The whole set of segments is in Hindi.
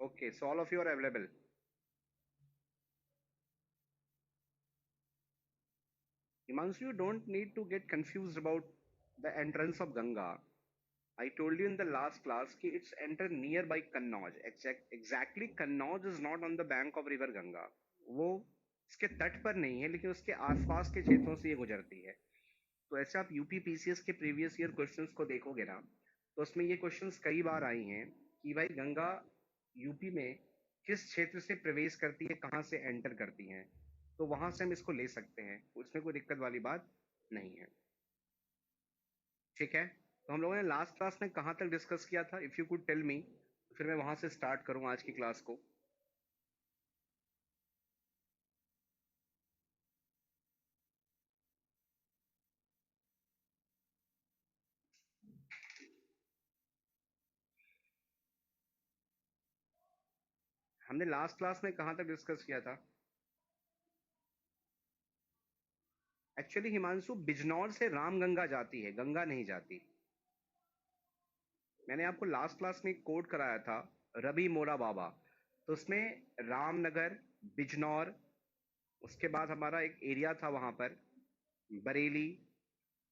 Okay, so all of you are available. Himanshu, you don't need to get confused about the entrance of Ganga. I told you in the last class कि it's entered nearby Kannauj. Exactly, Kannauj is not on the bank of river Ganga. वो इसके तट पर नहीं है, लेकिन उसके आसपास के क्षेत्रों से ये गुजरती है. तो ऐसे आप यूपी पीसीएस के प्रीवियस ईयर क्वेश्चंस को देखोगे ना, तो उसमें ये क्वेश्चंस कई बार आई हैं कि भाई गंगा यूपी में किस क्षेत्र से प्रवेश करती है, कहाँ से एंटर करती हैं. तो वहां से हम इसको ले सकते हैं, उसमें कोई दिक्कत वाली बात नहीं है. ठीक है, तो हम लोगों ने लास्ट क्लास में कहाँ तक डिस्कस किया था, if you could tell me, फिर मैं वहां से स्टार्ट करूँ आज की क्लास को. हमने लास्ट क्लास में कहाँ तक डिस्कस किया था? एक्चुअली हिमांशु, बिजनौर से रामगंगा जाती है, गंगा नहीं जाती. मैंने आपको लास्ट क्लास में कोड कराया था, रवि मोरा बाबा. तो उसमें रामनगर, बिजनौर, उसके बाद हमारा एक एरिया था वहां पर, बरेली,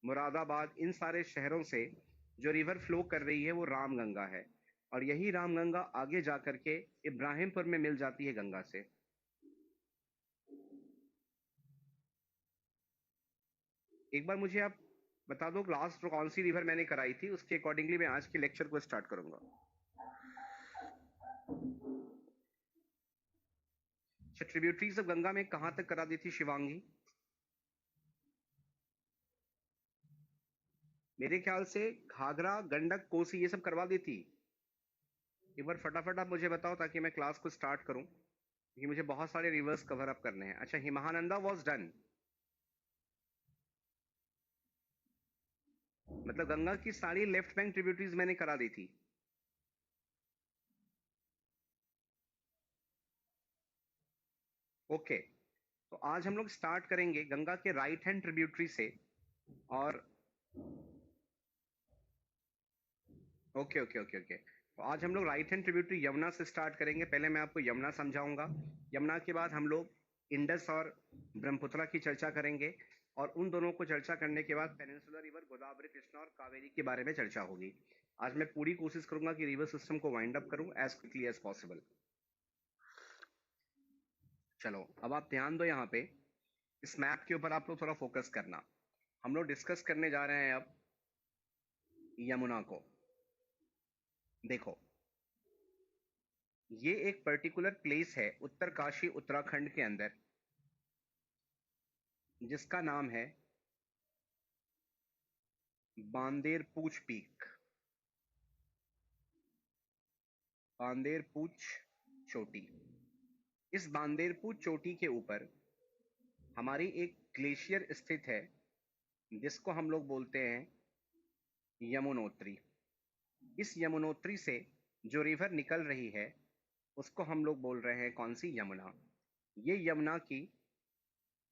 मुरादाबाद, इन सारे शहरों से जो रिवर फ्लो कर रही है वो रामगंगा है. और यही रामगंगा आगे जा करके इब्राहिमपुर में मिल जाती है गंगा से. एक बार मुझे आप बता दो लास्ट कौन सी रिवर मैंने कराई थी, उसके अकॉर्डिंगली मैं आज के लेक्चर को स्टार्ट करूंगा. अच्छा, ट्रिब्यूटरीज ऑफ गंगा में कहां तक करा दी थी शिवांगी? मेरे ख्याल से घाघरा, गंडक, कोसी, ये सब करवा दी थी. एक बार फटाफट आप मुझे बताओ ताकि मैं क्लास को स्टार्ट करूं, क्योंकि मुझे बहुत सारे रिवर्स कवर अप करने हैं. अच्छा, हिमानंदा वाज डन, मतलब गंगा की सारी लेफ्ट बैंक ट्रिब्यूटरीज मैंने करा दी थी. ओके, तो आज हम लोग स्टार्ट करेंगे गंगा के राइट हैंड ट्रिब्यूटरी से. और ओके ओके ओके ओके, तो आज हम लोग राइट हैंड ट्रिब्यूटरी यमुना से स्टार्ट करेंगे. पहले मैं आपको यमुना समझाऊंगा. यमुना के बाद हम लोग इंडस और ब्रह्मपुत्रा की चर्चा करेंगे. और उन दोनों को चर्चा करने के बाद पेनिनसुलर रिवर, गोदावरी, कृष्णा और कावेरी के बारे में चर्चा होगी. आज मैं पूरी कोशिश करूंगा कि रिवर सिस्टम को वाइंड अप करूं एज क्विकली एज पॉसिबल. चलो, अब आप ध्यान दो यहाँ पे, इस मैप के ऊपर आप लोग थोड़ा फोकस करना. हम लोग डिस्कस करने जा रहे हैं अब यमुना को. देखो, ये एक पर्टिकुलर प्लेस है उत्तरकाशी उत्तराखंड के अंदर, जिसका नाम है बांदेर पूछ पीक, बांदेर पूछ चोटी. इस बांदेर पूछ चोटी के ऊपर हमारी एक ग्लेशियर स्थित है, जिसको हम लोग बोलते हैं यमुनोत्री. इस यमुनोत्री से जो रिवर निकल रही है उसको हम लोग बोल रहे हैं कौन सी? यमुना. ये यमुना की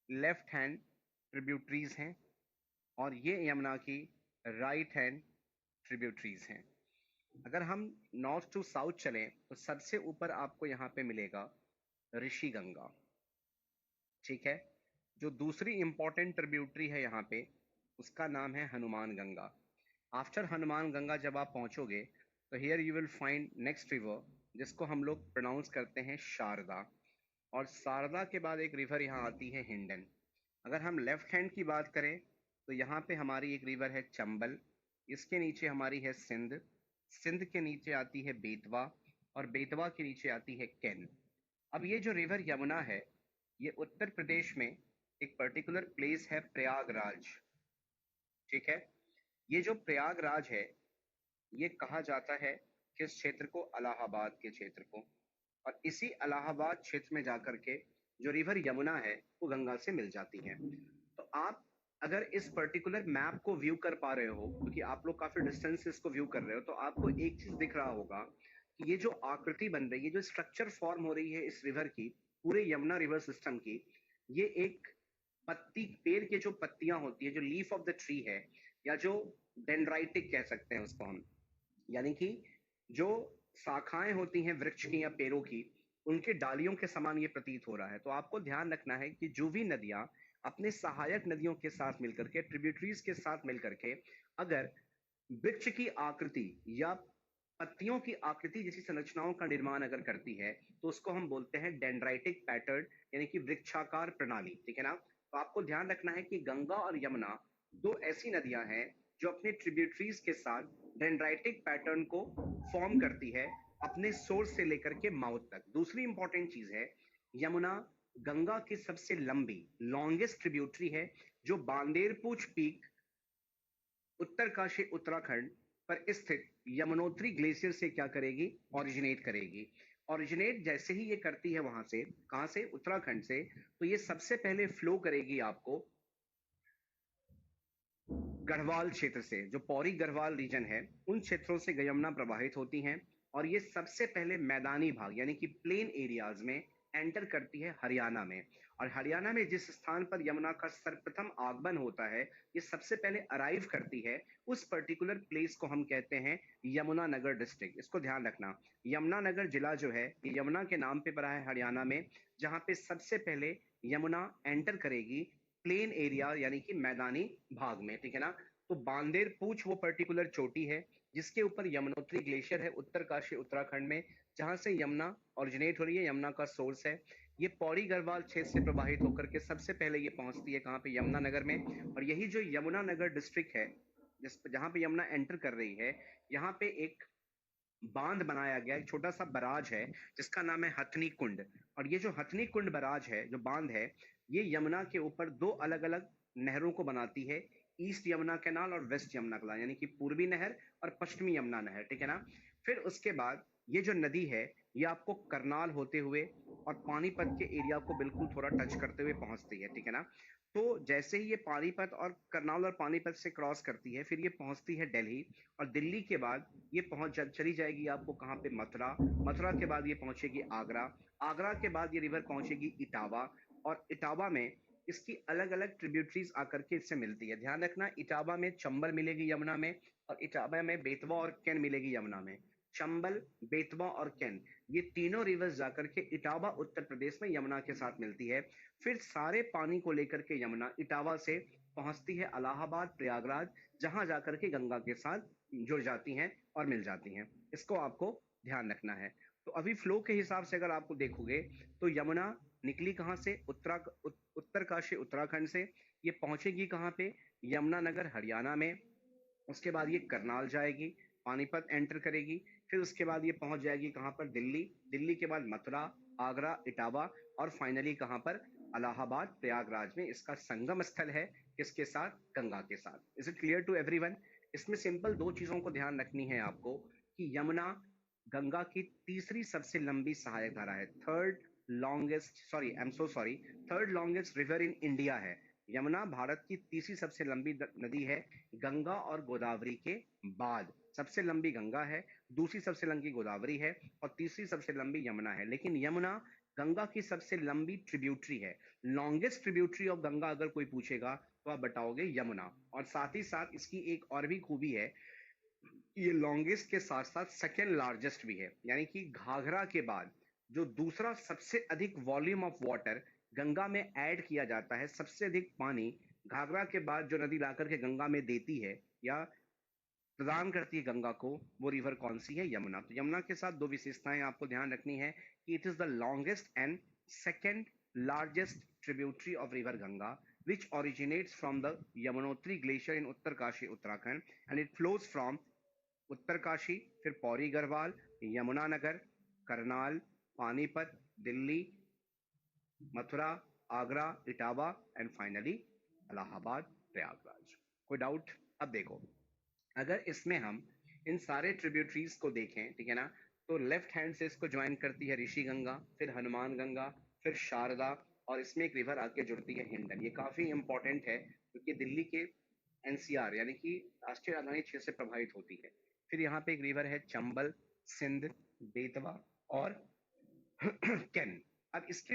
लेफ्ट हैंड ट्रिब्यूटरीज हैं और ये यमुना की राइट हैंड ट्रिब्यूटरीज हैं. अगर हम नॉर्थ टू साउथ चलें तो सबसे ऊपर आपको यहाँ पे मिलेगा ऋषि गंगा. ठीक है, जो दूसरी इंपॉर्टेंट ट्रिब्यूटरी है यहाँ पे, उसका नाम है हनुमान गंगा. आफ्टर हनुमान गंगा जब आप पहुंचोगे तो here you will find next river, जिसको हम लोग प्रोनाउंस करते हैं शारदा. और शारदा के बाद एक रिवर यहाँ आती है हिंडन. अगर हम लेफ्ट हैंड की बात करें तो यहाँ पे हमारी एक रिवर है चंबल, इसके नीचे हमारी है सिंध, सिंध के नीचे आती है बेतवा और बेतवा के नीचे आती है केन. अब ये जो रिवर यमुना है, ये उत्तर प्रदेश में एक पर्टिकुलर प्लेस है प्रयागराज. ठीक है, ये जो प्रयागराज है, ये कहा जाता है किस क्षेत्र को? इलाहाबाद के क्षेत्र को. और इसी इलाहाबाद क्षेत्र में जाकर के जो रिवर यमुना है वो गंगा से मिल जाती है. तो आप अगर इस पर्टिकुलर मैप को व्यू कर पा रहे हो, क्योंकि आप लोग काफी डिस्टेंस से इसको व्यू कर रहे हो, तो आपको एक चीज दिख रहा होगा कि ये जो आकृति बन रही है, जो स्ट्रक्चर फॉर्म हो रही है इस रिवर की, पूरे यमुना रिवर सिस्टम की, ये एक पत्ती, पेड़ के जो पत्तियां होती है, जो लीफ ऑफ द ट्री है, या जो डेंड्राइटिक कह सकते हैं उसको हम, यानी कि जो शाखाएं होती हैं वृक्ष की या पेड़ों की, उनके डालियों के समान ये प्रतीत हो रहा है। तो आपको ध्यान रखना है कि जो भी नदियां अपने सहायक नदियों के साथ मिलकर के, ट्रिब्यूटरीज के साथ मिलकर के, अगर वृक्ष की आकृति या पत्तियों की आकृति जैसी संरचनाओं का निर्माण अगर करती है, तो उसको हम बोलते हैं डेंड्राइटिक पैटर्न, यानी कि वृक्षाकार प्रणाली। ठीक है ना? तो आपको ध्यान रखना है कि गंगा और यमुना दो ऐसी नदियां हैं जो अपने ट्रिब्यूटरीज के साथ डेंड्राइटिक पैटर्न को फॉर्म करती है, अपने सोर्स से लेकर के माउथ तक। दूसरी इंपॉर्टेंट चीज है, यमुना गंगा की सबसे लंबी, लॉन्गेस्ट ट्रिब्यूटरी है, जो बांदेरपूछ पीक, उत्तरकाशी उत्तराखंड पर स्थित यमुनोत्री ग्लेशियर से क्या करेगी? ओरिजिनेट करेगी। ओरिजिनेट जैसे ही ये करती है वहां से, कहां से? उत्तराखंड से, तो ये सबसे पहले फ्लो करेगी आपको गढ़वाल क्षेत्र से। जो पौड़ी गढ़वाल रीजन है, उन क्षेत्रों से यमुना प्रवाहित होती हैं, और ये सबसे पहले मैदानी भाग यानी कि प्लेन एरियाज में एंटर करती है हरियाणा में। और हरियाणा में जिस स्थान पर यमुना का सर्वप्रथम आगमन होता है, ये सबसे पहले अराइव करती है, उस पर्टिकुलर प्लेस को हम कहते हैं यमुना नगर डिस्ट्रिक्ट। इसको ध्यान रखना, यमुना नगर जिला जो है ये यमुना के नाम पे पड़ा है हरियाणा में, जहां पे सबसे पहले यमुना एंटर करेगी प्लेन एरिया यानी कि मैदानी भाग में। ठीक है ना? तो बांदेर पूछ वो पर्टिकुलर चोटी है जिसके ऊपर यमुनोत्री ग्लेशियर है, उत्तरकाशी उत्तराखंड में, जहां से यमुना ओरिजिनेट हो रही है, यमुना का सोर्स है। ये पौड़ी गढ़वाल क्षेत्र से प्रवाहित होकर के सबसे पहले ये पहुंचती है कहां पे? यमुना नगर में। और यही जो यमुना नगर डिस्ट्रिक्ट है, जहां पे यमुना एंटर कर रही है, यहाँ पे एक बांध बनाया गया, एक छोटा सा बराज है जिसका नाम है हथनी कुंड। और ये जो हथनी कुंड बराज है, जो बांध है, ये यमुना के ऊपर दो अलग अलग नहरों को बनाती है, ईस्ट यमुना कैनाल और वेस्ट यमुना कैनाल, यानी कि पूर्वी नहर और पश्चिमी यमुना नहर। ठीक है ना? फिर उसके बाद ये जो नदी है, ये आपको करनाल होते हुए और पानीपत के एरिया को बिल्कुल थोड़ा टच करते हुए पहुंचती है। ठीक है ना? तो जैसे ही ये पानीपत और करनाल और पानीपत से क्रॉस करती है, फिर ये पहुंचती है दिल्ली, और दिल्ली के बाद ये चली जाएगी आपको कहाँ पे? मथुरा। मथुरा के बाद ये पहुंचेगी आगरा। आगरा के बाद ये रिवर पहुंचेगी इटावा, और इटावा में इसकी अलग अलग ट्रिब्यूटरीज आकर के इससे मिलती है। ध्यान रखना, इटावा में चंबल मिलेगी यमुना में, और इटावा में बेतवा और कैन मिलेगी यमुना में। चंबल, बेतवा और कैन, ये तीनों रिवर्स जाकर के इटावा उत्तर प्रदेश में यमुना के साथ मिलती है। फिर सारे पानी को लेकर के यमुना इटावा से पहुंचती है इलाहाबाद, प्रयागराज, जहां जाकर के गंगा के साथ जुड़ जाती हैं और मिल जाती हैं। इसको आपको ध्यान रखना है। तो अभी फ्लो के हिसाब से अगर आपको देखोगे, तो यमुना निकली कहां से? उत्तरकाशी उत्तराखंड से। ये पहुंचेगी कहां पे? यमुना नगर हरियाणा में। उसके बाद ये करनाल जाएगी, पानीपत एंटर करेगी, फिर उसके बाद ये पहुंच जाएगी कहां पर? दिल्ली। दिल्ली के बाद मथुरा, आगरा, इटावा, और फाइनली कहां पर? इलाहाबाद, प्रयागराज में इसका संगम स्थल है। किसके साथ? गंगा के साथ। Is it clear to everyone? इसमें सिंपल दो चीजों को ध्यान रखनी है आपको, कि यमुना गंगा की तीसरी सबसे लंबी सहायक धारा है, third longest river in India है। यमुना भारत की तीसरी सबसे लंबी नदी है, गंगा और गोदावरी के बाद। सबसे लंबी गंगा है, दूसरी सबसे लंबी गोदावरी है, और तीसरी सबसे लंबी यमुना है। लेकिन यमुना गंगा की सबसे लंबी ट्रिब्यूटरी है। लॉन्गेस्ट ट्रिब्यूटरी ऑफ गंगा अगर कोई पूछेगा तो आप बताओगे यमुना। और साथ ही साथ इसकी एक और भी खूबी है, ये लॉन्गेस्ट के साथ साथ सेकेंड लार्जेस्ट भी है, यानी कि घाघरा के बाद जो दूसरा सबसे अधिक वॉल्यूम ऑफ वाटर गंगा में ऐड किया जाता है, सबसे अधिक पानी घाघरा के बाद जो नदी लाकर के गंगा में देती है या प्रदान करती है गंगा को, वो रिवर कौन सी है? यमुना। तो यमुना के साथ दो विशेषताएं आपको ध्यान रखनी है, कि it is the longest and second largest tributary of river Ganga, which originates from the Yamunotri glacier in Uttarkashi, Uttarakhand, and it flows from Uttarkashi, फिर पौड़ी गढ़वाल, यमुनानगर, करनाल, पानीपत, दिल्ली, मथुरा, आगरा, इटावा, एंड फाइनली इलाहाबाद, प्रयागराज। कोई डाउट? अब देखो, अगर इसमें हम इन सारे ट्रिब्यूटरीज को देखें, ठीक है ना, तो लेफ्ट हैंड से इसको ज्वाइन करती है ऋषि गंगा, फिर हनुमान गंगा, फिर शारदा, और इसमें एक रिवर आके जुड़ती है हिंडन। ये काफी इंपॉर्टेंट है क्योंकि दिल्ली के एनसीआर यानी कि राष्ट्रीय राजधानी क्षेत्र से प्रभावित होती है। फिर यहाँ पे एक रिवर है चंबल, सिंध, बेतवा और कैन। अब इस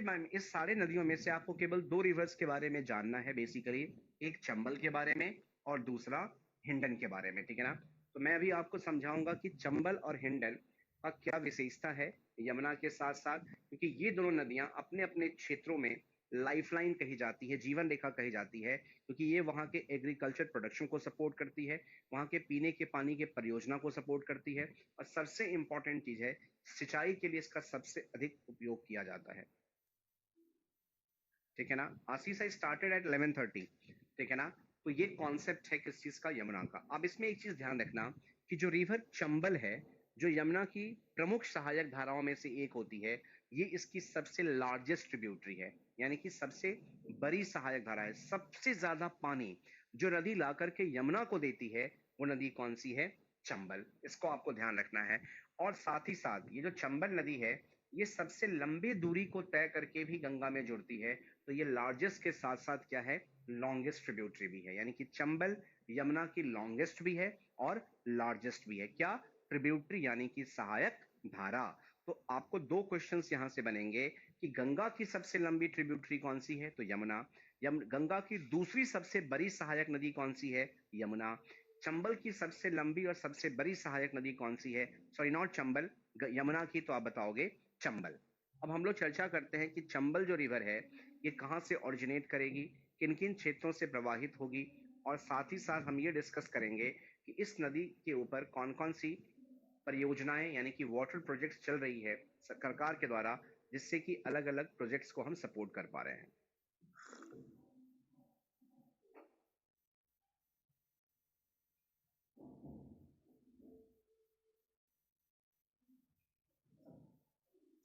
सारे नदियों में से आपको केवल दो रिवर्स के बारे में जानना है बेसिकली, एक चंबल के बारे में और दूसरा हिंडन के बारे में। ठीक है ना? तो मैं अभी आपको समझाऊंगा कि चंबल और हिंडन का क्या विशेषता है यमुना के साथ साथ, क्योंकि ये दोनों नदियां अपने अपने क्षेत्रों में लाइफलाइन कही जाती है, जीवन रेखा कही जाती है, क्योंकि ये वहाँ के एग्रीकल्चर प्रोडक्शन को सपोर्ट करती है, वहाँ के पीने के पानी के परियोजना को सपोर्ट करती है, और सबसे इंपॉर्टेंट चीज है, सिंचाई के लिए इसका सबसे अधिक उपयोग किया जाता है। ठीक है ना। आशीष आई स्टार्टेड एट 11:30, ठीक है ना। तो ये कॉन्सेप्ट है किस चीज का, यमुना का। अब इसमें एक चीज ध्यान रखना कि जो रिवर चंबल है, जो यमुना की प्रमुख सहायक धाराओं में से एक होती है, ये इसकी सबसे लार्जेस्ट ट्रिब्यूटरी है, यानी कि सबसे बड़ी सहायक धारा है। सबसे ज्यादा पानी जो नदी ला करके यमुना को देती है, वो नदी कौन सी है, चंबल। इसको आपको ध्यान रखना है। और साथ ही साथ ये जो चंबल नदी है, ये सबसे लंबी दूरी को तय करके भी गंगा में जुड़ती है, तो ये लार्जेस्ट के साथ साथ क्या है, लॉन्गेस्ट ट्रिब्यूटरी भी है, यानी कि चंबल यमुना की लॉन्गेस्ट भी है और लार्जेस्ट भी है। क्या, ट्रिब्यूटरी यानी कि सहायक धारा। तो आपको दो क्वेश्चंस यहां से बनेंगे कि गंगा की सबसे लंबी ट्रिब्यूटरी कौन सी है, तो यमुना। गंगा की दूसरी सबसे बड़ी सहायक नदी कौन सी है, यमुना। चंबल की सबसे लंबी और सबसे बड़ी सहायक नदी कौन सी है, सॉरी नॉट चंबल, यमुना की, तो आप बताओगे चंबल। अब हम लोग चर्चा करते हैं कि चंबल जो रिवर है, ये कहाँ से ओरिजिनेट करेगी, किन किन क्षेत्रों से प्रवाहित होगी, और साथ ही साथ हम ये डिस्कस करेंगे कि इस नदी के ऊपर कौन कौन सी परियोजनाएं यानी कि वाटर प्रोजेक्ट्स चल रही है सरकार के द्वारा, जिससे कि अलग अलग प्रोजेक्ट्स को हम सपोर्ट कर पा रहे हैं।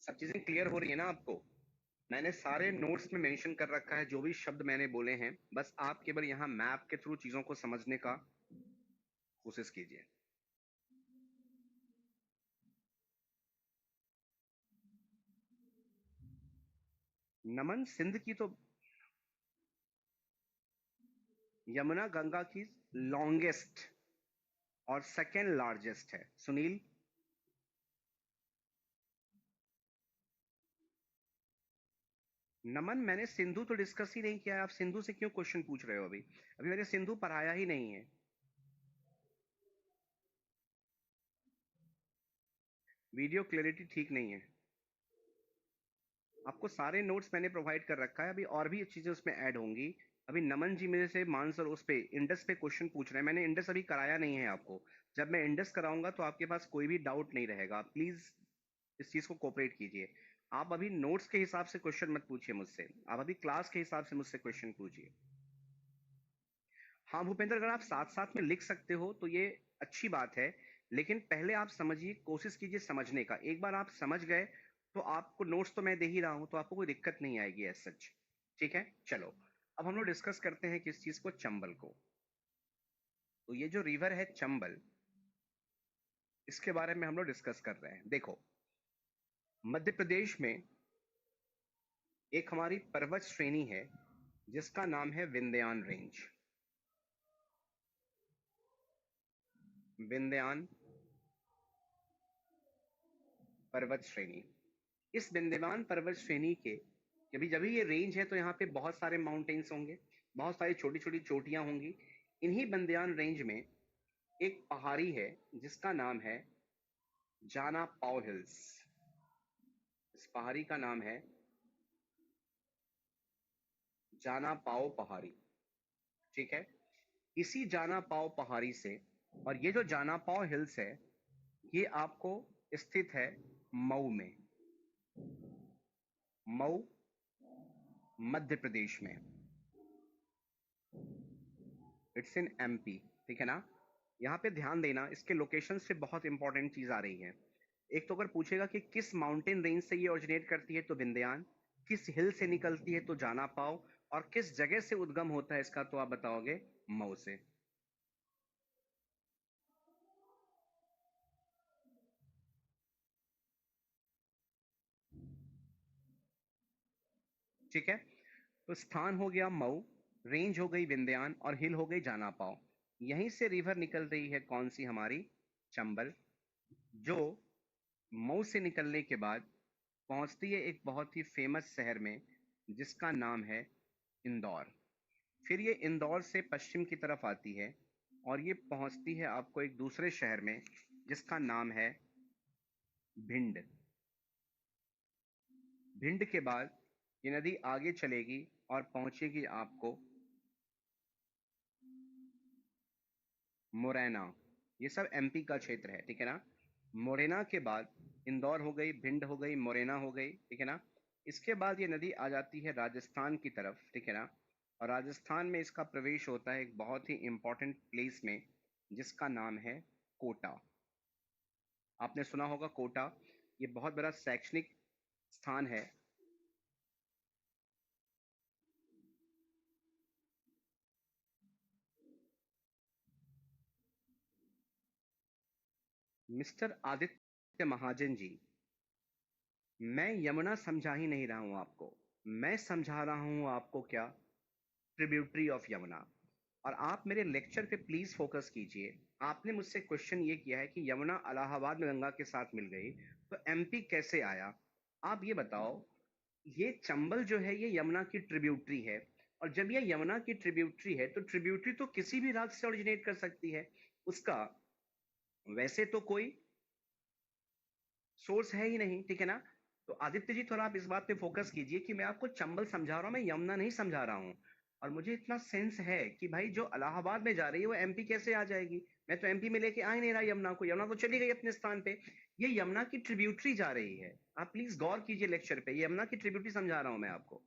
सब चीजें क्लियर हो रही है ना आपको। मैंने सारे नोट्स में मेंशन कर रखा है जो भी शब्द मैंने बोले हैं, बस आप केवल यहाँ मैप के थ्रू चीजों को समझने का कोशिश कीजिए। नमन, सिंध की तो यमुना गंगा की लॉन्गेस्ट और सेकेंड लार्जेस्ट है। सुनील, नमन, मैंने सिंधु तो डिस्कस ही नहीं किया है, आप सिंधु से क्यों क्वेश्चन पूछ रहे हो? अभी अभी मैंने सिंधु पढ़ाया ही नहीं है। वीडियो क्लैरिटी ठीक नहीं है। आपको सारे नोट्स मैंने प्रोवाइड कर रखा है, अभी और भी चीजें उसमें ऐड होंगी। अभी नमन जी मेरे से मानसर उस पे इंडस पे क्वेश्चन पूछ रहे हैं, मैंने इंडस अभी कराया नहीं है आपको। जब मैं इंडस कराऊंगा तो आपके पास कोई भी डाउट नहीं रहेगा। प्लीज इस चीज को कोऑपरेट कीजिए। आप अभी नोट्स के हिसाब से क्वेश्चन मत पूछिए मुझसे, आप अभी क्लास के हिसाब से मुझसे क्वेश्चन पूछिए। हाँ भूपेंद्र, अगर आप साथ साथ में लिख सकते हो तो ये अच्छी बात है, लेकिन पहले आप समझिए, कोशिश कीजिए समझने का। एक बार आप समझ गए तो आपको नोट्स तो मैं दे ही रहा हूं, तो आपको कोई दिक्कत नहीं आएगी एज सच। ठीक है, चलो। अब हम लोग डिस्कस करते हैं किस चीज को, चंबल को। तो ये जो रिवर है चंबल, इसके बारे में हम लोग डिस्कस कर रहे हैं। देखो, मध्य प्रदेश में एक हमारी पर्वत श्रेणी है जिसका नाम है विंध्यान रेंज। विंध्यान पर्वत श्रेणी। इस विंध्यमान पर्वत श्रेणी के, जब जब ये रेंज है तो यहाँ पे बहुत सारे माउंटेन्स होंगे, बहुत सारी छोटी छोटी चोटियां होंगी। इन्हीं विंध्यान रेंज में एक पहाड़ी है जिसका नाम है जाना पाओ हिल्स। इस पहाड़ी का नाम है जाना पाओ पहाड़ी। ठीक है, इसी जाना पाओ पहाड़ी से, और ये जो जाना पाओ हिल्स है, ये आपको स्थित है मऊ में। मऊ, मध्य प्रदेश में। It's in MP. ठीक है ना। यहाँ पे ध्यान देना, इसके लोकेशन से बहुत इंपॉर्टेंट चीज आ रही है। एक तो अगर पूछेगा कि किस माउंटेन रेंज से ये ओरिजिनेट करती है तो विंध्यान, किस हिल से निकलती है तो जाना पाओ, और किस जगह से उद्गम होता है इसका तो आप बताओगे मऊ से। ठीक है, तो स्थान हो गया मऊ, रेंज हो गई विंध्यान, और हिल हो गई जाना पाओ। यहीं से रिवर निकल रही है कौन सी, हमारी चंबल, जो मऊ से निकलने के बाद पहुंचती है एक बहुत ही फेमस शहर में जिसका नाम है इंदौर। फिर ये इंदौर से पश्चिम की तरफ आती है और ये पहुंचती है आपको एक दूसरे शहर में जिसका नाम है भिंड। भिंड के बाद ये नदी आगे चलेगी और पहुंचेगी आपको मुरैना। ये सब एमपी का क्षेत्र है, ठीक है ना। मुरैना के बाद इंदौर हो गई, भिंड हो गई, मुरैना हो गई, ठीक है ना। इसके बाद ये नदी आ जाती है राजस्थान की तरफ, ठीक है ना। और राजस्थान में इसका प्रवेश होता है एक बहुत ही इंपॉर्टेंट प्लेस में, जिसका नाम है कोटा। आपने सुना होगा कोटा, ये बहुत बड़ा शैक्षणिक स्थान है। मिस्टर आदित्य महाजन जी, मैं यमुना समझा ही नहीं रहा हूं आपको। मैं समझा रहा हूं आपको क्या, ट्रिब्यूटरी ऑफ यमुना। और आप मेरे लेक्चर पे प्लीज फोकस कीजिए। आपने मुझसे क्वेश्चन ये किया है कि यमुना इलाहाबाद में गंगा के साथ मिल गई तो एमपी कैसे आया। आप ये बताओ, ये चंबल जो है ये यमुना की ट्रिब्यूटरी है, और जब ये यमुना की ट्रिब्यूटरी है तो ट्रिब्यूटरी तो किसी भी राज्य से ओरिजिनेट कर सकती है। उसका वैसे तो कोई सोर्स है ही नहीं, ठीक है ना। तो आदित्य जी थोड़ा आप इस बात पे फोकस कीजिए कि मैं आपको चंबल समझा रहा हूं, मैं यमुना नहीं समझा रहा हूं। और मुझे इतना सेंस है कि भाई जो इलाहाबाद में जा रही है वो एमपी कैसे आ जाएगी। मैं तो एमपी में लेके आ ही नहीं रहा यमुना को, यमुना तो चली गई अपने स्थान पे। ये यमुना की ट्रिब्यूटरी जा रही है। आप प्लीज गौर कीजिए लेक्चर पे, यमुना की ट्रिब्यूटरी समझा रहा हूं मैं आपको।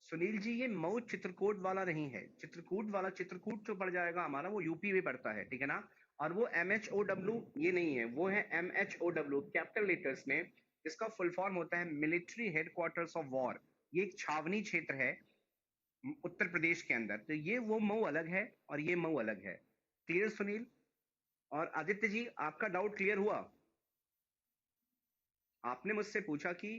सुनील जी, ये मऊ चित्रकूट वाला नहीं है। चित्रकूट वाला, चित्रकूट जो पड़ जाएगा हमारा, वो यूपी में पड़ता है, ठीक है ना। और वो MHOW ये नहीं है, वो है MHOW कैपिटल लेटर्स में। इसका फुल फॉर्म होता है मिलिट्री हेडक्वार्टर्स ऑफ वॉर। ये एक छावनी क्षेत्र है उत्तर प्रदेश के अंदर। तो ये वो मऊ अलग है और ये मऊ अलग है। क्लियर सुनील और आदित्य जी, आपका डाउट क्लियर हुआ। आपने मुझसे पूछा कि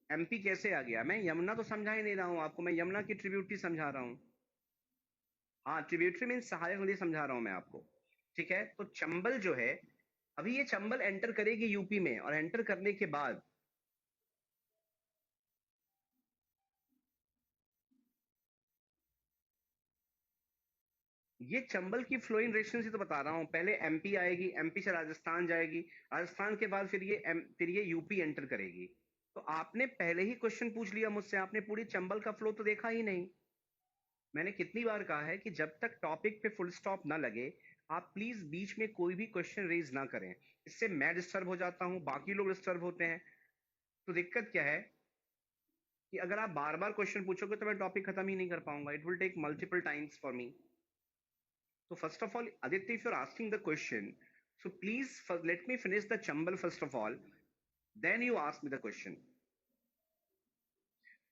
एमपी कैसे आ गया। मैं यमुना तो समझा ही नहीं रहा हूं आपको, मैं यमुना की ट्रिब्यूटरी समझा रहा हूं। हाँ, ट्रिब्यूटरी मीन सहायक नदी समझा रहा हूं मैं आपको, ठीक है। तो चंबल जो है, अभी ये चंबल एंटर करेगी यूपी में, और एंटर करने के बाद ये चंबल की फ्लोइंग रेशन से तो बता रहा हूं। पहले एमपी आएगी, एमपी से राजस्थान जाएगी, राजस्थान के बाद फिर ये यूपी एंटर करेगी। तो आपने पहले ही क्वेश्चन पूछ लिया मुझसे, आपने पूरी चंबल का फ्लो तो देखा ही नहीं। मैंने कितनी बार कहा है कि जब तक टॉपिक पे फुल स्टॉप ना लगे, आप प्लीज बीच में कोई भी क्वेश्चन रेज ना करें। इससे मैं डिस्टर्ब हो जाता हूं, बाकी लोग डिस्टर्ब होते हैं। तो दिक्कत क्या है कि अगर आप बार बार क्वेश्चन पूछोगे तो मैं टॉपिक खत्म ही नहीं कर पाऊंगा। It will take multiple times for me. So first of all, Aditya, if you're asking the question, so please let me finish the Chambal first of all, then you ask me the question.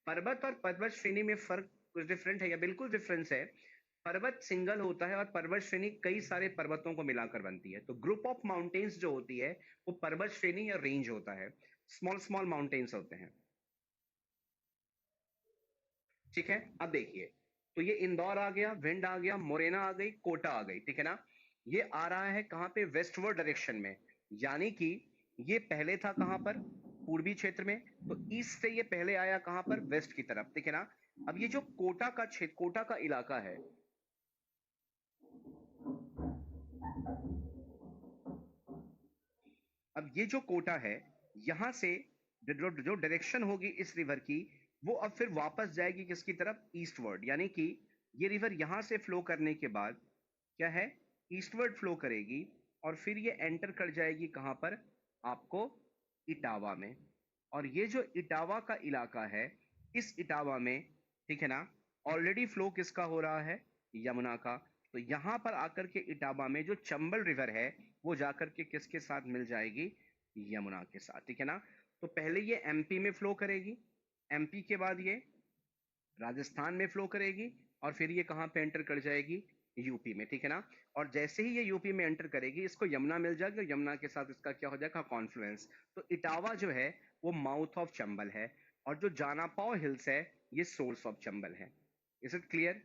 पर्वत और पर्वत श्रेणी में फर्क कुछ डिफरेंट है या बिल्कुल डिफरेंस है। पर्वत सिंगल होता है और पर्वत श्रेणी कई सारे पर्वतों को मिलाकर बनती है। तो ग्रुप ऑफ माउंटेन्स जो होती है वो पर्वत श्रेणी या रेंज होता है। स्मॉल स्मॉल माउंटेन्स होते हैं, ठीक है। अब देखिए, तो ये इंदौर आ गया, भिंड आ गया, मुरैना आ गई, कोटा आ गई, ठीक है ना। ये आ रहा है कहां पे, वेस्टवर्ड डायरेक्शन में। यानी कि ये पहले था कहां पर, पूर्वी क्षेत्र में। तो ईस्ट से ये पहले आया कहां पर, वेस्ट की तरफ, ठीक है ना। अब ये जो कोटा का क्षेत्र, कोटा का इलाका है, अब ये जो कोटा है, यहां से जो डायरेक्शन होगी इस रिवर की, वो अब फिर वापस जाएगी किसकी तरफ, ईस्टवर्ड। यानी कि ये रिवर यहां से फ्लो करने के बाद क्या है, ईस्टवर्ड फ्लो करेगी, और फिर ये एंटर कर जाएगी कहां पर, आपको इटावा में। और ये जो इटावा का इलाका है, इस इटावा में, ठीक है ना, ऑलरेडी फ्लो किसका हो रहा है, यमुना का। तो यहां पर आकर के इटावा में जो चंबल रिवर है, वो जाकर के किसके साथ मिल जाएगी, यमुना के साथ, ठीक है ना। तो पहले ये एमपी में फ्लो करेगी, एमपी के बाद ये राजस्थान में फ्लो करेगी, और फिर ये कहां पे एंटर कर जाएगी, यूपी में, ठीक है ना। और जैसे ही ये यूपी में एंटर करेगी, इसको यमुना मिल जाएगी, और यमुना के साथ इसका क्या हो जाएगा, कॉन्फ्लुएंस। तो इटावा जो है वो माउथ ऑफ चंबल है, और जो जानापाव हिल्स है ये सोर्स ऑफ चंबल है। Is it clear.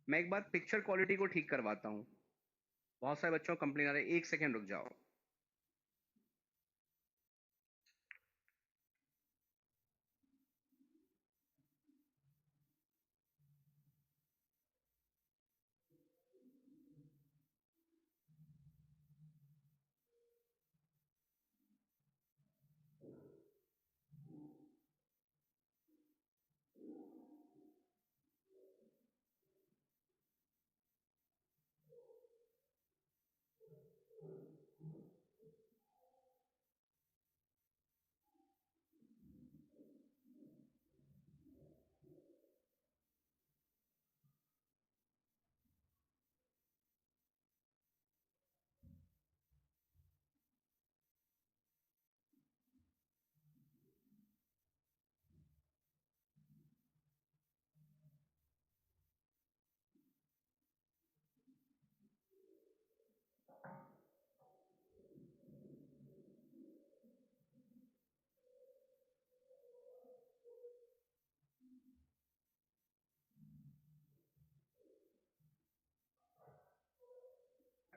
मैं एक बार पिक्चर क्वालिटी को ठीक करवाता हूं, बहुत सारे बच्चों को कंप्लेन आ रही है, एक सेकेंड रुक जाओ।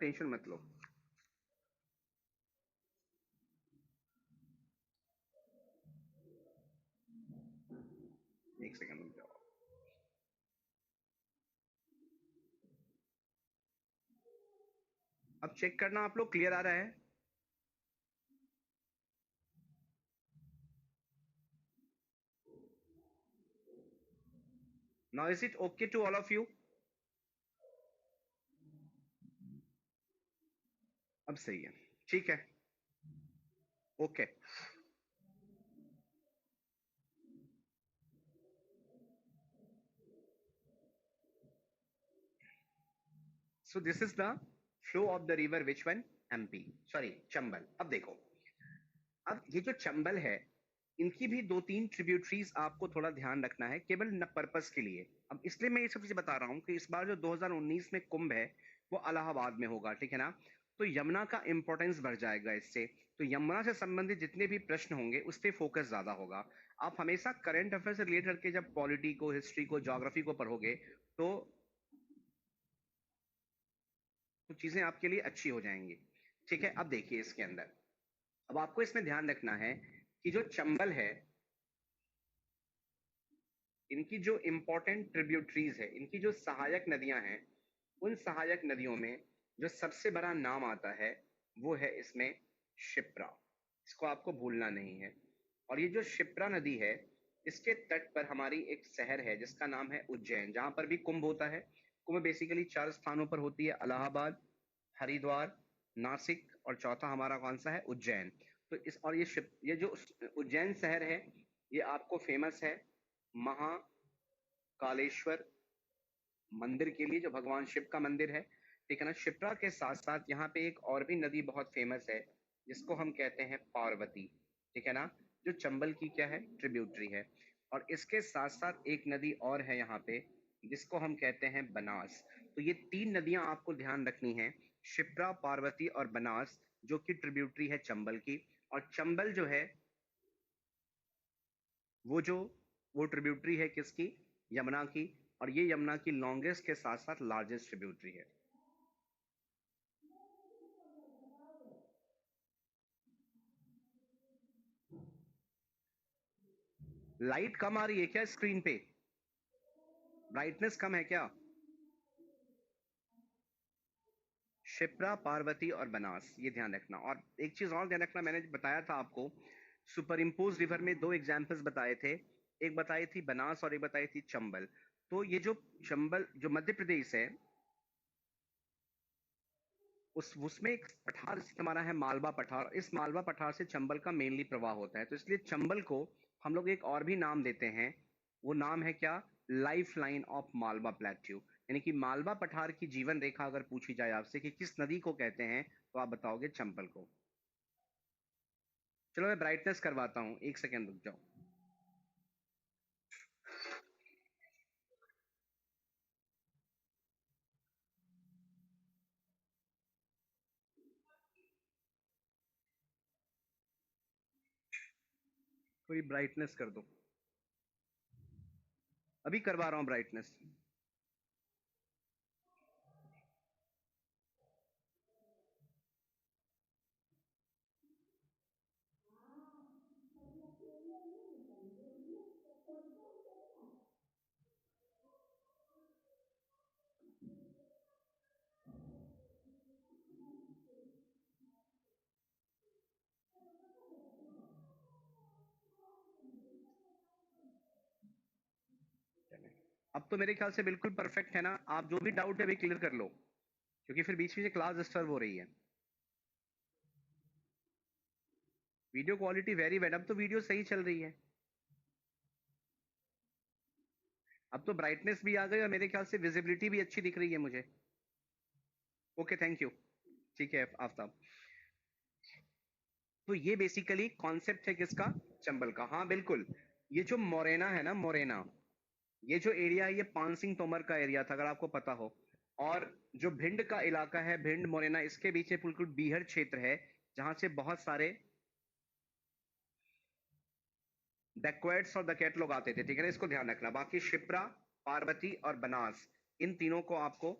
टेंशन मत लो। एक सेकंड रुक जाओ। अब चेक करना आप लोग, क्लियर आ रहा है? Now is it okay to all of you? अब सही है, ठीक है, okay. So this is the flow of the river which one? MP, sorry Chambal. अब देखो, अब ये जो चंबल है, इनकी भी दो तीन ट्रिब्यूटरीज आपको थोड़ा ध्यान रखना है, केवल न पर्पस के लिए। अब इसलिए मैं ये सब चीजें बता रहा हूँ कि इस बार जो 2019 में कुंभ है वो इलाहाबाद में होगा, ठीक है ना? तो यमुना का इंपॉर्टेंस बढ़ जाएगा इससे। तो यमुना से संबंधित जितने भी प्रश्न होंगे उस पर फोकस ज्यादा होगा। आप हमेशा करंट अफेयर से रिलेट करके जब पॉलिटी को, हिस्ट्री को, ज्योग्राफी को पढ़ोगे तो चीजें आपके लिए अच्छी हो जाएंगी, ठीक है? अब देखिए इसके अंदर, अब आपको इसमें ध्यान रखना है कि जो चंबल है, इनकी जो इंपॉर्टेंट ट्रिब्यूटरीज है, इनकी जो सहायक नदियां हैं, उन सहायक नदियों में जो सबसे बड़ा नाम आता है वो है इसमें शिप्रा। इसको आपको भूलना नहीं है। और ये जो शिप्रा नदी है, इसके तट पर हमारी एक शहर है जिसका नाम है उज्जैन, जहां पर भी कुंभ होता है। कुंभ बेसिकली 4 स्थानों पर होती है: इलाहाबाद, हरिद्वार, नासिक, और चौथा हमारा कौन सा है? उज्जैन। तो इस और ये जो उज्जैन शहर है, ये आपको फेमस है महाकालेश्वर मंदिर के लिए, जो भगवान शिव का मंदिर है, ठीक है ना? शिप्रा के साथ साथ यहाँ पे एक और भी नदी बहुत फेमस है जिसको हम कहते हैं पार्वती, ठीक है ना? जो चंबल की क्या है? ट्रिब्यूटरी है। और इसके साथ साथ एक नदी और है यहाँ पे जिसको हम कहते हैं बनास। तो ये 3 नदियां आपको ध्यान रखनी है: शिप्रा, पार्वती और बनास, जो कि ट्रिब्यूटरी है चंबल की। और चंबल जो है वो जो वो ट्रिब्यूटरी है किसकी? यमुना की। और ये यमुना की लॉन्गेस्ट के साथ साथ लार्जेस्ट ट्रिब्यूटरी है। लाइट कम आ रही है क्या स्क्रीन पे? ब्राइटनेस कम है क्या? शिप्रा, पार्वती और बनास, ये ध्यान रखना। और एक चीज और ध्यान रखना, मैंने बताया था आपको, सुपर इम्पोज रिवर में 2 एग्जाम्पल्स बताए थे, एक बताई थी बनास और एक बताई थी चंबल। तो ये जो चंबल, जो मध्य प्रदेश है, उसमें एक पठार हमारा है मालवा पठार। इस मालवा पठार से चंबल का मेनली प्रवाह होता है। तो इसलिए चंबल को हम लोग एक और भी नाम देते हैं, वो नाम है क्या? Life line of Malwa plateau. यानी कि मालवा पठार की जीवन रेखा अगर पूछी जाए आपसे कि किस नदी को कहते हैं, तो आप बताओगे चंबल को। चलो मैं ब्राइटनेस करवाता हूँ, एक सेकेंड रुक जाओ। थोड़ी ब्राइटनेस कर दो, अभी करवा रहा हूँ ब्राइटनेस। अब तो मेरे ख्याल से बिल्कुल परफेक्ट है ना? आप जो भी डाउट है अभी क्लियर कर लो, क्योंकि फिर बीच में से क्लास डिस्टर्ब हो रही है। Video quality very bad. अब तो वीडियो सही चल रही है, अब तो ब्राइटनेस भी आ गई और मेरे ख्याल से विजिबिलिटी भी अच्छी दिख रही है मुझे। Okay, thank you. ठीक है आफ्ताब। तो ये बेसिकली कॉन्सेप्ट है किसका? चंबल का। हाँ बिल्कुल, ये जो मोरेना है ना, मोरेना, ये जो एरिया है, ये पान सिंह तोमर का एरिया था, अगर आपको पता हो। और जो भिंड का इलाका है, भिंड मोरेना, इसके बीच में बिल्कुल बीहड़ क्षेत्र है, जहां से बहुत सारे डकैट्स और डकैत लोग आते थे, ठीक है ना? इसको ध्यान रखना। बाकी शिप्रा, पार्वती और बनास, इन तीनों को आपको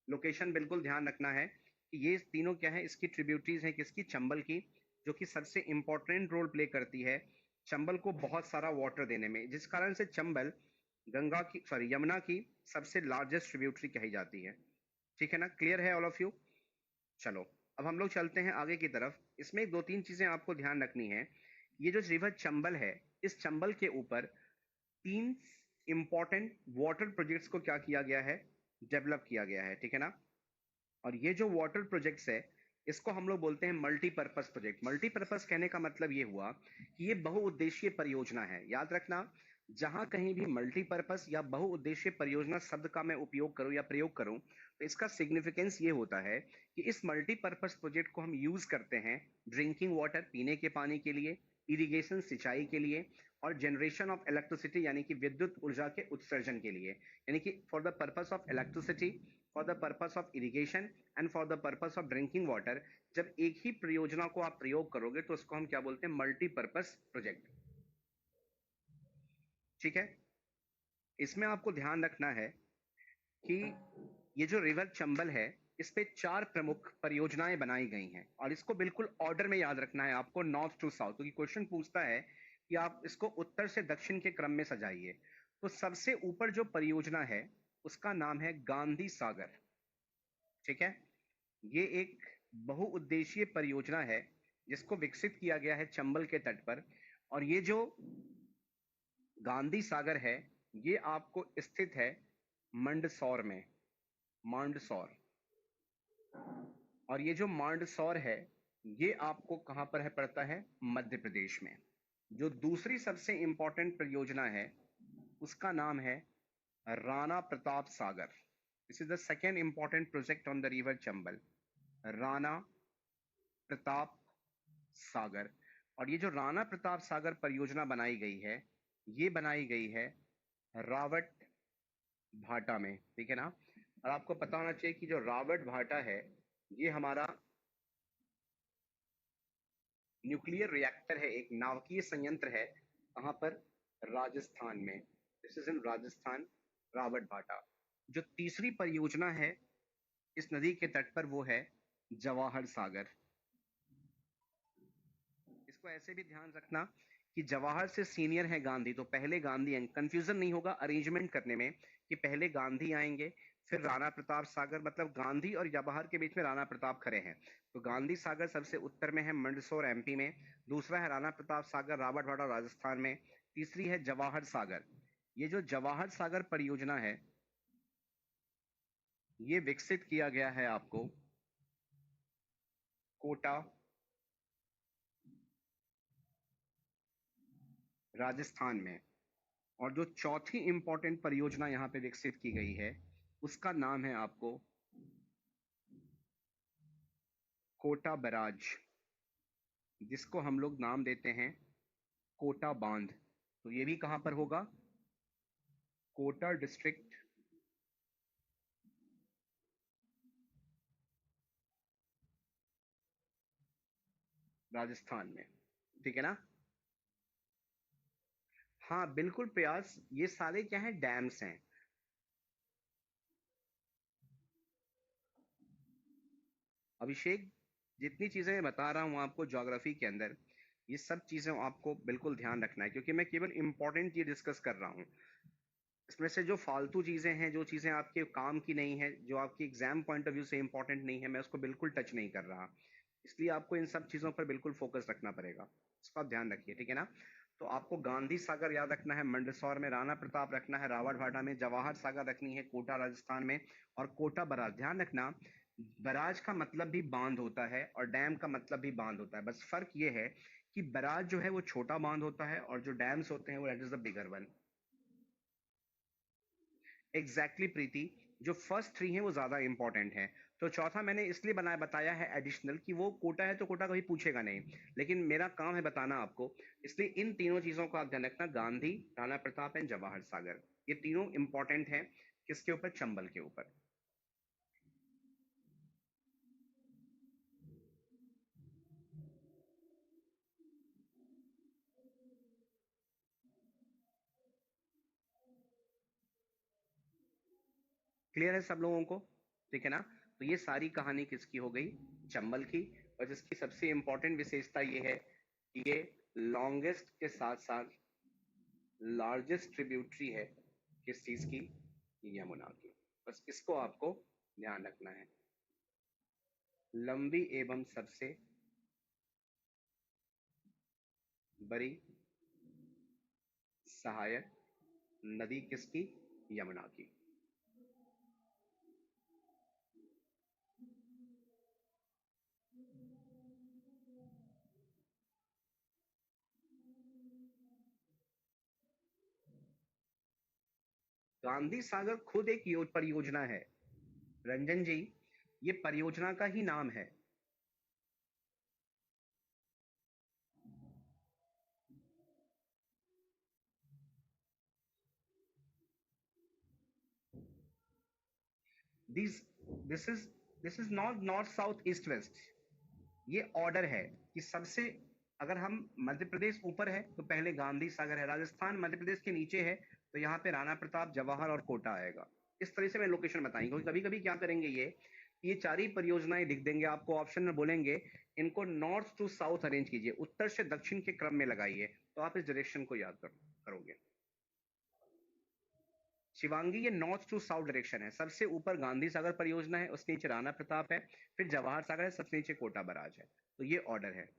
लोकेशन बिल्कुल ध्यान रखना है कि ये तीनों क्या है, इसकी ट्रिब्यूटरीज हैं किसकी, चंबल की, जो कि सबसे इंपॉर्टेंट रोल प्ले करती है चंबल को बहुत सारा वाटर देने में, जिस कारण से चंबल गंगा की सॉरी यमुना की सबसे लार्जेस्ट ट्रिब्यूटरी कही जाती है। ठीक है ना, क्लियर है ऑल ऑफ यू? चलो अब हम लोग चलते हैं आगे की तरफ। इसमें दो तीन चीजें आपको ध्यान रखनी है। ये जो रिवर चंबल है, इस चंबल के ऊपर तीन इंपॉर्टेंट वाटर प्रोजेक्ट्स को क्या किया गया है, डेवलप किया गया है। ठीक है ना, और ये जो वाटर प्रोजेक्ट्स है, इसको हम लोग बोलते हैं मल्टीपर्पस प्रोजेक्ट। मल्टीपर्पस कहने का मतलब ये हुआ कि ये बहुउद्देशीय परियोजना है। याद रखना, जहां कहीं भी मल्टीपर्पस या बहुउद्देशीय परियोजना शब्द का मैं उपयोग करूं या प्रयोग करूं, तो इसका सिग्निफिकेंस ये होता है कि इस मल्टीपर्पस प्रोजेक्ट को हम यूज करते हैं ड्रिंकिंग वाटर, पीने के पानी के लिए, इरिगेशन सिंचाई के लिए, और जनरेशन ऑफ इलेक्ट्रिसिटी यानी कि विद्युत ऊर्जा के उत्सर्जन के लिए, यानी कि for the purpose of electricity, for the purpose of irrigation and for the purpose of drinking water. जब एक ही परियोजना को आप प्रयोग करोगे तो उसको हम क्या बोलते हैं, मल्टीपर्पस प्रोजेक्ट। ठीक है, इसमें आपको ध्यान रखना है कि ये जो रिवर चंबल है, इस पे 4 प्रमुख परियोजनाएं बनाई गई हैं, और इसको बिल्कुल ऑर्डर में याद रखना है आपको, नॉर्थ टू साउथ, क्योंकि क्वेश्चन पूछता है कि आप इसको उत्तर से दक्षिण के क्रम में सजाइए। तो सबसे ऊपर जो परियोजना है उसका नाम है गांधी सागर। ठीक है, ये एक बहुउद्देशीय परियोजना है जिसको विकसित किया गया है चंबल के तट पर। और ये जो गांधी सागर है, ये आपको स्थित है मंडसौर में, मांडसौर। और ये जो मांडसौर है, ये आपको कहां पर है, पड़ता है मध्य प्रदेश में। जो दूसरी सबसे इंपॉर्टेंट परियोजना है उसका नाम है Rana Pratap Sagar. This is the second important project on the river Chambal, Rana Pratap Sagar. और ये जो राणा प्रताप सागर परियोजना बनाई गई है, ये बनाई गई है रावट भाटा में। ठीक है ना, और आपको पता होना चाहिए कि जो रावट भाटा है, ये हमारा न्यूक्लियर रिएक्टर है, एक नाभिकीय संयंत्र है। कहां पर, राजस्थान में। This is in Rajasthan, Robert भाटा। जो तीसरी परियोजना है इस नदी के तट पर, वो है जवाहर सागर। इसको ऐसे भी ध्यान रखना कि जवाहर से सीनियर है गांधी, तो पहले गांधी आएंगे, कंफ्यूजन नहीं होगा अरेंजमेंट करने में कि पहले गांधी आएंगे फिर राणा प्रताप सागर, मतलब गांधी और जवाहर के बीच में राणा प्रताप खड़े हैं। तो गांधी सागर सबसे उत्तर में है, मंदसौर एमपी में। दूसरा है राणा प्रताप सागर, रावतभाटा राजस्थान में। तीसरी है जवाहर सागर। ये जो जवाहर सागर परियोजना है, ये विकसित किया गया है आपको कोटा, राजस्थान में। और जो चौथी इंपॉर्टेंट परियोजना यहाँ पे विकसित की गई है, उसका नाम है आपको कोटा बैराज, जिसको हम लोग नाम देते हैं कोटा बांध। तो ये भी कहां पर होगा, कोटा डिस्ट्रिक्ट, राजस्थान में। ठीक है ना, हाँ बिल्कुल प्रयास, ये सारे क्या है, डैम्स हैं। अभिषेक, जितनी चीजें मैं बता रहा हूं आपको ज्योग्राफी के अंदर, ये सब चीजें आपको बिल्कुल ध्यान रखना है, क्योंकि मैं केवल इंपॉर्टेंट चीज डिस्कस कर रहा हूँ। इसमें से जो फालतू चीजें हैं, जो चीजें आपके काम की नहीं है, जो आपकी एग्जाम पॉइंट ऑफ व्यू से इंपॉर्टेंट नहीं है, मैं उसको बिल्कुल टच नहीं कर रहा। इसलिए आपको इन सब चीजों पर बिल्कुल फोकस रखना पड़ेगा, इसका आप ध्यान रखिए। ठीक है ना, तो आपको गांधी सागर याद रखना है मंदसौर में, राणा प्रताप रखना है रावत भाटा में, जवाहर सागर रखनी है कोटा राजस्थान में, और कोटा बराज। ध्यान रखना, बराज का मतलब भी बांध होता है और डैम का मतलब भी बांध होता है, बस फर्क ये है कि बराज जो है वो छोटा बांध होता है और जो डैम्स होते हैं वो that is the bigger one. Exactly Preeti, जो फर्स्ट थ्री हैं वो ज्यादा इंपॉर्टेंट हैं। तो चौथा मैंने इसलिए बताया है एडिशनल, कि वो कोटा है तो कोटा कभी पूछेगा नहीं, लेकिन मेरा काम है बताना आपको। इसलिए इन तीनों चीजों को आप ध्यान रखना, गांधी, राणा प्रताप एंड जवाहर सागर, ये तीनों इंपॉर्टेंट हैं। किसके ऊपर, चंबल के ऊपर। क्लियर है सब लोगों को? ठीक है ना, तो ये सारी कहानी किसकी हो गई? चंबल की। और जिसकी सबसे इंपॉर्टेंट विशेषता ये है कि ये लॉन्गेस्ट के साथ साथ लार्जेस्ट ट्रिब्यूटरी है किस चीज की? यमुना की। बस इसको आपको ध्यान रखना है। लंबी एवं सबसे बड़ी सहायक नदी किसकी? यमुना की। गांधी सागर खुद एक परियोजना है रंजन जी, ये परियोजना का ही नाम है। This this is this is not north south east west. ये ऑर्डर है कि सबसे, अगर हम मध्य प्रदेश ऊपर है तो पहले गांधी सागर है, राजस्थान मध्य प्रदेश के नीचे है तो यहाँ पे राणा प्रताप, जवाहर और कोटा आएगा। इस तरह से मैं लोकेशन बताएंगे, क्योंकि कभी कभी क्या करेंगे, ये चार ही परियोजनाएं लिख देंगे आपको, ऑप्शन में बोलेंगे इनको नॉर्थ टू साउथ अरेंज कीजिए, उत्तर से दक्षिण के क्रम में लगाइए, तो आप इस डायरेक्शन को याद करोगे। शिवांगी, ये नॉर्थ टू साउथ डायरेक्शन है। सबसे ऊपर गांधी सागर परियोजना है, उसके नीचे राणा प्रताप है, फिर जवाहर सागर है, सबसे नीचे कोटा बराज है। तो ये ऑर्डर है।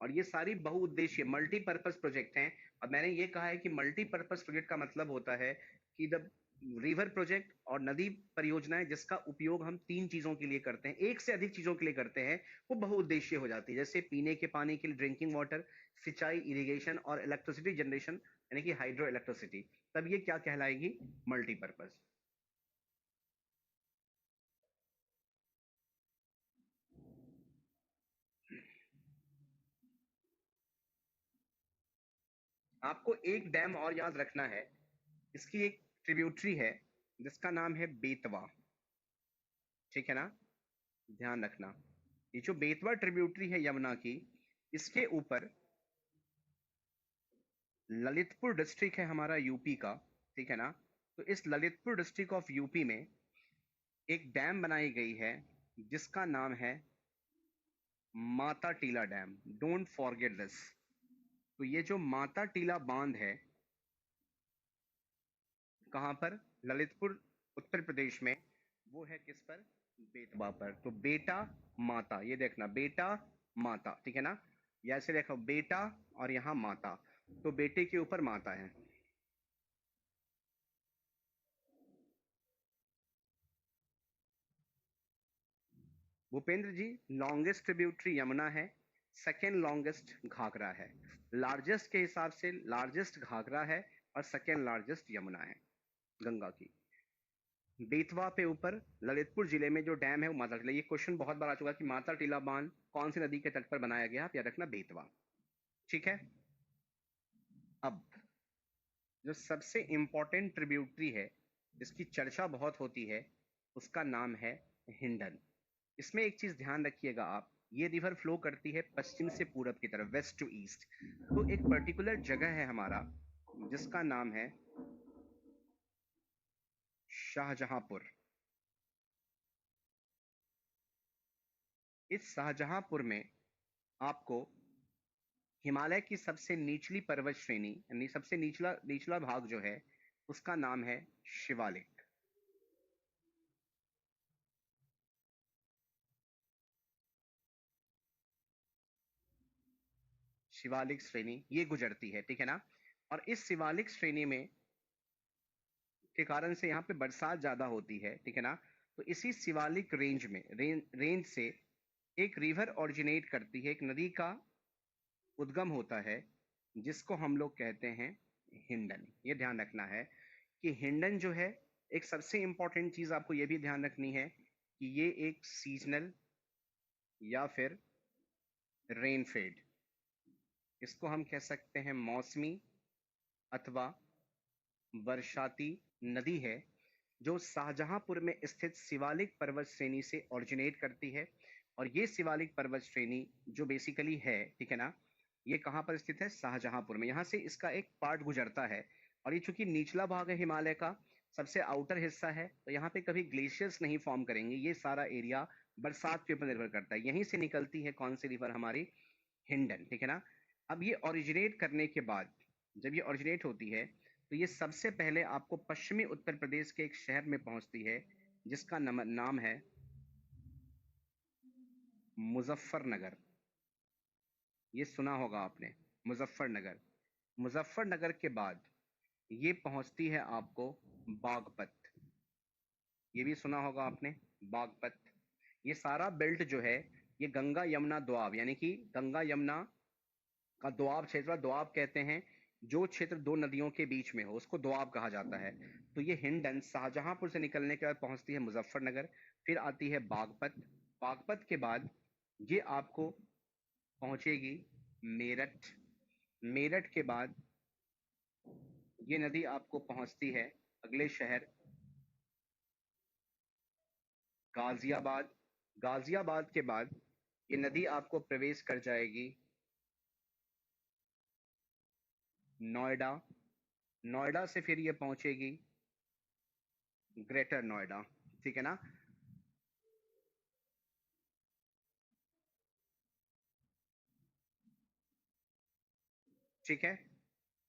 और ये सारी बहुउद्देशीय मल्टीपर्पज प्रोजेक्ट हैं। और मैंने ये कहा है कि मल्टीपर्पज प्रोजेक्ट का मतलब होता है कि द रिवर प्रोजेक्ट और नदी परियोजनाएं जिसका उपयोग हम तीन चीजों के लिए करते हैं, एक से अधिक चीजों के लिए करते हैं, वो बहुउद्देशीय हो जाती है। जैसे पीने के पानी के लिए ड्रिंकिंग वाटर, सिंचाई इरिगेशन, और इलेक्ट्रिसिटी जनरेशन यानी कि हाइड्रो इलेक्ट्रिसिटी, तब ये क्या कहलाएगी? मल्टीपर्पज। आपको एक डैम और याद रखना है, इसकी एक ट्रिब्यूटरी है जिसका नाम है बेतवा। ठीक है ना? ध्यान रखना, ये जो बेतवा ट्रिब्यूटरी है यमुना की, इसके ऊपर ललितपुर डिस्ट्रिक्ट है हमारा यूपी का। ठीक है ना? तो इस ललितपुर डिस्ट्रिक्ट ऑफ यूपी में एक डैम बनाई गई है जिसका नाम है Mata Tila dam. Don't forget this. तो ये जो माता टीला बांध है, कहां पर? ललितपुर, उत्तर प्रदेश में। वो है किस पर? बेतवा पर। तो बेटा माता, ये देखना, बेटा माता, ठीक है ना? या ऐसे देखो, बेटा और यहाँ माता, तो बेटे के ऊपर माता है। भूपेंद्र जी, लॉन्गेस्ट ट्रिब्यूटरी यमुना है, सेकेंड लॉन्गेस्ट घाघरा है। लार्जेस्ट के हिसाब से लार्जेस्ट घाघरा है और सेकेंड लार्जेस्ट यमुना है, गंगा की। बेतवा पे ऊपर ललितपुर जिले में जो डैम है वो माता टीला। ये क्वेश्चन बहुत बार आ चुका है कि माता टीला बांध कौन सी नदी के तट पर बनाया गया, आप याद रखना बेतवा। ठीक है? अब जो सबसे इंपॉर्टेंट ट्रिब्यूटरी है जिसकी चर्चा बहुत होती है, उसका नाम है हिंडन। इसमें एक चीज ध्यान रखिएगा आप, ये रिवर फ्लो करती है पश्चिम से पूरब की तरफ, वेस्ट टू ईस्ट। तो एक पर्टिकुलर जगह है हमारा जिसका नाम है शाहजहांपुर। इस शाहजहांपुर में आपको हिमालय की सबसे निचली पर्वत श्रेणी, यानी सबसे निचला निचला भाग जो है, उसका नाम है शिवालिक। शिवालिक श्रेणी ये गुजरती है, ठीक है ना? और इस शिवालिक श्रेणी में के कारण से यहाँ पे बरसात ज्यादा होती है, ठीक है ना? तो इसी शिवालिक रेंज में रेंज से एक रिवर ऑरिजिनेट करती है, एक नदी का उद्गम होता है जिसको हम लोग कहते हैं हिंडन। ये ध्यान रखना है कि हिंडन जो है, एक सबसे इंपॉर्टेंट चीज आपको ये भी ध्यान रखनी है कि ये एक सीजनल या फिर रेनफेड, इसको हम कह सकते हैं मौसमी अथवा बरसाती नदी है, जो शाहजहांपुर में स्थित शिवालिक पर्वत श्रेणी से ऑरिजिनेट करती है। और ये शिवालिक पर्वत श्रेणी जो बेसिकली है, ठीक है ना, ये कहाँ पर स्थित है? शाहजहांपुर में। यहाँ से इसका एक पार्ट गुजरता है, और ये चूंकि निचला भाग है हिमालय का, सबसे आउटर हिस्सा है, तो यहाँ पे कभी ग्लेशियर्स नहीं फॉर्म करेंगे। ये सारा एरिया बरसात के ऊपर निर्भर करता है। यहीं से निकलती है कौन सी रिवर हमारी, हिंडन, ठीक है ना। अब ये ओरिजिनेट करने के बाद, जब ये ओरिजिनेट होती है तो ये सबसे पहले आपको पश्चिमी उत्तर प्रदेश के एक शहर में पहुंचती है जिसका नाम है मुजफ्फरनगर। ये सुना होगा आपने, मुजफ्फरनगर। मुजफ्फरनगर के बाद ये पहुंचती है आपको बागपत। ये भी सुना होगा आपने, बागपत। ये सारा बेल्ट जो है ये गंगा यमुना दोआब, यानी कि गंगा यमुना का दोआब क्षेत्र, दोआब कहते हैं जो क्षेत्र दो नदियों के बीच में हो उसको दोआब कहा जाता है। तो ये हिंडन शाहजहांपुर से निकलने के बाद पहुंचती है मुजफ्फरनगर, फिर आती है बागपत। बागपत के बाद ये आपको पहुंचेगी मेरठ। मेरठ के बाद ये नदी आपको पहुंचती है अगले शहर गाजियाबाद। गाजियाबाद के बाद ये नदी आपको प्रवेश कर जाएगी नोएडा। नोएडा से फिर ये पहुंचेगी ग्रेटर नोएडा, ठीक है ना। ठीक है,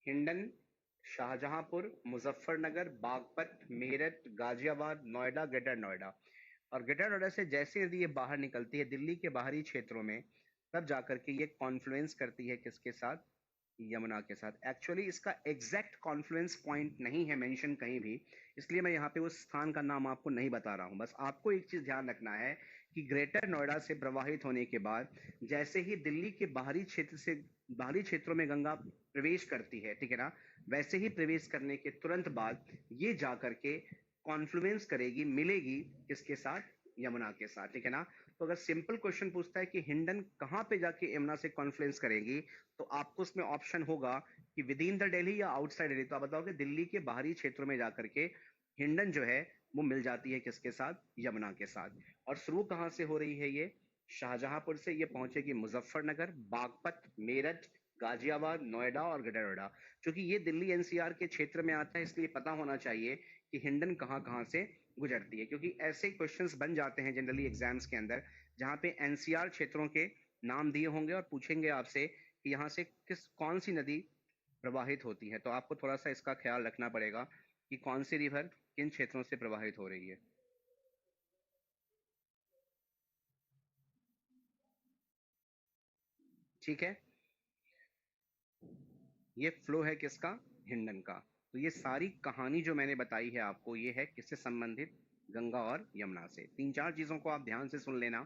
हिंडन, शाहजहांपुर, मुजफ्फरनगर, बागपत, मेरठ, गाजियाबाद, नोएडा, ग्रेटर नोएडा। और ग्रेटर नोएडा से जैसे यदि ये बाहर निकलती है दिल्ली के बाहरी क्षेत्रों में, तब जाकर के ये कॉन्फ्लुएंस करती है किसके साथ, यमुना के साथ। एक्चुअली इसका एग्जैक्ट कॉन्फ्लुएंस पॉइंट नहीं है मेंशन कहीं भी, इसलिए मैं यहाँ पे उस स्थान का नाम आपको नहीं बता रहा हूँ। बस आपको एक चीज ध्यान रखना है कि ग्रेटर नोएडा से प्रवाहित होने के बाद जैसे ही दिल्ली के बाहरी क्षेत्र से, बाहरी क्षेत्रों में गंगा प्रवेश करती है, ठीक है ना, वैसे ही प्रवेश करने के तुरंत बाद ये जा करके कॉन्फ्लुएंस करेगी, मिलेगी किसके साथ, यमुना के साथ, ठीक है ना। तो अगर सिंपल क्वेश्चन पूछता है कि हिंडन कहाँ पे जाके यमुना से कॉन्फ्लुएंस करेगी, तो आपको उसमें ऑप्शन होगा कि विद इन द दिल्ली या आउटसाइड दिल्ली। तो आप बताओगे दिल्ली के बाहरी क्षेत्रों में जाकर के हिंडन जो है वो मिल जाती है किसके साथ, यमुना के साथ। और शुरू कहाँ से हो रही है ये, शाहजहांपुर से। ये पहुंचेगी मुजफ्फरनगर, बागपत, मेरठ, गाजियाबाद, नोएडा और ग्रेटर नोएडा। क्योंकि ये दिल्ली एनसीआर के क्षेत्र में आता है इसलिए पता होना चाहिए कि हिंडन कहाँ कहाँ से गुजरती है, क्योंकि ऐसे क्वेश्चंस बन जाते हैं जनरली एग्जाम्स के अंदर जहाँ पे एनसीआर क्षेत्रों के नाम दिए होंगे और पूछेंगे आपसे कि यहाँ से कौन सी नदी प्रवाहित होती है। तो आपको थोड़ा सा इसका ख्याल रखना पड़ेगा कि कौन सी रिवर किन क्षेत्रों से प्रवाहित हो रही है। ठीक है, ये फ्लो है किसका, हिंडन का। तो ये सारी कहानी जो मैंने बताई है आपको, ये है किससे संबंधित, गंगा और यमुना से। तीन चार चीजों को आप ध्यान से सुन लेना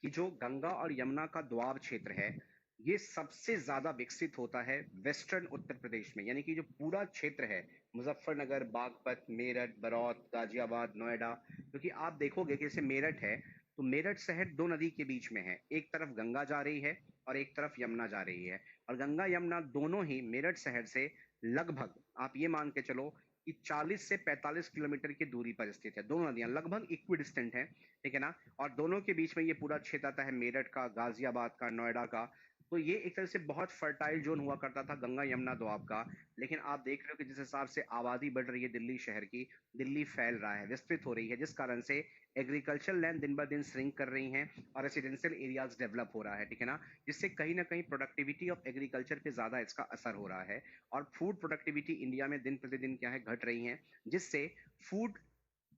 कि जो गंगा और यमुना का दोआब क्षेत्र है ये सबसे ज्यादा विकसित होता है वेस्टर्न उत्तर प्रदेश में, यानी कि जो पूरा क्षेत्र है मुजफ्फरनगर, बागपत, मेरठ, बरौत, गाजियाबाद, नोएडा। क्योंकि आप देखोगे कि जैसे मेरठ है तो मेरठ शहर दो नदी के बीच में है, एक तरफ गंगा जा रही है और एक तरफ यमुना जा रही है। और गंगा यमुना दोनों ही मेरठ शहर से लगभग आप ये मान के चलो कि 40 से 45 किलोमीटर की दूरी पर स्थित है। दोनों नदियां लगभग इक्वी डिस्टेंट है, ठीक है ना। और दोनों के बीच में ये पूरा क्षेत्र आता है, मेरठ का, गाजियाबाद का, नोएडा का। तो ये एक तरह से बहुत फर्टाइल जोन हुआ करता था गंगा यमुना दोआब का। लेकिन आप देख रहे हो कि जिस हिसाब से आबादी बढ़ रही है दिल्ली शहर की, दिल्ली फैल रहा है, विस्तृत हो रही है, जिस कारण से एग्रीकल्चर लैंड दिन ब दिन श्रिंक कर रही हैं और रेसिडेंशियल एरियाज डेवलप हो रहा है, ठीक है ना। जिससे कहीं ना कहीं प्रोडक्टिविटी ऑफ एग्रीकल्चर पे ज्यादा इसका असर हो रहा है। और फूड प्रोडक्टिविटी इंडिया में दिन प्रतिदिन क्या है, घट रही है, जिससे फूड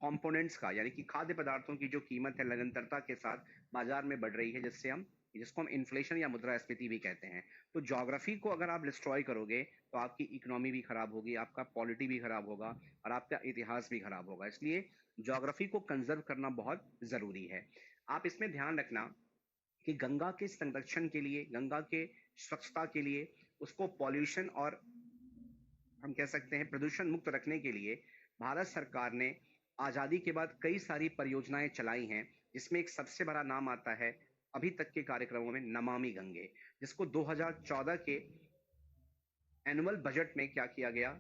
कंपोनेंट्स का, यानी कि खाद्य पदार्थों की जो कीमत है निरंतरता के साथ बाजार में बढ़ रही है, जिसको हम इन्फ्लेशन या मुद्रास्फीति भी कहते हैं। तो ज्योग्राफी को अगर आप डिस्ट्रॉय करोगे तो आपकी इकोनॉमी भी खराब होगी, आपका पॉलिटी भी खराब होगा और आपका इतिहास भी खराब होगा। इसलिए ज्योग्राफी को कंजर्व करना बहुत जरूरी है। आप इसमें ध्यान रखना कि गंगा के संरक्षण के लिए, गंगा के स्वच्छता के लिए, उसको पॉल्यूशन और हम कह सकते हैं प्रदूषण मुक्त रखने के लिए भारत सरकार ने आजादी के बाद कई सारी परियोजनाएं चलाई हैं, जिसमें एक सबसे बड़ा नाम आता है अभी तक के कार्यक्रमों में नमामि गंगे, जिसको 2014 के एनुअल बजट में क्या किया गया,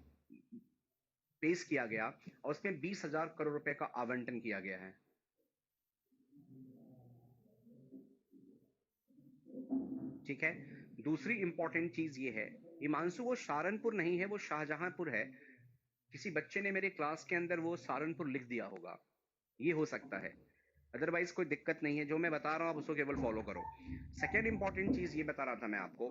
पेश किया गया और उसमें 20,000 करोड़ रुपए का आवंटन किया गया है। ठीक है, दूसरी इंपॉर्टेंट चीज ये है, हिमांशु वो सहारनपुर नहीं है, वो शाहजहांपुर है। किसी बच्चे ने मेरे क्लास के अंदर वो सहारनपुर लिख दिया होगा, ये हो सकता है। अदरवाइज कोई दिक्कत नहीं है, जो मैं बता रहा हूँ आप उसको केवल फॉलो करो। सेकेंड इंपॉर्टेंट चीज ये बता रहा था मैं आपको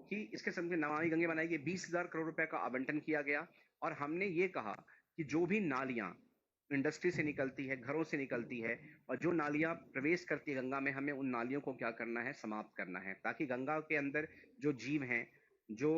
कि इसके संबंध में नमामि गंगे बनाई गई, 20,000 करोड़ रुपए का आवंटन किया गया। और हमने ये कहा कि जो भी नालियां इंडस्ट्री से निकलती है, घरों से निकलती है, और जो नालियां प्रवेश करती है गंगा में, हमें उन नालियों को क्या करना है, समाप्त करना है, ताकि गंगा के अंदर जो जीव हैं, जो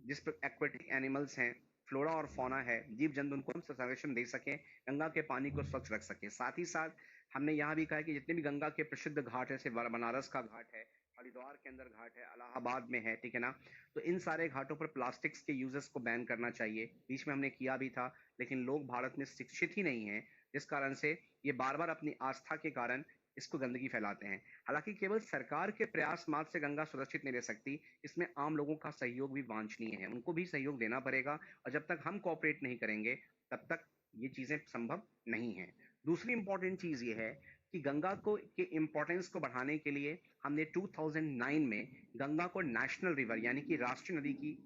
जिस पर एक्वेटिक एनिमल्स हैं, फ्लोरा और फौना है, जीव जंतु, उनको हम संरक्षण दे सकें, गंगा के पानी को स्वच्छ रख सकें। साथ ही साथ हमने यहाँ भी कहा है कि जितने भी गंगा के प्रसिद्ध घाट है, जैसे बनारस का घाट है, हरिद्वार के अंदर घाट है, इलाहाबाद में है, ठीक है ना, तो इन सारे घाटों पर प्लास्टिक्स के यूजेस को बैन करना चाहिए। बीच में हमने किया भी था, लेकिन लोग भारत में शिक्षित ही नहीं हैं, जिस कारण से ये बार बार अपनी आस्था के कारण इसको गंदगी फैलाते हैं। हालांकि केवल सरकार के प्रयास मात्र से गंगा सुरक्षित नहीं रह सकती, इसमें आम लोगों का सहयोग भी वांछनीय है, उनको भी सहयोग देना पड़ेगा, और जब तक हम कोऑपरेट नहीं करेंगे तब तक ये चीजें संभव नहीं है। दूसरी इंपॉर्टेंट चीज ये है कि गंगा को के इम्पोर्टेंस को बढ़ाने के लिए हमने 2009 में गंगा को नेशनल रिवर यानी कि राष्ट्रीय नदी की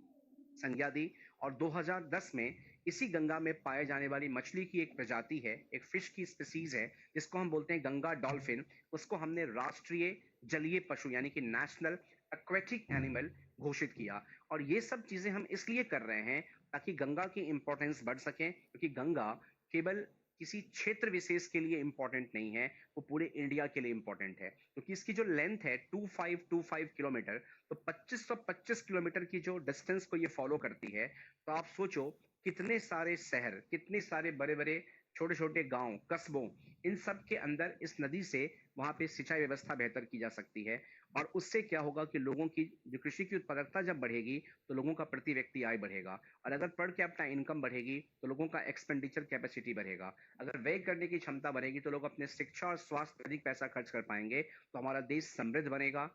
संज्ञा दी, और 2010 में इसी गंगा में पाए जाने वाली मछली की एक प्रजाति है, एक फिश की स्पीसीज है, जिसको हम बोलते हैं गंगा डॉल्फिन, उसको हमने राष्ट्रीय जलीय पशु यानी कि नेशनल एक्वेटिक एनिमल घोषित किया। और ये सब चीजें हम इसलिए कर रहे हैं ताकि गंगा की इंपॉर्टेंस बढ़ सके, क्योंकि गंगा केवल किसी क्षेत्र विशेष के लिए इंपॉर्टेंट नहीं है, वो पूरे इंडिया के लिए इंपॉर्टेंट है, क्योंकि इसकी जो लेंथ है 2525 किलोमीटर, तो 2525 किलोमीटर की जो डिस्टेंस को ये फॉलो करती है, तो आप सोचो कितने सारे शहर, कितने सारे बड़े बड़े छोटे छोटे गांव, कस्बों, इन सब के अंदर इस नदी से वहां पे सिंचाई व्यवस्था बेहतर की जा सकती है। और उससे क्या होगा कि लोगों की जो कृषि की उत्पादकता जब बढ़ेगी, तो लोगों का प्रति व्यक्ति आय बढ़ेगा, और अगर पर कैपिटा इनकम बढ़ेगी तो लोगों का एक्सपेंडिचर कैपेसिटी बढ़ेगा। अगर व्यय करने की क्षमता बढ़ेगी तो लोग अपने शिक्षा और स्वास्थ्य पर अधिक पैसा खर्च कर पाएंगे, तो हमारा देश समृद्ध बनेगा,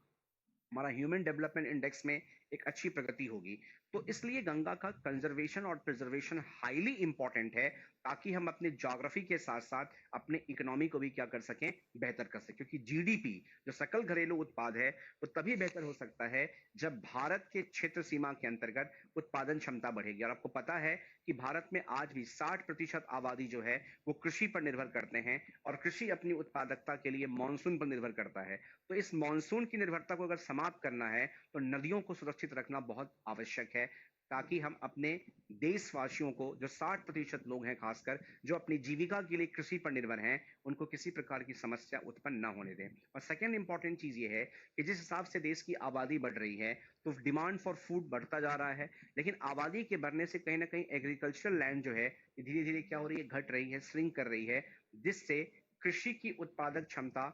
हमारा ह्यूमन डेवलपमेंट इंडेक्स में एक अच्छी प्रगति होगी। तो इसलिए गंगा का कंजर्वेशन और प्रिजर्वेशन हाईली इंपॉर्टेंट है, ताकि हम अपने ज्योग्राफी के साथ साथ अपने इकोनॉमी को भी क्या कर सकें, बेहतर कर सकें, क्योंकि जीडीपी जो सकल घरेलू उत्पाद है वो तभी बेहतर हो सकता है जब भारत के क्षेत्र सीमा के अंतर्गत उत्पादन क्षमता बढ़ेगी। और आपको पता है कि भारत में आज भी 60% आबादी जो है वो कृषि पर निर्भर करते हैं, और कृषि अपनी उत्पादकता के लिए मानसून पर निर्भर करता है। तो इस मानसून की निर्भरता को अगर समाप्त करना है तो नदियों को सुरक्षित रखना बहुत आवश्यक है, ताकि हम अपने देशवासियों को, जो 60% लोग हैं खासकर, जो अपनी जीविका के लिए कृषि पर निर्भर हैं, उनको किसी प्रकार की समस्या उत्पन्न ना होने दें। और सेकेंड इंपॉर्टेंट चीज ये है कि जिस हिसाब से देश की आबादी बढ़ रही है, तो डिमांड फॉर फूड बढ़ता जा रहा है, लेकिन आबादी के बढ़ने से कहीं ना कहीं एग्रीकल्चरल लैंड जो है धीरे धीरे क्या हो रही है, घट रही है, श्रिंक कर रही है, जिससे कृषि की उत्पादक क्षमता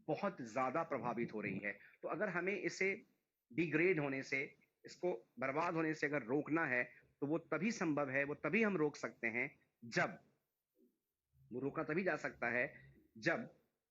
बहुत ज्यादा प्रभावित हो रही है। तो अगर हमें इसे डिग्रेड होने से, इसको बर्बाद होने से अगर रोकना है, तो वो तभी संभव है, वो तभी हम रोक सकते हैं, जब वो रोका तभी जा सकता है जब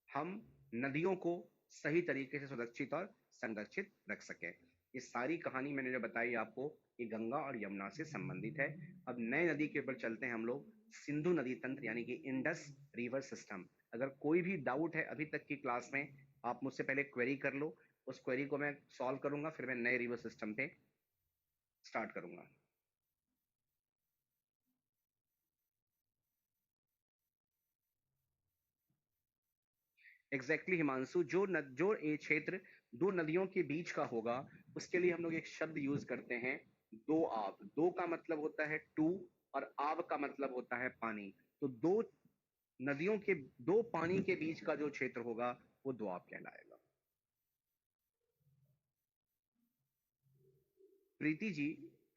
हम नदियों को सही तरीके से सुरक्षित और संरक्षित रख सकें। ये सारी कहानी मैंने जो बताई आपको, ये गंगा और यमुना से संबंधित है। अब नए नदी के ऊपर चलते हैं हम लोग, सिंधु नदी तंत्र यानी कि इंडस रिवर सिस्टम। अगर कोई भी डाउट है अभी तक की क्लास में, आप मुझसे पहले क्वेरी कर लो, उस क्वेरी को मैं सॉल्व करूंगा, फिर मैं नए रिवर सिस्टम पे स्टार्ट करूंगा। एग्जैक्टली हिमांशु, जो ये क्षेत्र दो नदियों के बीच का होगा, उसके लिए हम लोग एक शब्द यूज करते हैं, दो आब। दो का मतलब होता है टू, और आब का मतलब होता है पानी। तो दो नदियों के, दो पानी के बीच का जो क्षेत्र होगा वो दोआब कहलाएगा। प्रीति जी,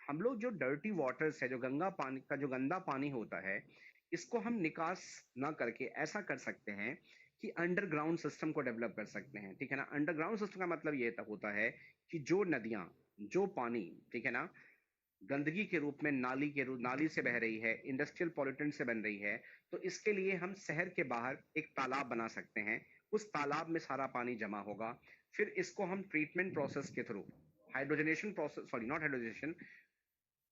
हम लोग जो डर्टी वाटर्स है, जो गंगा पानी का जो गंदा पानी होता है, इसको हम निकास ना करके ऐसा कर सकते हैं कि अंडरग्राउंड सिस्टम को डेवलप कर सकते हैं, ठीक है ना। अंडरग्राउंड सिस्टम का मतलब ये होता है कि जो नदियां, जो पानी, ठीक है ना, गंदगी के रूप में नाली के रूप, नाली से बह रही है, इंडस्ट्रियल पॉल्यूटेंट से बन रही है, तो इसके लिए हम शहर के बाहर एक तालाब बना सकते हैं। उस तालाब में सारा पानी जमा होगा, फिर इसको हम ट्रीटमेंट प्रोसेस के through, hydrogenation process, sorry not hydrogenation,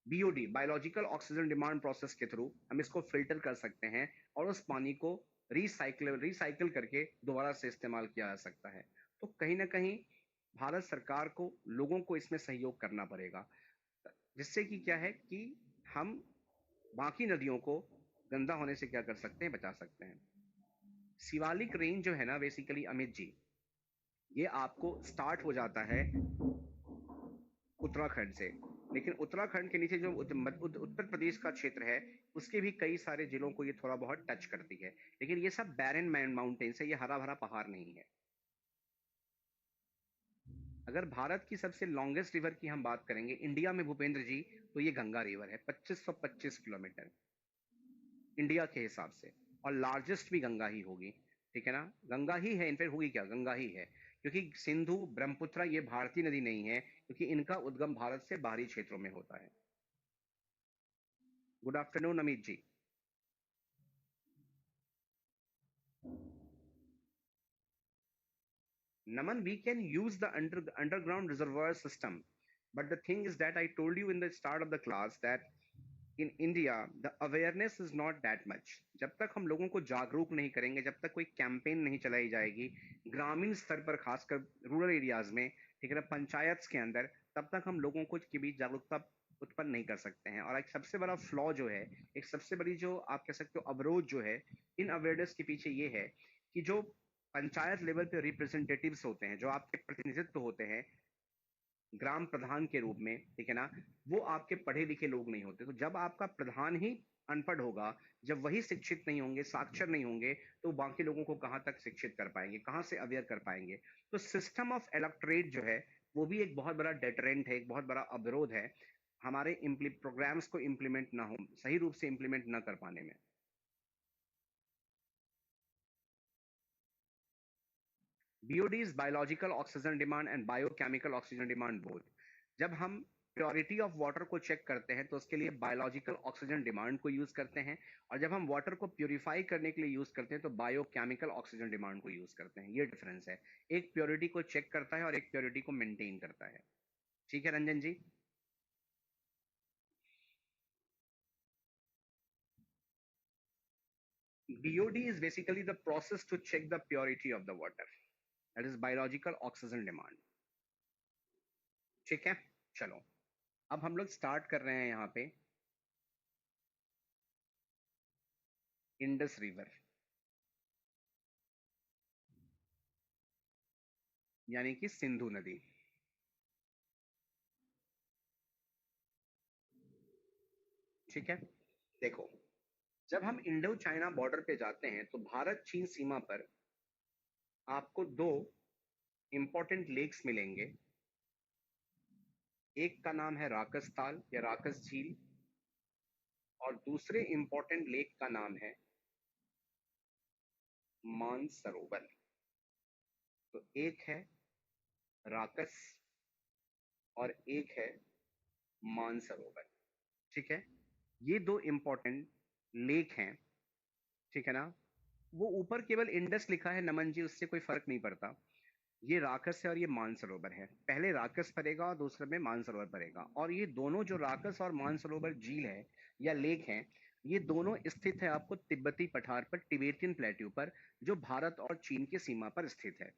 BOD, biological oxygen demand process के थ्रू हम इसको फिल्टर कर सकते हैं, और उस पानी को रिसाइकिल करके दोबारा से इस्तेमाल किया जा सकता है। तो कहीं ना कहीं भारत सरकार को, लोगों को इसमें सहयोग करना पड़ेगा, जिससे कि क्या है कि हम बाकी नदियों को गंदा होने से क्या कर सकते हैं, बचा सकते हैं। शिवालिक रेंज जो है ना बेसिकली अमित जी, ये आपको स्टार्ट हो जाता है उत्तराखंड से, लेकिन उत्तराखंड के नीचे जो उत्तर प्रदेश का क्षेत्र है उसके भी कई सारे जिलों को ये थोड़ा बहुत टच करती है, लेकिन ये सब बैरन माउंटेन्स है, ये हरा भरा पहाड़ नहीं है। अगर भारत की सबसे लॉन्गेस्ट रिवर की हम बात करेंगे इंडिया में भूपेंद्र जी, तो ये गंगा रिवर है, 2525 किलोमीटर इंडिया के हिसाब से, और लार्जेस्ट भी गंगा ही होगी, ठीक है ना, गंगा ही है, इनफैक्ट होगी क्या, गंगा ही है, क्योंकि सिंधु ब्रह्मपुत्र ये भारतीय नदी नहीं है, क्योंकि इनका उद्गम भारत से बाहरी क्षेत्रों में होता है। Good afternoon Amit ji. Naman, we can use the underground reservoir system, but the thing is that I told you in the start of the class that in India the awareness is not that much. जब तक हम लोगों को जागरूक नहीं करेंगे, जब तक कोई कैंपेन नहीं चलाई जाएगी ग्रामीण स्तर पर, खासकर रूरल एरियाज में, ठीक है ना, पंचायत के अंदर, तब तक हम लोगों को के बीच जागरूकता उत्पन्न नहीं कर सकते हैं। और एक सबसे बड़ा फ्लॉ जो है, एक सबसे बड़ी जो आप कह सकते हो अवरोध जो है इन अवेयरनेस के पीछे ये है कि जो पंचायत लेवल पे रिप्रेजेंटेटिव्स होते हैं, जो आपके प्रतिनिधित्व होते हैं ग्राम प्रधान के रूप में, ठीक है ना, वो आपके पढ़े लिखे लोग नहीं होते। तो जब आपका प्रधान ही अनपढ़ होगा, जब वही शिक्षित नहीं होंगे, साक्षर नहीं होंगे, तो बाकी लोगों को कहाँ तक शिक्षित कर पाएंगे, कहाँ से अवेयर कर पाएंगे। तो सिस्टम ऑफ इलेक्टोरेट जो है वो भी एक बहुत बड़ा डेटरेंट है, एक बहुत बड़ा अवरोध है हमारे प्रोग्राम्स को इम्प्लीमेंट ना हो, सही रूप से इम्प्लीमेंट ना कर पाने में। BOD is biological oxygen demand and biochemical oxygen demand both. जब हम प्योरिटी ऑफ वाटर को चेक करते हैं तो उसके लिए बायोलॉजिकल ऑक्सीजन डिमांड को यूज करते हैं, और जब हम वाटर को प्यूरिफाई करने के लिए यूज करते हैं तो बायोकेमिकल ऑक्सीजन डिमांड को यूज करते हैं। ये डिफरेंस है, एक प्योरिटी को चेक करता है और एक प्योरिटी को मेंटेन करता है। ठीक है रंजन जी। BOD is basically the process to check the purity of the water. That is biological oxygen demand. ठीक है, चलो अब हम लोग स्टार्ट कर रहे हैं यहाँ पे इंडस रिवर, यानी कि सिंधु नदी। ठीक है, देखो जब हम इंडो चाइना बॉर्डर पे जाते हैं तो भारत चीन सीमा पर आपको दो इंपॉर्टेंट लेक्स मिलेंगे। एक का नाम है राकस ताल या राकस झील, और दूसरे इंपॉर्टेंट लेक का नाम है मानसरोवर। तो एक है राकस और एक है मानसरोवर। ठीक है, ये दो इंपॉर्टेंट लेक हैं, ठीक है ना। वो ऊपर केवल इंडस लिखा है नमन जी, उससे कोई फर्क नहीं पड़ता। ये राकस है और ये मानसरोवर है, पहले राकस पड़ेगा और दूसरे में मानसरोवर पड़ेगा। और ये दोनों जो राकस और मानसरोवर झील है या लेक हैं, ये दोनों स्थित है आपको तिब्बती पठार पर, टिबेटियन प्लेट्यू पर, जो भारत और चीन की सीमा पर स्थित है।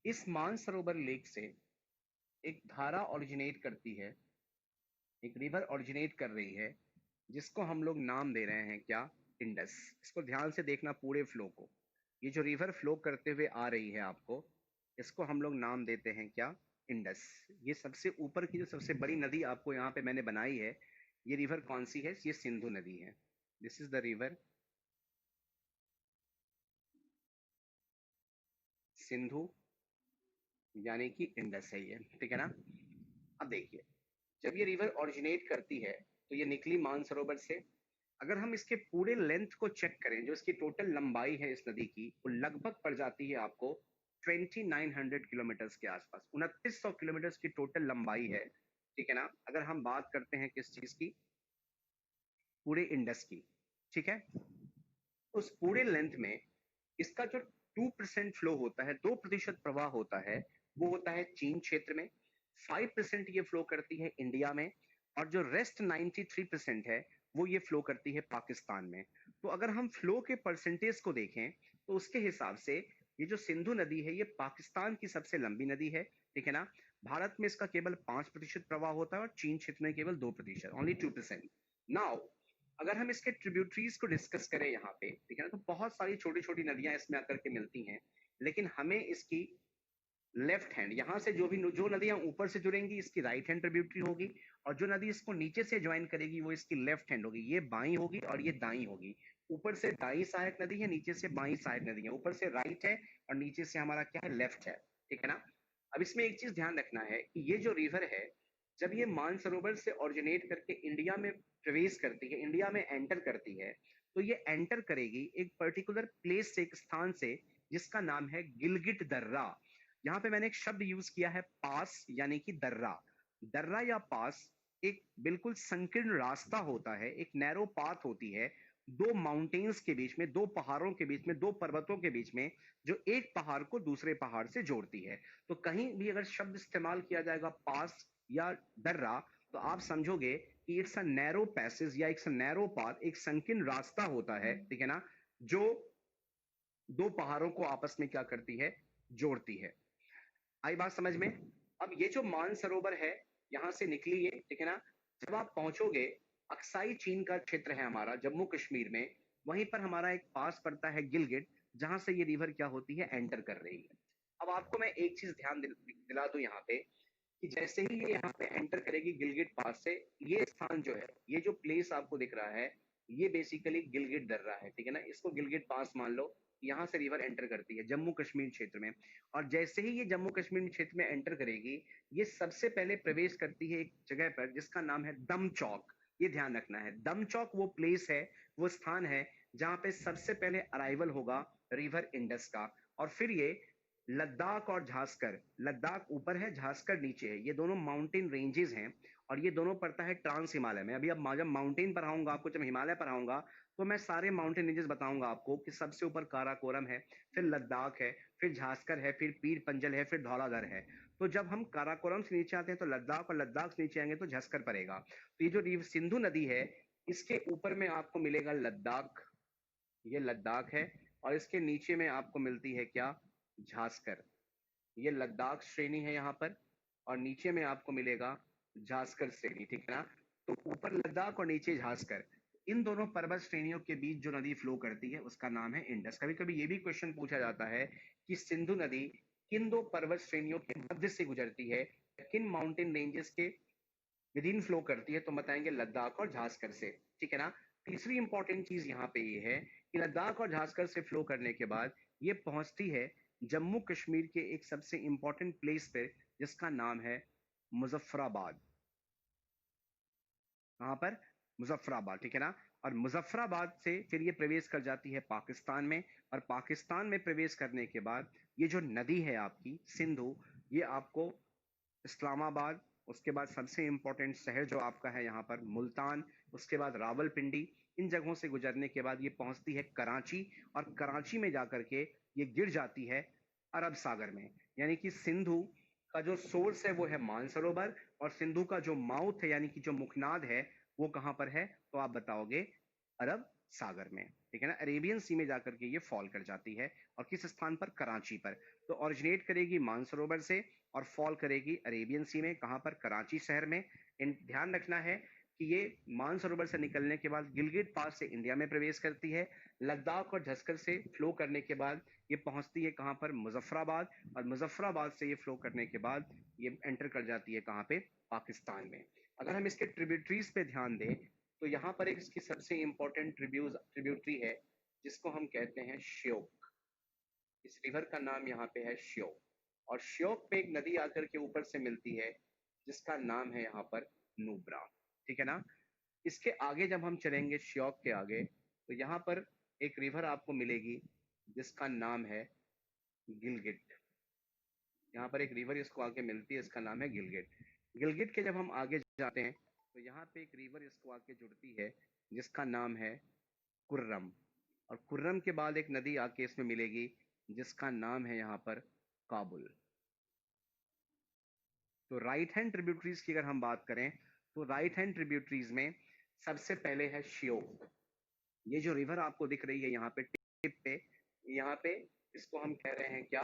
इस मानसरोवर लेक से एक धारा ओरिजिनेट करती है, एक रिवर ओरिजिनेट कर रही है, जिसको हम लोग नाम दे रहे हैं क्या, इंडस। इसको ध्यान से देखना पूरे फ्लो को, ये जो रिवर फ्लो करते हुए आ रही है आपको, इसको हम लोग नाम देते हैं क्या, इंडस। ये सबसे ऊपर की जो सबसे बड़ी नदी आपको यहाँ पे मैंने बनाई है, ये रिवर कौन सी है, ये सिंधु नदी है। This is the river Sindhu, यानी कि इंडस है ये, ठीक है ना। अब देखिए, जब ये रिवर ओरिजिनेट करती है तो ये निकली मानसरोवर से। अगर हम इसके पूरे लेंथ को चेक करें, जो इसकी टोटल लंबाई है इस नदी की, वो लगभग पड़ जाती है आपको 2900 किलोमीटर के आसपास, 2900 किलोमीटर की टोटल लंबाई है, ठीक है ना। अगर हम बात करते हैं किस चीज की, पूरे इंडस की, ठीक है। उस पूरे लेंथ में इसका जो 2% फ्लो होता है, 2% प्रवाह होता है, वो होता है चीन क्षेत्र में, 5% ये फ्लो करती है इंडिया में, और जो रेस्ट 93% है वो ये फ्लो करती है पाकिस्तान में। तो अगर हम फ्लो के परसेंटेज को देखें तो उसके हिसाब से ये जो सिंधु नदी है ये पाकिस्तान की सबसे लंबी नदी है, ठीक है ना। भारत में इसका केवल 5% प्रवाह होता है और चीन क्षेत्र में केवल 2%, ओनली 2%। नाउ अगर हम इसके ट्रिब्यूटरीज को डिस्कस करें यहाँ पे, ठीक है ना, तो बहुत सारी छोटी छोटी नदियां इसमें आकर के मिलती हैं, लेकिन हमें इसकी लेफ्ट हैंड, यहाँ से जो नदियां ऊपर से जुड़ेंगी इसकी राइट हैंड ट्रिब्यूटरी होगी, और जो नदी इसको नीचे से ज्वाइन करेगी वो इसकी लेफ्ट हैंड होगी। ये बाई होगी और ये दाई होगी। ऊपर से दाई सहायक नदी है, नीचे से बाई सहायक नदी है। ऊपर से राइट है और नीचे से हमारा क्या है, लेफ्ट है। ठीक है ना। अब इसमें एक चीज ध्यान रखना है कि ये जो रिवर है, जब ये मानसरोवर से ओरिजिनेट करके इंडिया में प्रवेश करती है, इंडिया में एंटर करती है, तो ये एंटर करेगी एक पर्टिकुलर प्लेस से, एक स्थान से, जिसका नाम है गिलगिट दर्रा। यहाँ पे मैंने एक शब्द यूज किया है पास, यानी कि दर्रा। दर्रा या पास एक बिल्कुल संकीर्ण रास्ता होता है, एक नैरो पाथ होती है, दो माउंटेन्स के बीच में, दो पहाड़ों के बीच में, दो पर्वतों के बीच में, जो एक पहाड़ को दूसरे पहाड़ से जोड़ती है। तो कहीं भी अगर शब्द इस्तेमाल किया जाएगा पास या दर्रा, तो आप समझोगे कि इट्स अ नैरो पैसेज या इट्स अ नैरो पाथ, एक संकीर्ण रास्ता होता है, ठीक है ना, जो दो पहाड़ों को आपस में क्या करती है, जोड़ती है। आई बात समझ में। अब ये जो मानसरोवर है, यहां से निकली है, ठीक है ना, जब आप पहुंचोगे, अक्साई चीन का क्षेत्र है हमारा, जम्मू कश्मीर में, वहीं पर हमारा एक पास पड़ता है गिलगिट, जहां से ये रिवर क्या होती है, एंटर कर रही है। अब आपको मैं एक चीज ध्यान दिला दूं यहाँ पे, कि जैसे ही ये यहाँ पे एंटर करेगी गिलगिट पास से, ये स्थान जो है, ये जो प्लेस आपको दिख रहा है, ये बेसिकली गिलगिट दर्रा है, ठीक है ना। इसको गिलगिट पास मान लो। यहाँ से रिवर एंटर करती है जम्मू कश्मीर क्षेत्र में, और जैसे ही ये जम्मू कश्मीर क्षेत्र में एंटर करेगी, ये सबसे पहले प्रवेश करती है एक जगह पर जिसका नाम है दम चौक। ये ध्यान रखना है, दम चौक वो प्लेस है, वो स्थान है जहां पे सबसे पहले अराइवल होगा रिवर इंडस का। और फिर ये लद्दाख और झांसकर, लद्दाख ऊपर है, झांसकर नीचे है, ये दोनों माउंटेन रेंजेस हैं, और ये दोनों पड़ता है ट्रांस हिमालय में। अभी अब जब माउंटेन पर आऊंगा आपको, जब हिमालय पर आऊंगा, तो मैं सारे माउंटेन रेंजेस बताऊंगा आपको, कि सबसे ऊपर काराकोरम है, फिर लद्दाख है, फिर झांसकर है, फिर पीर पंजल है, फिर धौलाधर है। तो जब हम काराकोरम से नीचे आते हैं तो लद्दाख, और लद्दाख से नीचे आएंगे तो झांसकर पड़ेगा। तो ये जो सिंधु नदी है, इसके ऊपर में आपको मिलेगा लद्दाख, ये लद्दाख है, और इसके नीचे में आपको मिलती है क्या, झांसकर। ये लद्दाख श्रेणी है यहाँ पर, और नीचे में आपको मिलेगा झांसकर श्रेणी, ठीक है ना। तो ऊपर लद्दाख और नीचे झांसकर, इन दोनों पर्वत श्रेणियों के बीच जो नदी फ्लो करती है उसका नाम है इंडस। कभी कभी ये भी क्वेश्चन पूछा जाता है कि सिंधु नदी किन दो पर्वत श्रेणियों के मध्य से गुजरती है, किन माउंटेन रेंजेस के विद इन फ्लो करती है, तो बताएंगे लद्दाख और झांसकर से, ठीक है ना। तीसरी इंपॉर्टेंट चीज यहाँ पे ये है कि लद्दाख और झांसकर से फ्लो करने के बाद ये पहुंचती है जम्मू कश्मीर के एक सबसे इंपॉर्टेंट प्लेस पे, जिसका नाम है मुजफ्फराबाद। कहां पर, मुजफ्फराबाद, ठीक है ना। और मुजफ्फराबाद से फिर ये प्रवेश कर जाती है पाकिस्तान में, और पाकिस्तान में प्रवेश करने के बाद ये जो नदी है आपकी सिंधु, ये आपको इस्लामाबाद, उसके बाद सबसे इंपॉर्टेंट शहर जो आपका है यहाँ पर मुल्तान, उसके बाद रावलपिंडी, इन जगहों से गुजरने के बाद ये पहुंचती है कराची, और कराची में जाकर के ये गिर जाती है अरब सागर में। यानी कि सिंधु का जो सोर्स है वो है मानसरोवर, और सिंधु का जो माउथ है, यानी कि जो मुखनाद है, वो कहां पर है, तो आप बताओगे अरब सागर में, ठीक है ना। अरेबियन सी में जाकर के ये फॉल कर जाती है, और किस स्थान पर, कराची पर। तो ओरिजिनेट करेगी मानसरोवर से और फॉल करेगी अरेबियन सी में, कहां पर, कराची शहर में। ध्यान रखना है कि ये मानसरोवर से निकलने के बाद गिलगिट पास से इंडिया में प्रवेश करती है, लद्दाख और झस्कर से फ्लो करने के बाद ये पहुंचती है कहां पर, मुजफ्फराबाद, और मुजफ्फराबाद से ये फ्लो करने के बाद ये एंटर कर जाती है कहां पे, पाकिस्तान में। अगर हम इसके ट्रिब्यूटरीज पे ध्यान दें, तो यहाँ पर एक इसकी सबसे इंपॉर्टेंट ट्रिब्यूटरी है, जिसको हम कहते हैं श्योक। इस रिवर का नाम यहाँ पे है श्योक, और श्योक पे एक नदी आकर के ऊपर से मिलती है, जिसका नाम है यहाँ पर नुब्रा, ठीक है ना। इसके आगे जब हम चलेंगे श्योक के आगे, तो यहाँ पर एक रिवर आपको मिलेगी जिसका नाम है गिलगिट। यहाँ पर एक रिवर इसको आगे मिलती है, इसका नाम है गिलगिट। गिलगिट के जब हम आगे जाते हैं, तो यहाँ पे एक रिवर इसको आके जुड़ती है, जिसका नाम है कुर्रम, और कुर्रम के बाद एक नदी आके इसमें मिलेगी, जिसका नाम है यहाँ पर काबुल। तो राइट हैंड ट्रिब्यूटरीज की अगर हम बात करें, तो राइट हैंड ट्रिब्यूटरीज में सबसे पहले है श्योक। ये जो रिवर आपको दिख रही है यहाँ पे टिप पे, यहाँ पे इसको हम कह रहे हैं क्या,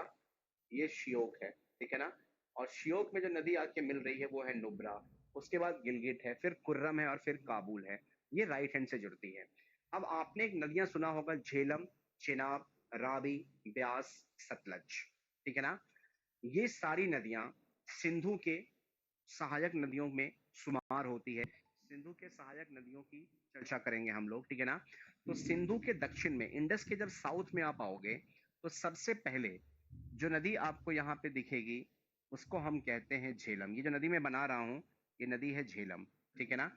ये श्योक है, ठीक है ना। और श्योक में जो नदी आके मिल रही है वो है नुब्रा, उसके बाद गिलगिट है, फिर कुर्रम है, और फिर काबुल है। ये राइट हैंड से जुड़ती है। अब आपने एक नदियां सुना होगा, झेलम, चेनाब, रावी, ब्यास, सतलज, ठीक है ना। ये सारी नदियां सिंधु के सहायक नदियों में शुमार होती है। सिंधु के सहायक नदियों की चर्चा करेंगे हम लोग, ठीक है ना। तो सिंधु के दक्षिण में, इंडस के जब साउथ में आप आओगे, तो सबसे पहले जो नदी आपको यहाँ पे दिखेगी उसको हम कहते हैं झेलम। ये जो नदी मैं बना रहा हूँ, ये नदी है झेलम, ठीक है ना।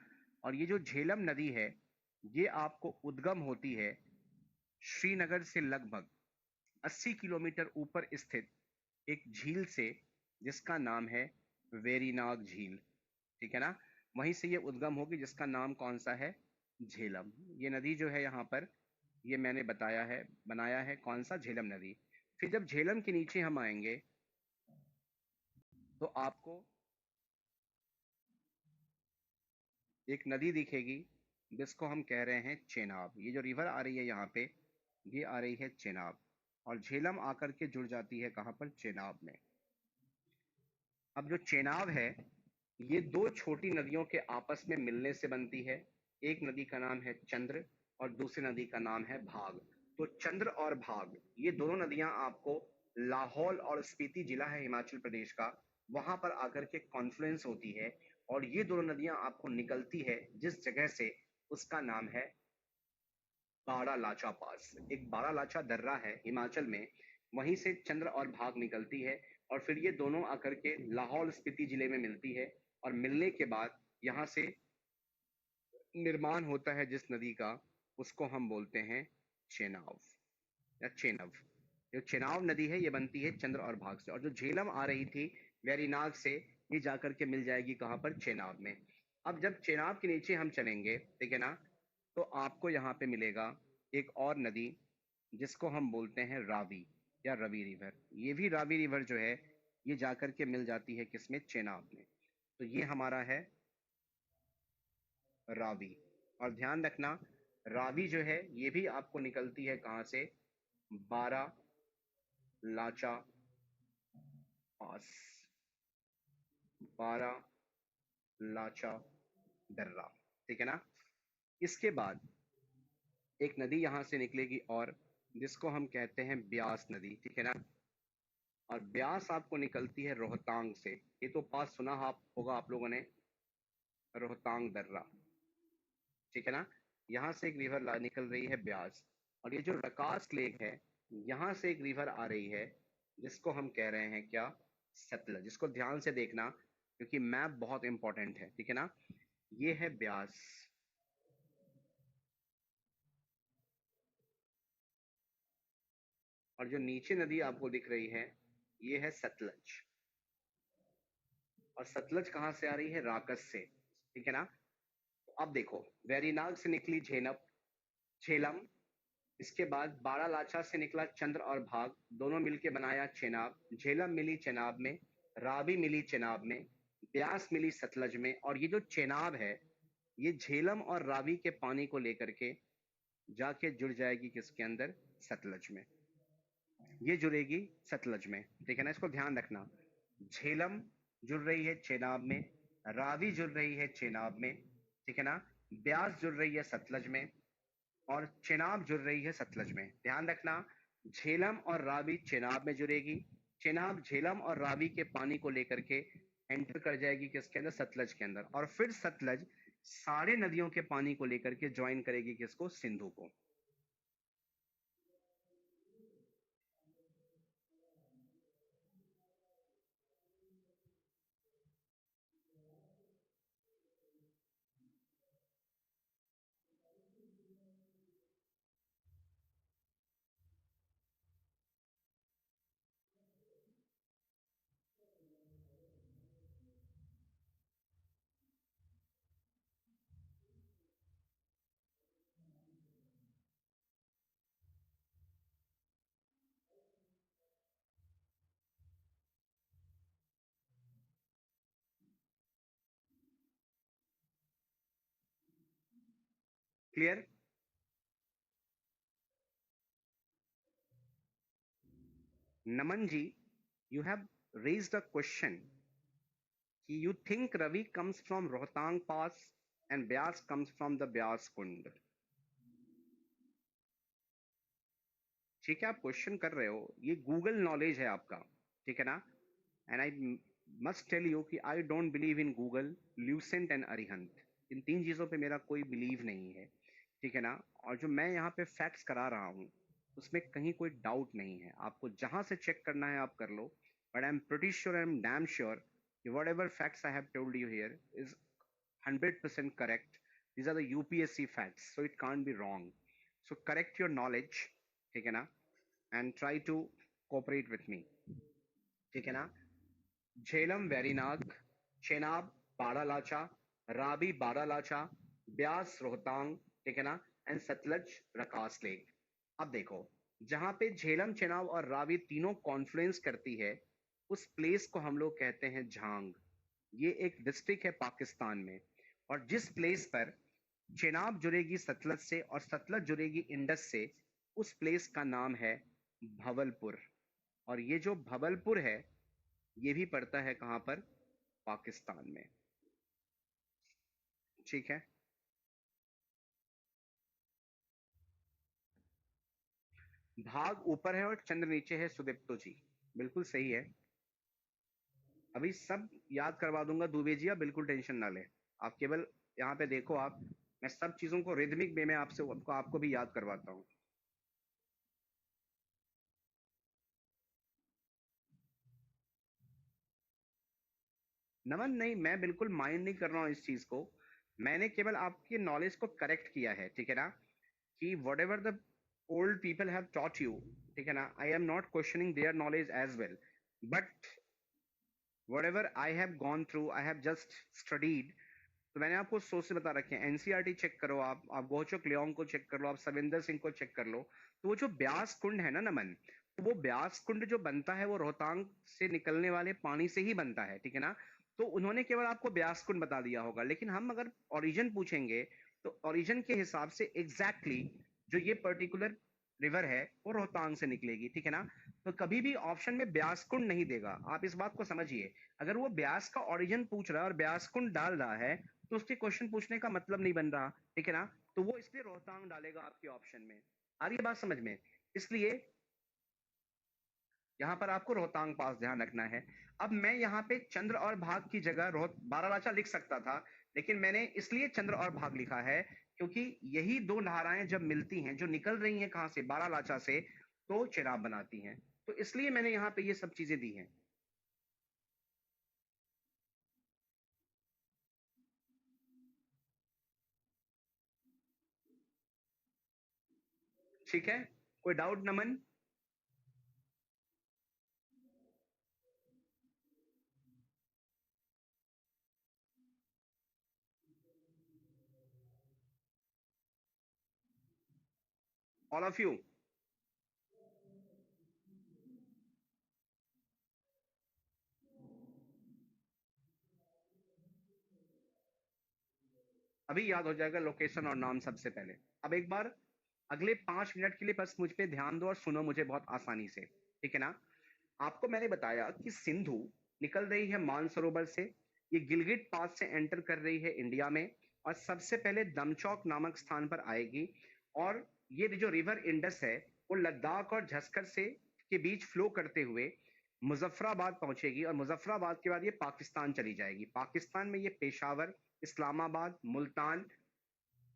और ये जो झेलम नदी है, ये आपको उद्गम होती है श्रीनगर से लगभग 80 किलोमीटर ऊपर स्थित एक झील से, जिसका नाम है वेरीनाग झील, ठीक है ना। वहीं से ये उद्गम होगी, जिसका नाम कौन सा है, झेलम। ये नदी जो है यहाँ पर, ये मैंने बताया है, बनाया है कौन सा, झेलम नदी। फिर जब झेलम के नीचे हम आएंगे तो आपको एक नदी दिखेगी जिसको हम कह रहे हैं चेनाब। ये जो रिवर आ रही है यहाँ पे, ये आ रही है चेनाब, और झेलम आकर के जुड़ जाती है कहाँ पर, चेनाब में। अब जो चेनाब है, ये दो छोटी नदियों के आपस में मिलने से बनती है। एक नदी का नाम है चंद्र और दूसरी नदी का नाम है भाग। तो चंद्र और भाग, ये दोनों नदियां आपको लाहौल और स्पीति जिला है हिमाचल प्रदेश का, वहां पर आकर के कॉन्फ्लुएंस होती है। और ये दोनों नदियां आपको निकलती है जिस जगह से, उसका नाम है बाड़ा लाचा पास। एक बाड़ा लाचा दर्रा है हिमाचल में, वहीं से चंद्र और भाग निकलती है, और फिर ये दोनों आकर के लाहौल स्पीति जिले में मिलती है। और मिलने के बाद यहाँ से निर्माण होता है जिस नदी का, उसको हम बोलते हैं चेनाब या चेनब। जो चेनाब नदी है, ये बनती है चंद्र और भाग से, और जो झेलम आ रही थी वेरीनाग से, ये जाकर के मिल जाएगी कहाँ पर, चेनाब में। अब जब चेनाब के नीचे हम चलेंगे, ठीक है ना, तो आपको यहाँ पे मिलेगा एक और नदी जिसको हम बोलते हैं रावी या रवि रिवर। ये भी रावी रिवर जो है, ये जाकर के मिल जाती है किसमें, चेनाब में। तो ये हमारा है रावी। और ध्यान रखना, रावी जो है ये भी आपको निकलती है कहाँ से, बारा लाचा पास, बारा लाचा दर्रा, ठीक है ना। इसके बाद एक नदी यहां से निकलेगी और, जिसको हम कहते हैं ब्यास नदी, ठीक है ना। और ब्यास आपको निकलती है रोहतांग से। ये तो पास सुना होगा आप लोगों ने, रोहतांग दर्रा, ठीक है ना। यहाँ से एक रिवर निकल रही है ब्यास। और ये जो रकास लेक है, यहाँ से एक रिवर आ रही है जिसको हम कह रहे हैं क्या, सतलज। जिसको ध्यान से देखना क्योंकि मैप बहुत इंपॉर्टेंट है, ठीक है ना। ये है ब्यास, और जो नीचे नदी आपको दिख रही है, ये है सतलज। और सतलज कहाँ से आ रही है, राकस से, ठीक है ना। तो अब देखो, वेरीनाग से निकली झेनप, झेलम, इसके बाद बारालाचा से निकला चंद्र और भाग, दोनों मिलके बनाया चेनाब। झेलम मिली चेनाब में, रावी मिली चेनाब में, ब्यास मिली सतलज में, और ये जो चेनाब है, ये झेलम और रावी के पानी को लेकर के जाके जुड़ जाएगी किसके अंदर, सतलज में। ये जुड़ेगी सतलज में, ठीक है ना। इसको ध्यान रखना, झेलम जुड़ रही है चेनाब में, रावी जुड़ रही है चेनाब में, ठीक है ना। ब्यास जुड़ रही है सतलज में, और चेनाब जुड़ रही है सतलज में। ध्यान रखना, झेलम और रावी चेनाब में जुड़ेगी, चेनाब झेलम और रावी के पानी को लेकर के एंटर कर जाएगी किसके अंदर, सतलज के अंदर। और फिर सतलज सारे नदियों के पानी को लेकर के ज्वाइन करेगी किसको, सिंधु को। Clear. Naman ji, you have raised a question कि you think Ravi comes from Rohtang Pass. and Byas comes from the Byas Kund. ठीक है, आप क्वेश्चन कर रहे हो, ये गूगल नॉलेज है आपका, ठीक है ना? And I must tell you कि I don't believe in Google, Lucent and Arihant, इन तीन चीज़ों पे मेरा कोई बिलीव नहीं है, ठीक है ना? और जो मैं यहाँ पे फैक्ट्स करा रहा हूँ उसमें कहीं कोई डाउट नहीं है, आपको जहाँ से चेक करना है आप कर लो, but I am pretty sure, I am damn sure कि whatever facts I have told you here is 100% correct. These are the UPSC facts, so it can't be wrong. So correct your knowledge, ठीक है ना? And try to cooperate with me, ठीक है ना? झेलम वेरीनाग, चेनाब बारालाचा, राबी बारालाचा, ब्यास रोहतांग, ठीक है ना? And Sutlej Rakas lake. अब देखो, जहां पे झेलम, चेनाब और रावी तीनों कॉन्फ्लुएंस करती है, उस प्लेस को हम लोग कहते हैं झांग. ये एक डिस्ट्रिक्ट है पाकिस्तान में, और जिस प्लेस पर चेनाब जुड़ेगी सतलज से और सतलज जुड़ेगी इंडस से, उस प्लेस का नाम है भवलपुर. और ये जो भवलपुर है ये भी पड़ता है कहां पर? पाकिस्तान में, ठीक है? भाग ऊपर है और चंद्र नीचे है, सुदीप्तो जी, बिल्कुल सही है. अभी सब याद करवा दूंगा दुबे जी, आप बिल्कुल टेंशन ना ले. आप केवल यहाँ पे देखो, आप, मैं सब चीजों को रिदमिक वे में आपको भी याद करवाता हूँ. नमन नहीं, मैं बिल्कुल माइंड नहीं कर रहा हूँ इस चीज को, मैंने केवल आपके नॉलेज को करेक्ट किया है, ठीक है ना? कि whatever the old people have taught you, ठीक है ना, I am not questioning their knowledge as well, but whatever I have gone through, I have just studied. तो मैंने आपको सोच से बता रखे हैं, एनसीईआरटी चेक करो, आप गोचोक लियोंग को चेक कर लो, आप सविंदर सिंह को चेक कर लो. तो वो जो ब्यास कुंड है ना नमन, तो वो ब्यास कुंड जो बनता है वो रोहतांग से निकलने वाले पानी से ही बनता है, ठीक है ना? तो उन्होंने केवल आपको ब्यास कुंड बता दिया होगा, लेकिन हम अगर ओरिजिन पूछेंगे तो ओरिजिन के हिसाब से एग्जैक्टली जो ये पर्टिकुलर रिवर है वो रोहतांग से निकलेगी, ठीक है ना? तो कभी भी ऑप्शन में ब्यास कुंड नहीं देगा, आप इस बात को समझिए. अगर वो ब्यास का ओरिजिन पूछ रहा है और ब्यास कुंड डाल रहा है, तो उसके क्वेश्चन पूछने का मतलब नहीं बन रहा, ठीक है ना? तो वो इसलिए रोहतांग डालेगा आपके ऑप्शन में. आ रही है बात समझ में? इसलिए यहाँ पर आपको रोहतांग पास ध्यान रखना है. अब मैं यहाँ पे चंद्र और भाग की जगह रोह बारालाचा लिख सकता था, लेकिन मैंने इसलिए चंद्र और भाग लिखा है क्योंकि यही दो धाराएं जब मिलती हैं, जो निकल रही हैं कहां से? बारालाचा से, तो चेनाब बनाती हैं. तो इसलिए मैंने यहाँ पे ये सब चीजें दी हैं. ठीक है, कोई doubt Naman? All of you. अभी याद हो जाएगा लोकेशन और नाम सबसे पहले. अब एक बार अगले 5 मिनट के लिए बस मुझ पे ध्यान दो और सुनो मुझे बहुत आसानी से, ठीक है ना? आपको मैंने बताया कि सिंधु निकल रही है मानसरोवर से, ये गिलगिट पास से एंटर कर रही है इंडिया में, और सबसे पहले दमचौक नामक स्थान पर आएगी. और ये जो रिवर इंडस है वो लद्दाख और झस्कर से के बीच फ्लो करते हुए मुजफ्फराबाद पहुंचेगी, और मुजफ्फराबाद के बाद ये पाकिस्तान चली जाएगी. पाकिस्तान में ये पेशावर, इस्लामाबाद, मुल्तान,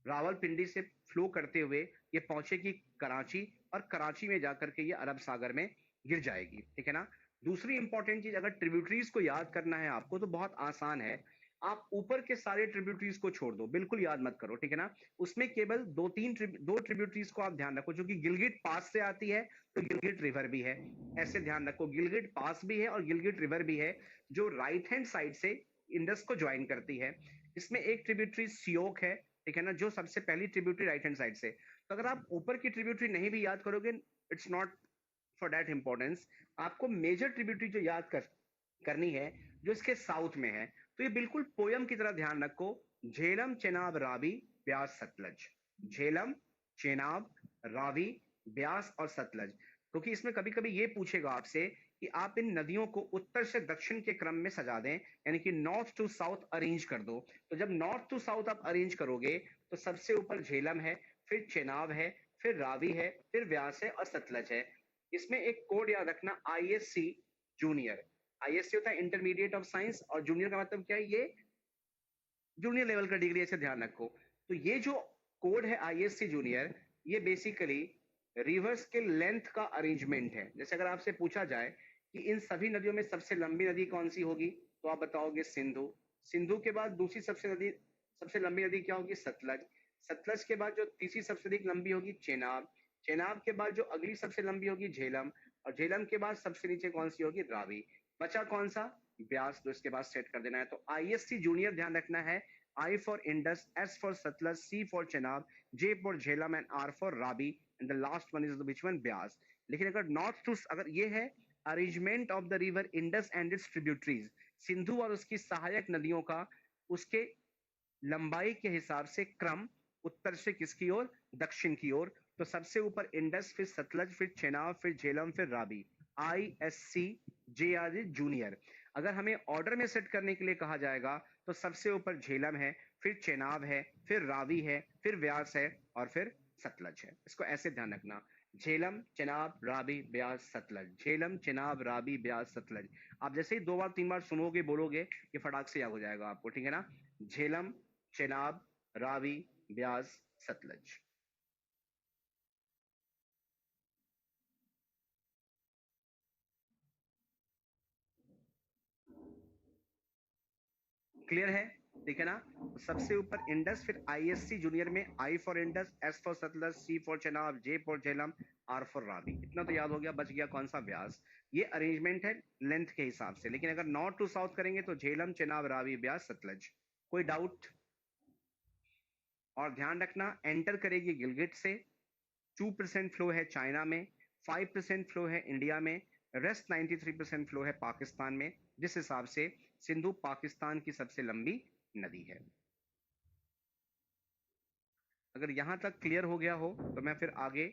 रावलपिंडी से फ्लो करते हुए ये पहुंचेगी कराची, और कराची में जाकर के ये अरब सागर में गिर जाएगी, ठीक है ना? दूसरी इंपॉर्टेंट चीज, अगर ट्रिब्यूटरीज को याद करना है आपको तो बहुत आसान है. आप ऊपर के सारे ट्रिब्यूटरीज को छोड़ दो, बिल्कुल याद मत करो, ठीक है ना? उसमें केवल दो ट्रिब्यूटरीज को आप ध्यान रखो, जो कि गिलगिट पास से आती है, तो गिलगिट रिवर भी है, ऐसे ध्यान रखो. गिलगिट पास भी है और गिलगिट रिवर भी है, जो राइट हैंड साइड से इंडस को ज्वाइन करती है. इसमें एक ट्रिब्यूटरी सियोक है, ठीक है ना, जो सबसे पहली ट्रिब्यूटरी राइट हैंड साइड से. तो अगर आप ऊपर की ट्रिब्यूटरी नहीं भी याद करोगे, it's not for that importance. आपको मेजर ट्रिब्यूटरी जो करनी है, जो इसके साउथ में है, तो ये बिल्कुल पोयम की तरह ध्यान रखो. झेलम, चेनाब, रावी, ब्यास, सतलज. झेलम, चेनाब, रावी, ब्यास और सतलज. क्योंकि इसमें कभी कभी ये पूछेगा आपसे कि आप इन नदियों को उत्तर से दक्षिण के क्रम में सजा दें, यानी कि नॉर्थ टू साउथ अरेंज कर दो। तो जब नॉर्थ टू साउथ आप अरेंज करोगे तो सबसे ऊपर झेलम है, फिर चेनाब है, फिर रावी है, फिर व्यास है और सतलज है। इसमें एक कोड याद रखना, आईएससी जूनियर। आईएससी होता है इंटरमीडिएट ऑफ साइंस, और जूनियर का मतलब क्या है, ये जूनियर लेवल का डिग्री, ऐसे ध्यान रखो। तो ये जो कोड है आईएससी जूनियर, ये बेसिकली रिवर्स के लेंथ का अरेंजमेंट है। जैसे अगर आपसे पूछा जाए कि इन सभी नदियों में सबसे लंबी नदी कौन सी होगी, तो आप बताओगे सिंधु। सिंधु के बाद दूसरी सबसे लंबी नदी क्या होगी, सतलज। सतलज के बाद जो तीसरी सबसे अधिक लंबी होगी, चेनाब। चेनाब के बाद जो अगली सबसे लंबी होगी, झेलम। और झेलम के बाद सबसे नीचे कौन सी होगी, रावी। बचा कौन सा, ब्यास। तो इसके बाद सेट कर देना है। तो आईएससी जूनियर ध्यान रखना है, I for Indus, S for Satluj, C for Chenab, J for Jhelum and R for Ravi, and the last one is the which one, Byas. लेकिन अगर नॉर्थ टू, अगर ये है arrangement of the river Indus and it's tributaries, Sindhu और उसकी सहायक नदियों का उसके लंबाई के हिसाब से क्रम, उत्तर से किसकी ओर, दक्षिण की ओर। तो सबसे ऊपर इंडस, फिर सतलज, फिर चेनाब, फिर झेलम, फिर रावी। ISC JR junior. अगर हमें ऑर्डर में सेट करने के लिए कहा जाएगा तो सबसे ऊपर झेलम है, फिर चेनाब है, फिर रावी है, फिर व्यास है और फिर सतलज है। इसको ऐसे ध्यान रखना, झेलम, चेनाब, रावी, ब्यास, सतलज। झेलम, चेनाब, रावी, ब्यास, सतलज। आप जैसे ही 2 बार 3 बार सुनोगे, बोलोगे, ये फटाक से याद हो जाएगा आपको, ठीक है ना। झेलम, चेनाब, रावी, ब्यास, सतलज। क्लियर है, ठीक है ना। तो सबसे ऊपर इंडस, फिर आईएससी जूनियर में I for Indus, S for Sutlej, C for Chenab, J for Jhelum, R for Ravi. इतना तो याद हो गया। बच गया कौन सा, व्यास। ये अरेंजमेंट है लेंथ के हिसाब से। लेकिन अगर नॉर्थ टू साउथ करेंगे तो झेलम, चेनाब, रावी, ब्यास, सतलज। कोई डाउट। और ध्यान रखना, एंटर करेगी गिलगिट से, 2% फ्लो है चाइना में, 5% फ्लो है इंडिया में, रेस्ट 93% फ्लो है पाकिस्तान में। जिस हिसाब से सिंधु पाकिस्तान की सबसे लंबी नदी है। अगर यहां तक क्लियर हो गया हो तो मैं फिर आगे।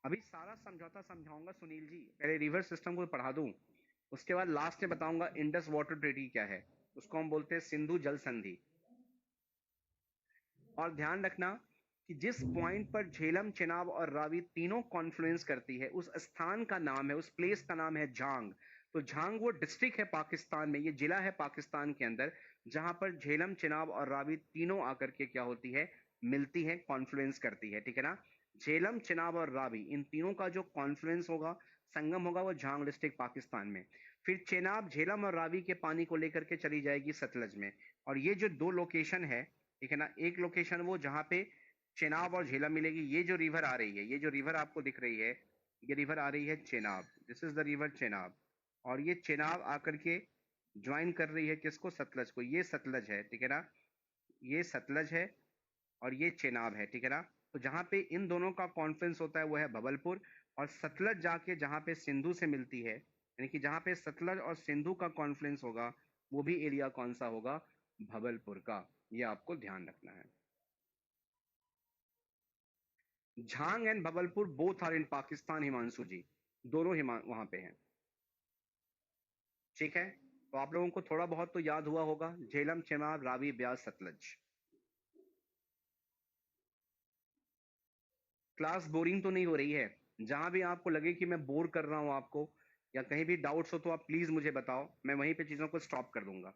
अभी सारा समझौता समझाऊंगा सुनील जी, पहले रिवर सिस्टम को पढ़ा दूं, उसके बाद लास्ट में बताऊंगा इंडस वाटर ट्रीटी क्या है। उसको हम बोलते हैं सिंधु जल संधि। और ध्यान रखना कि जिस पॉइंट पर झेलम, चेनाब और रावी तीनों कॉन्फ्लुएंस करती है, उस स्थान का नाम है, उस प्लेस का नाम है झांग। तो झांग वो डिस्ट्रिक्ट है पाकिस्तान में, ये जिला है पाकिस्तान के अंदर, जहां पर झेलम, चेनाब और रावी तीनों आकर के क्या होती है, मिलती है, कॉन्फ्लुएंस करती है, ठीक है ना। झेलम, चेनाब और रावी, इन तीनों का जो कॉन्फ्लुएंस होगा, संगम होगा, वो झांग डिस्ट्रिक्ट पाकिस्तान में। फिर चेनाब, झेलम और रावी के पानी को लेकर के चली जाएगी सतलज में। और ये जो दो लोकेशन है, ठीक है ना, एक लोकेशन वो जहाँ पे चेनाब और झेलम मिलेगी। ये जो रिवर आ रही है, ये जो रिवर आपको दिख रही है, ये रिवर आ रही है Chenab, this is the river Chenab. और ये चेनाब आकर के ज्वाइन कर रही है किसको, सतलज को। ये सतलज है, ठीक है ना, ये सतलज है और ये चेनाब है, ठीक है ना। तो जहाँ पे इन दोनों का कॉन्फ्रेंस होता है वो है भबलपुर। और सतलज जाके जहाँ पे सिंधु से मिलती है, यानी कि जहाँ पे सतलज और सिंधु का कॉन्फ्रेंस होगा, वो भी एरिया कौन सा होगा, भबलपुर का। ये आपको ध्यान रखना है। Jhang and Bahawalpur both are in Pakistan Himanshu ji, दोनों वहां पे हैं, ठीक है। तो आप लोगों को थोड़ा बहुत तो याद हुआ होगा, झेलम, चेनाब, रावी, ब्यास, सतलज। क्लास बोरिंग तो नहीं हो रही है। जहां भी आपको लगे कि मैं बोर कर रहा हूं आपको, या कहीं भी डाउट्स हो, तो आप प्लीज मुझे बताओ, मैं वहीं पे चीजों को स्टॉप कर दूंगा।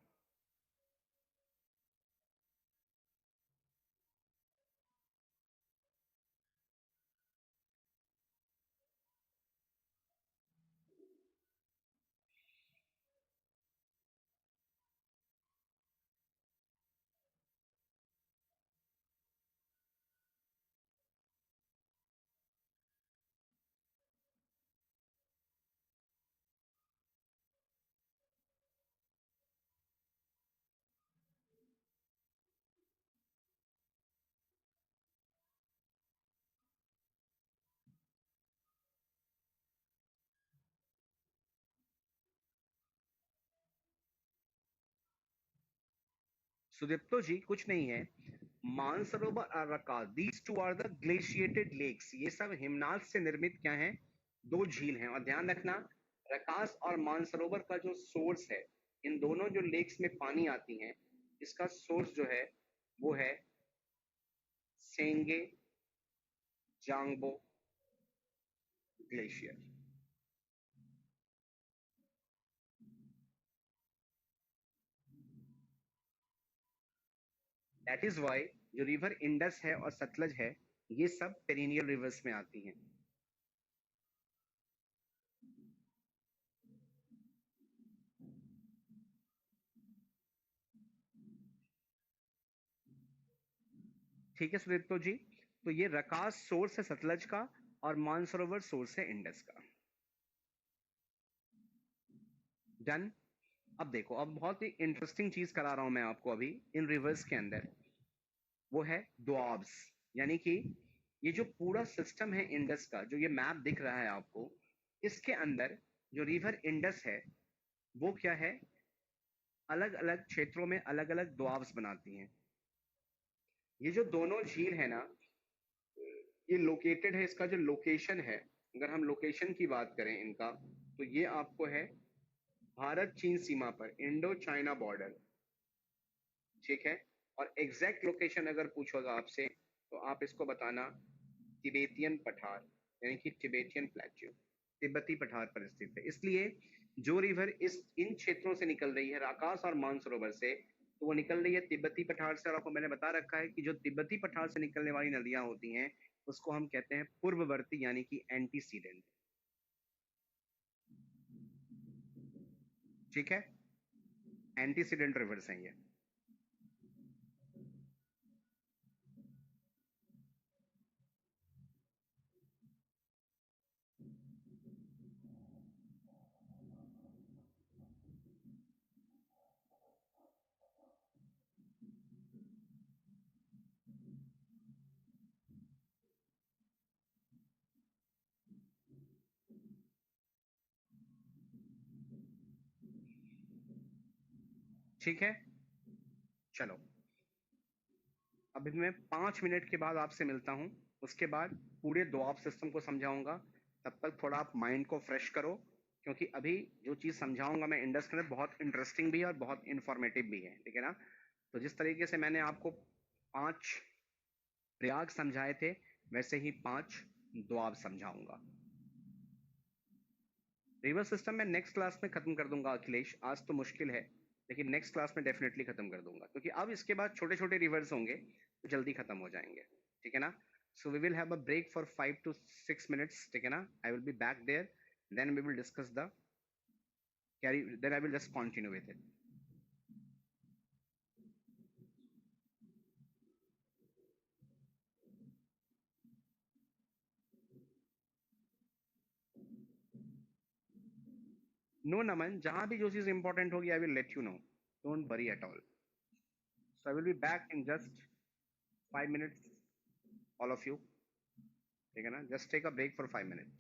सुदीप्तो जी कुछ नहीं है, मानसरोवर और Rakas, these two are the glaciated lakes, ये सब हिमनाद से निर्मित क्या है, दो झील हैं। और ध्यान रखना, रकास और मानसरोवर का जो सोर्स है, इन दोनों जो लेक्स में पानी आती हैं, इसका सोर्स जो है वो है सेंगे जांगबो ग्लेशियर। दैट इज वाई जो रिवर इंडस है और सतलज है, ये सब पेरिनियल रिवर्स में आती हैं। ठीक है सुदीप्तो जी, तो ये रकास सोर्स है सतलज का और मानसरोवर सोर्स है इंडस का। डन। अब देखो, अब बहुत ही इंटरेस्टिंग चीज करा रहा हूं मैं आपको अभी इन रिवर्स के अंदर, वो है दोआब्स। यानी कि ये जो पूरा सिस्टम है इंडस का, जो ये मैप दिख रहा है आपको, इसके अंदर जो रिवर इंडस है वो क्या है, अलग अलग क्षेत्रों में अलग अलग दोआब्स बनाती हैं। ये जो दोनों झील है ना, ये लोकेटेड है, इसका जो लोकेशन है, अगर हम लोकेशन की बात करें इनका, तो ये आपको है भारत चीन सीमा पर, इंडो चाइना बॉर्डर। ठीक है। और एग्जैक्ट लोकेशन अगर पूछोगा आपसे, तो आप इसको बताना तिबेतियन पठार, यानी कि तिबेतियन प्लेट्यू, तिब्बती पठार पर स्थित है। इसलिए जो रिवर इस इन क्षेत्रों से निकल रही है, राकास और मानसरोवर से, तो वो निकल रही है तिब्बती पठार से। और आपको मैंने बता रखा है कि जो तिब्बती पठार से निकलने वाली नदियां होती हैं, उसको हम कहते हैं पूर्ववर्ती, यानी कि एंटीसीडेंट। ठीक है, एंटीसीडेंट रिवर्स हैं ये। ठीक है, चलो, अभी मैं 5 मिनट के बाद आपसे मिलता हूँ। उसके बाद पूरे दोआब सिस्टम को समझाऊंगा। तब तक थोड़ा आप माइंड को फ्रेश करो, क्योंकि अभी जो चीज़ समझाऊंगा मैं इंडस के अंदर, बहुत इंटरेस्टिंग भी है और बहुत इंफॉर्मेटिव भी है। ठीक है ना। तो जिस तरीके से मैंने आपको 5 प्रयाग समझाए थे, वैसे ही 5 दोआब समझाऊंगा। रिवर सिस्टम मैं नेक्स्ट क्लास में खत्म कर दूंगा अखिलेश, आज तो मुश्किल है, लेकिन नेक्स्ट क्लास में डेफिनेटली खत्म कर दूंगा, क्योंकि अब इसके बाद छोटे छोटे रिवर्स होंगे तो जल्दी खत्म हो जाएंगे। ठीक है ना। So we will have a break for 5 to 6 minutes। ठीक है ना। I will be back there, then we will discuss the carry, then I will just continue with it. No Naman, जहां भी जो चीज इंपॉर्टेंट होगी I will let you know, don't worry at all. So I will be back in just 5 minutes, all of you. ठीक है ना, just take a break for 5 minutes।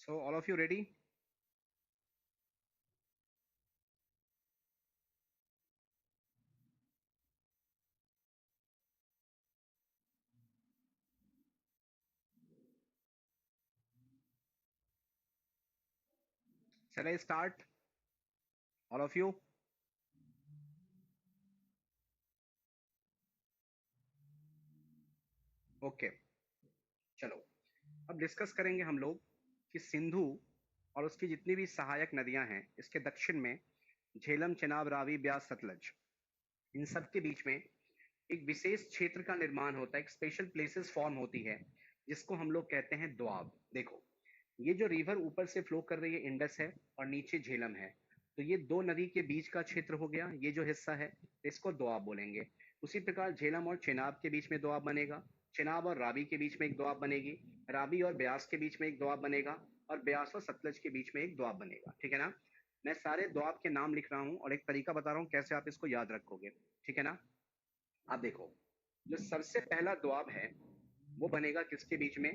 So all of you ready? Shall I start? All of you? Okay. चलो अब डिस्कस करेंगे हम लोग कि सिंधु और उसकी जितनी भी सहायक नदियां हैं इसके दक्षिण में झेलम, चेनाब, रावी, ब्यास, सतलज, इन सब के बीच में एक विशेष क्षेत्र का निर्माण होता है, एक स्पेशल प्लेसेस फॉर्म होती है जिसको हम लोग कहते हैं दोआब। देखो, ये जो रिवर ऊपर से फ्लो कर रही है इंडस है और नीचे झेलम है, तो ये दो नदी के बीच का क्षेत्र हो गया, ये जो हिस्सा है इसको दोआब बोलेंगे। उसी प्रकार झेलम और चेनाब के बीच में दोआब बनेगा, चेनाब और रावी के बीच में एक दोआब बनेगी, रावी और ब्यास के बीच में एक दोआब बनेगा, और ब्यास और सतलज के बीच में एक दोआब बनेगा। ठीक है ना? मैं सारे दोआब के नाम लिख रहा हूँ और एक तरीका बता रहा हूँ कैसे आप इसको याद रखोगे। ठीक है ना? आप देखो, जो सबसे पहला दोआब है वो बनेगा किसके बीच में?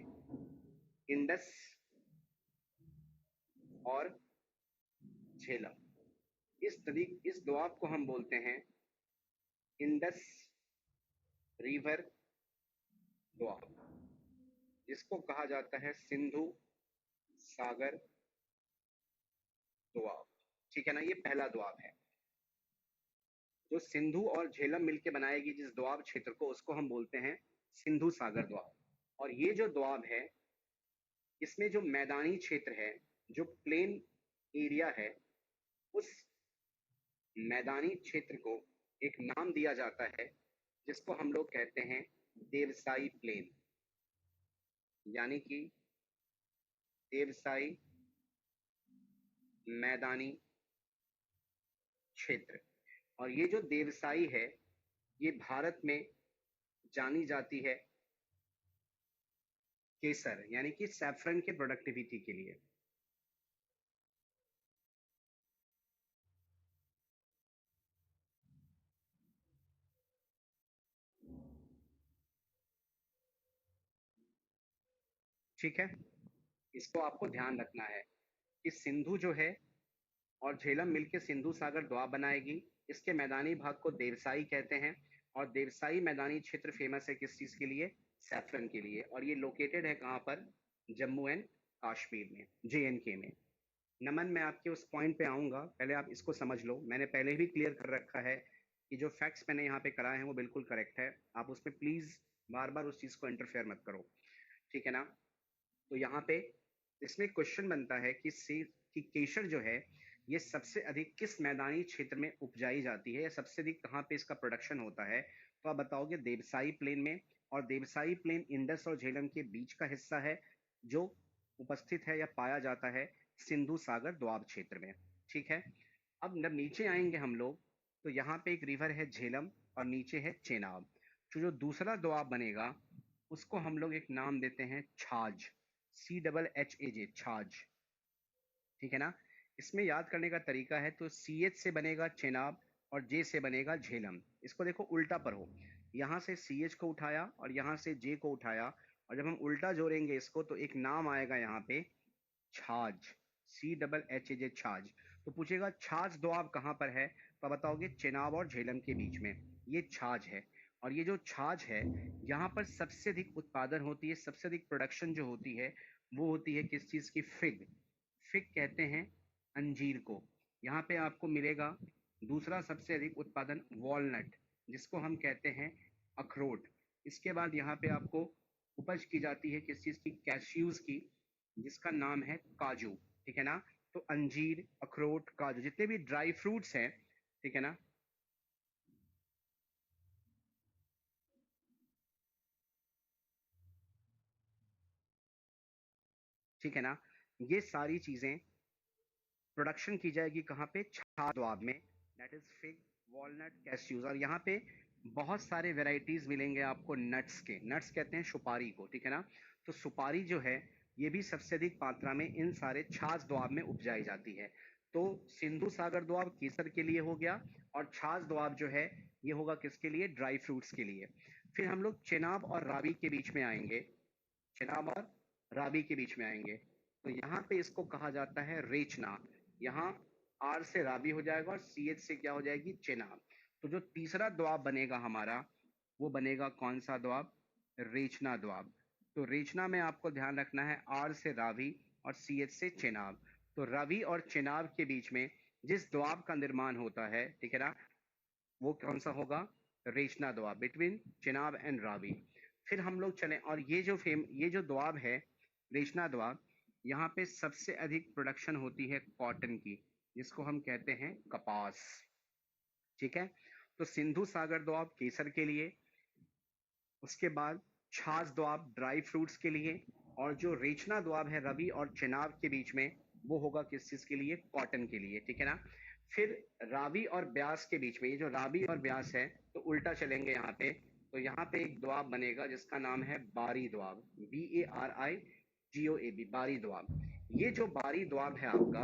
इंडस और झेलम। इस दोआब को हम बोलते हैं इंडस रिवर दोआब, जिसको कहा जाता है सिंधु सागर दोआब। ठीक है ना? ये पहला दोआब है जो सिंधु और झेलम मिलकर बनाएगी जिस दोआब क्षेत्र को, उसको हम बोलते हैं सिंधु सागर दोआब। और ये जो दोआब है इसमें जो मैदानी क्षेत्र है, जो प्लेन एरिया है, उस मैदानी क्षेत्र को एक नाम दिया जाता है जिसको हम लोग कहते हैं देवसाई प्लेन, यानी कि देवसाई मैदानी क्षेत्र। और ये जो देवसाई है ये भारत में जानी जाती है केसर यानी कि सैफरन के प्रोडक्टिविटी के लिए। ठीक है, इसको आपको ध्यान रखना है कि सिंधु जो है और झेलम मिलकर सिंधु सागर दोआब बनाएगी। इसके मैदानी भाग को देवसाई कहते हैं, और देवसाई मैदानी क्षेत्र फेमस है किस चीज के लिए? सैफरन के लिए। और ये लोकेटेड है कहाँ पर? जम्मू एंड कश्मीर में, JNK में। नमन, मैं आपके उस पॉइंट पे आऊंगा, पहले आप इसको समझ लो। मैंने पहले भी क्लियर कर रखा है कि जो फैक्ट्स मैंने यहाँ पे कराए हैं वो बिल्कुल करेक्ट है, आप उसमें प्लीज बार बार उस चीज को इंटरफेयर मत करो। ठीक है ना? तो यहाँ पे इसमें क्वेश्चन बनता है कि केसर जो है ये सबसे अधिक किस मैदानी क्षेत्र में उपजाई जाती है, या सबसे अधिक कहाँ पे इसका प्रोडक्शन होता है? तो आप बताओगे देवसाई प्लेन में। और देवसाई प्लेन इंडस और झेलम के बीच का हिस्सा है जो उपस्थित है या पाया जाता है सिंधु सागर दोआब क्षेत्र में। ठीक है, अब जब नीचे आएंगे हम लोग तो यहाँ पे एक रिवर है झेलम और नीचे है चेनाब। तो जो दूसरा दोआब बनेगा उसको हम लोग एक नाम देते हैं छाछ, CHHAJ, छाछ। ठीक है ना? इसमें याद करने का तरीका है, तो CH से बनेगा चेनाब और J से बनेगा झेलम। इसको देखो उल्टा पर हो, यहाँ से CH को उठाया और यहाँ से J को उठाया, और जब हम उल्टा जोड़ेंगे इसको तो एक नाम आएगा यहाँ पे छाछ, CHHAJ, छाछ। तो पूछेगा छाछ दोआब कहाँ पर है, तो आप बताओगे चेनाब और झेलम के बीच में ये छाछ है। और ये जो छाछ है यहाँ पर सबसे अधिक उत्पादन होती है, सबसे अधिक प्रोडक्शन जो होती है वो होती है किस चीज की? फिग। फिग कहते हैं अंजीर को। यहाँ पे आपको मिलेगा दूसरा सबसे अधिक उत्पादन वॉलनट, जिसको हम कहते हैं अखरोट। इसके बाद यहाँ पे आपको उपज की जाती है किस चीज की? कैश्यूज की, जिसका नाम है काजू। ठीक है ना? तो अंजीर, अखरोट, काजू, जितने भी ड्राई फ्रूट्स हैं, ठीक है ना, ठीक है ना, ये सारी चीजें प्रोडक्शन की जाएगी कहाँ पे? छाछ दोआब में, that is fig, walnut, cashews. और यहाँ पे बहुत सारे वेराइटीज मिलेंगे आपको नट्स के। नट्स कहते हैं सुपारी को। ठीक है ना? तो सुपारी जो है ये भी सबसे अधिक मात्रा में इन सारे छाछ दोआब में उपजाई जाती है। तो सिंधु सागर दोआब केसर के लिए हो गया, और छाछ दोआब जो है ये होगा किसके लिए? ड्राई फ्रूट्स के लिए। फिर हम लोग चेनाब और रावी के बीच में आएंगे, चेनाब और रावी के बीच में आएंगे। तो यहाँ पे इसको कहा जाता है रेचना। यहाँ आर से रावी हो जाएगा और सी एच से क्या हो जाएगी, चेनाब। तो जो तीसरा द्वाब बनेगा हमारा, वो बनेगा कौन सा द्वाब, रेचना द्वाब। तो रेचना में आपको ध्यान रखना है आर से रावी और सी एच से चेनाब। तो रवि और चेनाब के बीच में जिस द्वाब का निर्माण होता है, ठीक है ना, वो कौन सा होगा, रेचना द्वाब, बिटवीन चेनाब एंड रावी। फिर हम लोग चले, और ये जो द्वाब है, रेचना द्वाब, यहाँ पे सबसे अधिक प्रोडक्शन होती है कॉटन की, जिसको हम कहते हैं कपास। ठीक है। तो सिंधु सागर द्वाब केसर के लिए, उसके बाद छाछ द्वाब ड्राई फ्रूट्स के लिए, और जो रेचना द्वाब है रवि और चेनाब के बीच में, वो होगा किस चीज के लिए, कॉटन के लिए। ठीक है ना। फिर रावी और ब्यास के बीच में, ये जो रावी और ब्यास है, तो उल्टा चलेंगे यहाँ पे। तो यहाँ पे एक द्वाब बनेगा जिसका नाम है बारी द्वाब, BARIGOAB, बारी द्वाब। ये जो बारी द्वाब है आपका,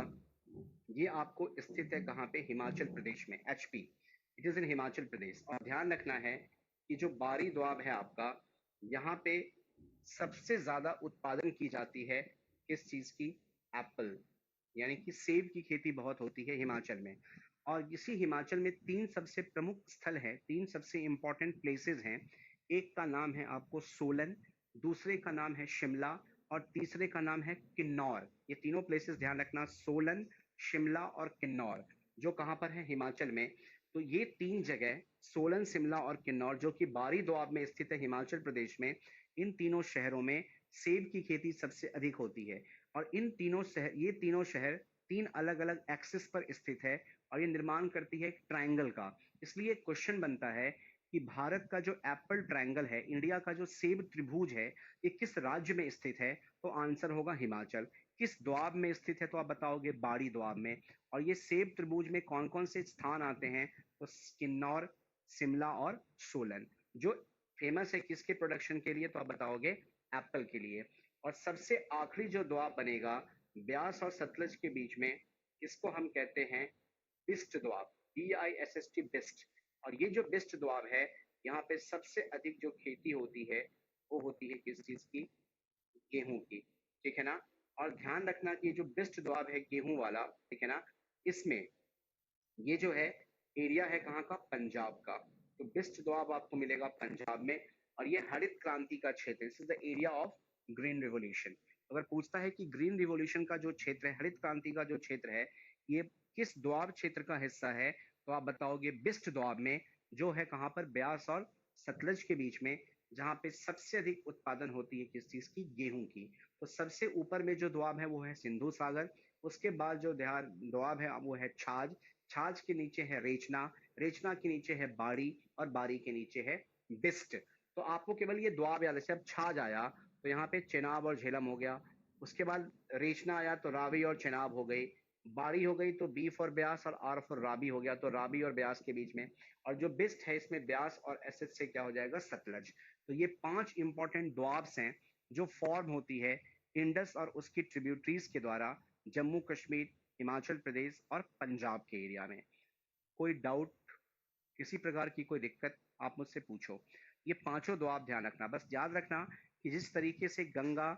ये आपको स्थित है कहाँ पे, हिमाचल प्रदेश में, HP। It is in Himachal Pradesh. और ध्यान रखना है कि जो बारी द्वाब है आपका, यहाँ पे सबसे ज्यादा उत्पादन की जाती है किस चीज की, एप्पल, यानी कि सेब की खेती बहुत होती है हिमाचल में। और इसी हिमाचल में तीन सबसे प्रमुख स्थल है, तीन सबसे इंपॉर्टेंट प्लेसेस हैं। एक का नाम है आपको सोलन, दूसरे का नाम है शिमला, और तीसरे का नाम है किन्नौर। ये तीनों प्लेसेस ध्यान रखना, सोलन, शिमला और किन्नौर, जो कहाँ पर है, हिमाचल में। तो ये तीन जगह, सोलन, शिमला और किन्नौर, जो कि बारी दोआब में स्थित है हिमाचल प्रदेश में, इन तीनों शहरों में सेब की खेती सबसे अधिक होती है। और ये तीनों शहर तीन अलग अलग एक्सिस पर स्थित है, और ये निर्माण करती है एक ट्रायंगल का। इसलिए क्वेश्चन बनता है कि भारत का जो एप्पल ट्रायंगल है, इंडिया का जो सेब त्रिभुज है, ये किस राज्य में स्थित है, तो आंसर होगा हिमाचल। किस द्वाब में स्थित है, तो आप बताओगे बाड़ी द्वाब में। और ये सेब त्रिभुज में कौन कौन से स्थान आते हैं, तो किन्नौर, शिमला और सोलन। जो फेमस है किसके प्रोडक्शन के लिए, तो आप बताओगे एप्पल के लिए। और सबसे आखिरी जो द्वाब बनेगा ब्यास और सतलज के बीच में, इसको हम कहते हैं बिस्ट द्वाब, BISST, बिस्ट। और ये जो बिस्ट द्वाब है, यहाँ पे सबसे अधिक जो खेती होती है, वो होती है किस चीज की, गेहूं की। ठीक है ना। और ध्यान रखना कि जो बिस्ट द्वाब है गेहूं वाला, ठीक है ना, इसमें ये जो है एरिया है कहाँ का, पंजाब का। तो बिस्ट द्वाब आपको मिलेगा पंजाब में। और ये हरित क्रांति का क्षेत्र, this is the area of green revolution. अगर पूछता है कि ग्रीन रिवोल्यूशन का जो क्षेत्र है, हरित क्रांति का जो क्षेत्र है, ये किस द्वाब क्षेत्र का हिस्सा है, तो आप बताओगे बिस्ट द्वाब में, जो है कहाँ पर, ब्यास और सतलज के बीच में, जहाँ पे सबसे अधिक उत्पादन होती है किस चीज की, गेहूं की। तो सबसे ऊपर में जो द्वाब है वो है सिंधु सागर। उसके बाद जो द्वाब है वो है छाछ। छाछ के नीचे है रेचना, रेचना के नीचे है बाड़ी, और बाड़ी के नीचे है बिस्ट। तो आपको केवल ये द्वाब याद है। जब छाछ आया तो यहाँ पे चेनाब और झेलम हो गया, उसके बाद रेचना आया तो रावी और चेनाब हो गई, बाड़ी हो गई तो बी फॉर ब्यास और आर फॉर रावी हो गया, तो रावी और ब्यास के बीच में। और जो बिस्ट है इसमें ब्यास और एस एच से क्या हो जाएगा, सतलज। तो ये 5 इंपॉर्टेंट द्वाब्स हैं जो फॉर्म होती है इंडस और उसकी ट्रिब्यूटरीज के द्वारा, जम्मू कश्मीर, हिमाचल प्रदेश और पंजाब के एरिया में। कोई डाउट, किसी प्रकार की कोई दिक्कत, आप मुझसे पूछो। ये पांचों द्वाब ध्यान रखना, बस याद रखना कि जिस तरीके से गंगा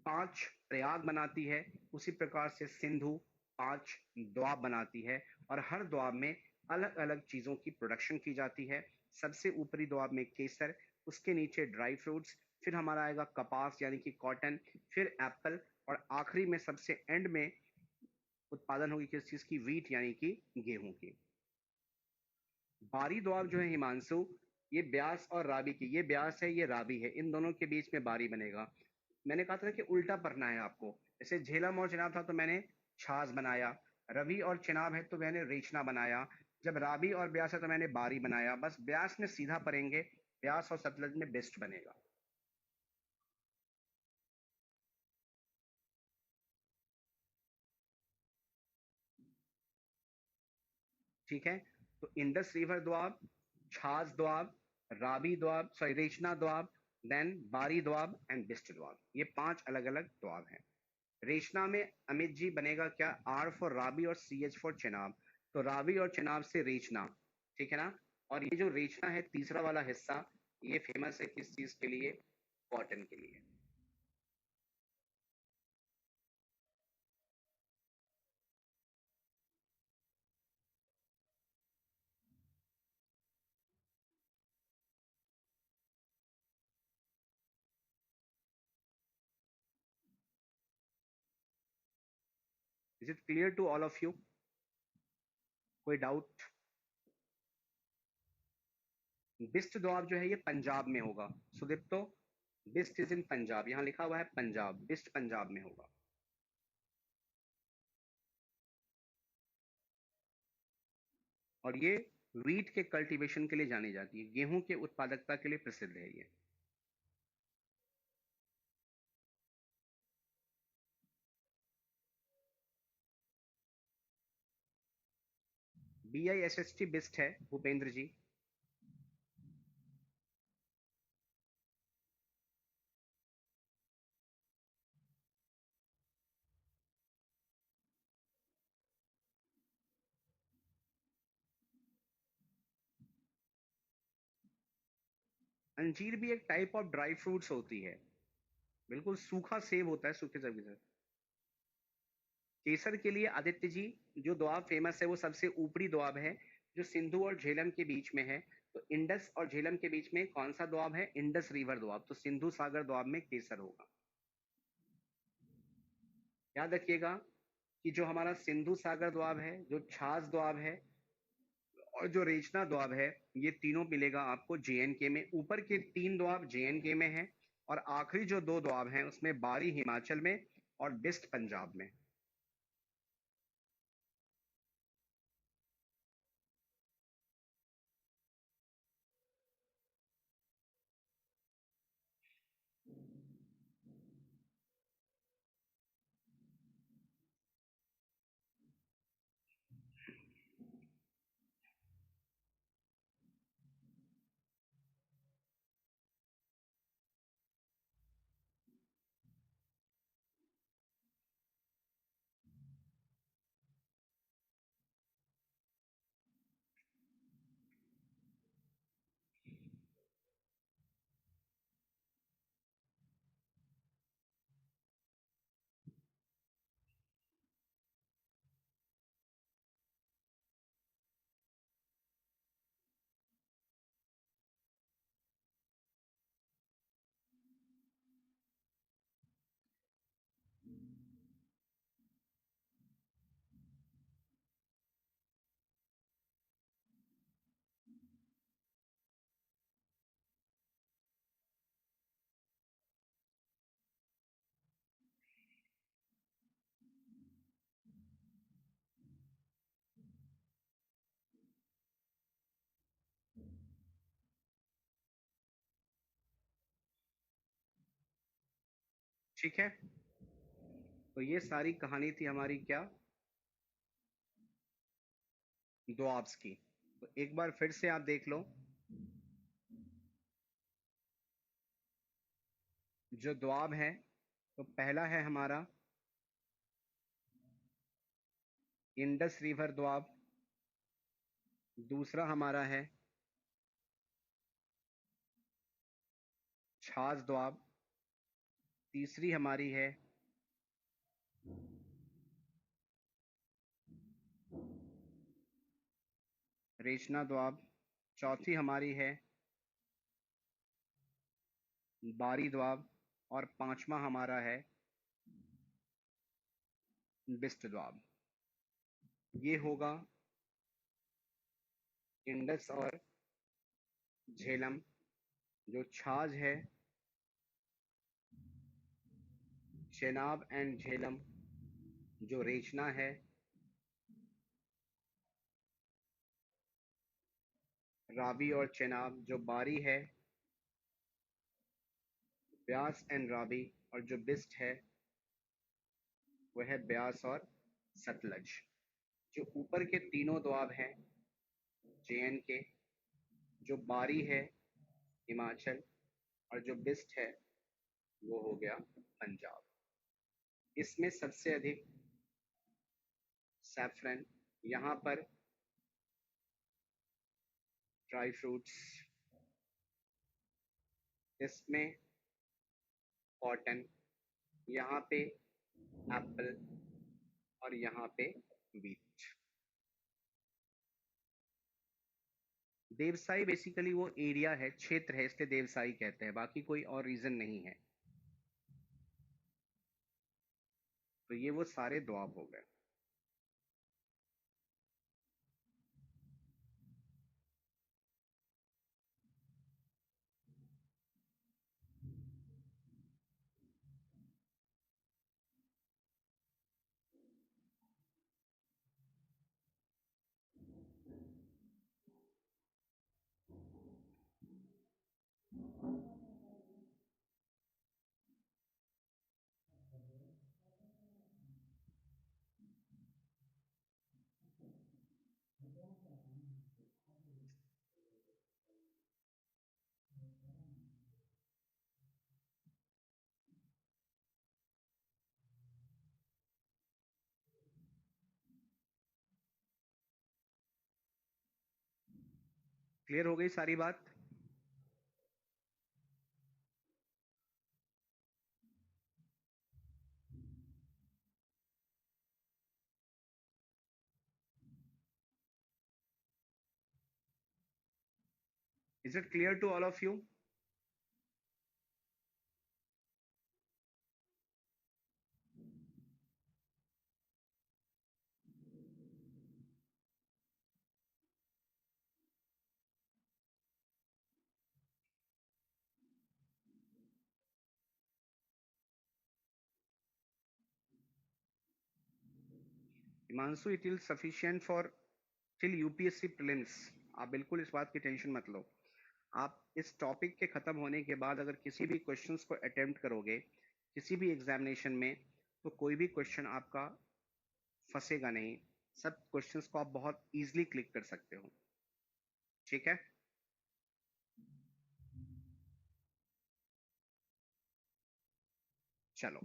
5 प्रयाग बनाती है, उसी प्रकार से सिंधु 5 द्वाब बनाती है। और हर द्वाब में अलग अलग चीजों की प्रोडक्शन की जाती है। सबसे ऊपरी द्वाब में केसर, उसके नीचे ड्राई फ्रूट्स, फिर हमारा आएगा कपास यानी कि कॉटन, फिर एप्पल, और आखिरी में सबसे एंड में उत्पादन होगी किस चीज की, वीट यानी कि गेहूं की। बारी द्वाब जो है हिमांशु, ये ब्यास और रावी की, ये ब्यास है ये रावी है, इन दोनों के बीच में बारी बनेगा। मैंने कहा था कि उल्टा पढ़ना है आपको। जैसे झेलम और चेनाब था तो मैंने छाछ बनाया, रवि और चेनाब है तो मैंने रेचना बनाया, जब रावी और ब्यास है तो मैंने बारी बनाया। बस ब्यास में सीधा पढ़ेंगे, ब्यास और सतलज में बेस्ट बनेगा। ठीक है। तो इंडस रिवर द्वाब, छाछ द्वाब, रावी द्वाब, सॉरी रेचना द्वाब, देन बारी द्वाब एंड बिस्ट द्वाब, ये 5 अलग अलग द्वाब हैं। रेचना में अमित जी बनेगा क्या, आर फॉर रावी और सी एच फॉर चेनाब। तो रावी और चेनाब से रेचना। ठीक है ना। और ये जो रेचना है तीसरा वाला हिस्सा, ये फेमस है किस चीज के लिए, कॉटन के लिए। Is it clear to all of you? कोई डाउट? बिस्ट दोआब जो है ये पंजाब में होगा। सुदीप्तो, बिस्ट इज इन पंजाब, यहां लिखा हुआ है पंजाब, बिस्ट पंजाब में होगा। और ये वीट के कल्टीवेशन के लिए जानी जाती है, गेहूं के उत्पादकता के लिए प्रसिद्ध है ये। BISST बिस्ट है भूपेंद्र जी। अंजीर भी एक टाइप ऑफ ड्राई फ्रूट्स होती है, बिल्कुल सूखा सेब होता है, सूखे सेब की तरह। केसर के लिए आदित्य जी, जो दोआब फेमस है वो सबसे ऊपरी दोआब है, जो सिंधु और झेलम के बीच में है। तो इंडस और झेलम के बीच में कौन सा दोआब है? Indus river Doab. तो सिंधु सागर दोआब में केसर होगा। याद रखिएगा कि जो हमारा सिंधु सागर दोआब है, जो छाछ दोआब है और जो रेचना दोआब है, ये तीनों मिलेगा आपको JNK में। ऊपर के 3 दोआब JNK में है, और आखिरी जो 2 दोआब हैं उसमें बारी हिमाचल में और बिस्ट पंजाब में। ठीक है, तो ये सारी कहानी थी हमारी क्या, दोआब्स की। तो एक बार फिर से आप देख लो, जो दोआब है, तो पहला है हमारा इंडस रिवर दोआब, दूसरा हमारा है छाछ दोआब, तीसरी हमारी है रेचना दोआब, चौथी हमारी है बारी दोआब, और पांचवा हमारा है बिस्ट दोआब। ये होगा इंडस और झेलम। जो छाछ है, चेनाब एंड झेलम। जो रेचना है, रावी और चेनाब। जो बारी है, ब्यास एंड रावी। और जो बिस्ट है, वह है ब्यास और सतलज। जो ऊपर के तीनों दोआब हैं JNK, जो बारी है हिमाचल, और जो बिस्ट है वो हो गया पंजाब। इसमें सबसे अधिक सैफरन, यहाँ पर ड्राई फ्रूट्स, इसमें कॉटन, यहाँ पे एप्पल, और यहाँ पे वीट। देवसाई बेसिकली वो एरिया है, क्षेत्र है, इसलिए देवसाई कहते हैं, बाकी कोई और रीजन नहीं है। तो ये वो सारे दोआब हो गए। क्लियर हो गई सारी बात? Is it clear to all of you? Himanshu, it is sufficient for till UPSC prelims. आप बिल्कुल इस बात की टेंशन मत लो। आप इस टॉपिक के खत्म होने के बाद अगर किसी भी क्वेश्चंस को अटेम्प्ट करोगे किसी भी एग्जामिनेशन में, तो कोई भी क्वेश्चन आपका फंसेगा नहीं। सब क्वेश्चंस को आप बहुत इजीली क्लिक कर सकते हो। ठीक है? चलो,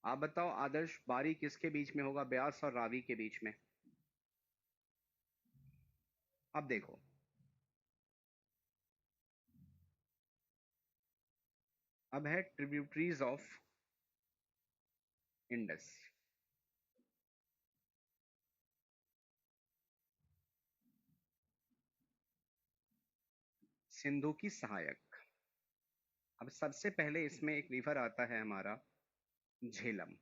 आप बताओ आदर्श, बारी किसके बीच में होगा? ब्यास और रावी के बीच में। अब देखो, अब है ट्रिब्यूटरीज ऑफ इंडस। सिंधु की सहायक। अब सबसे पहले इसमें एक रिवर आता है हमारा झेलम।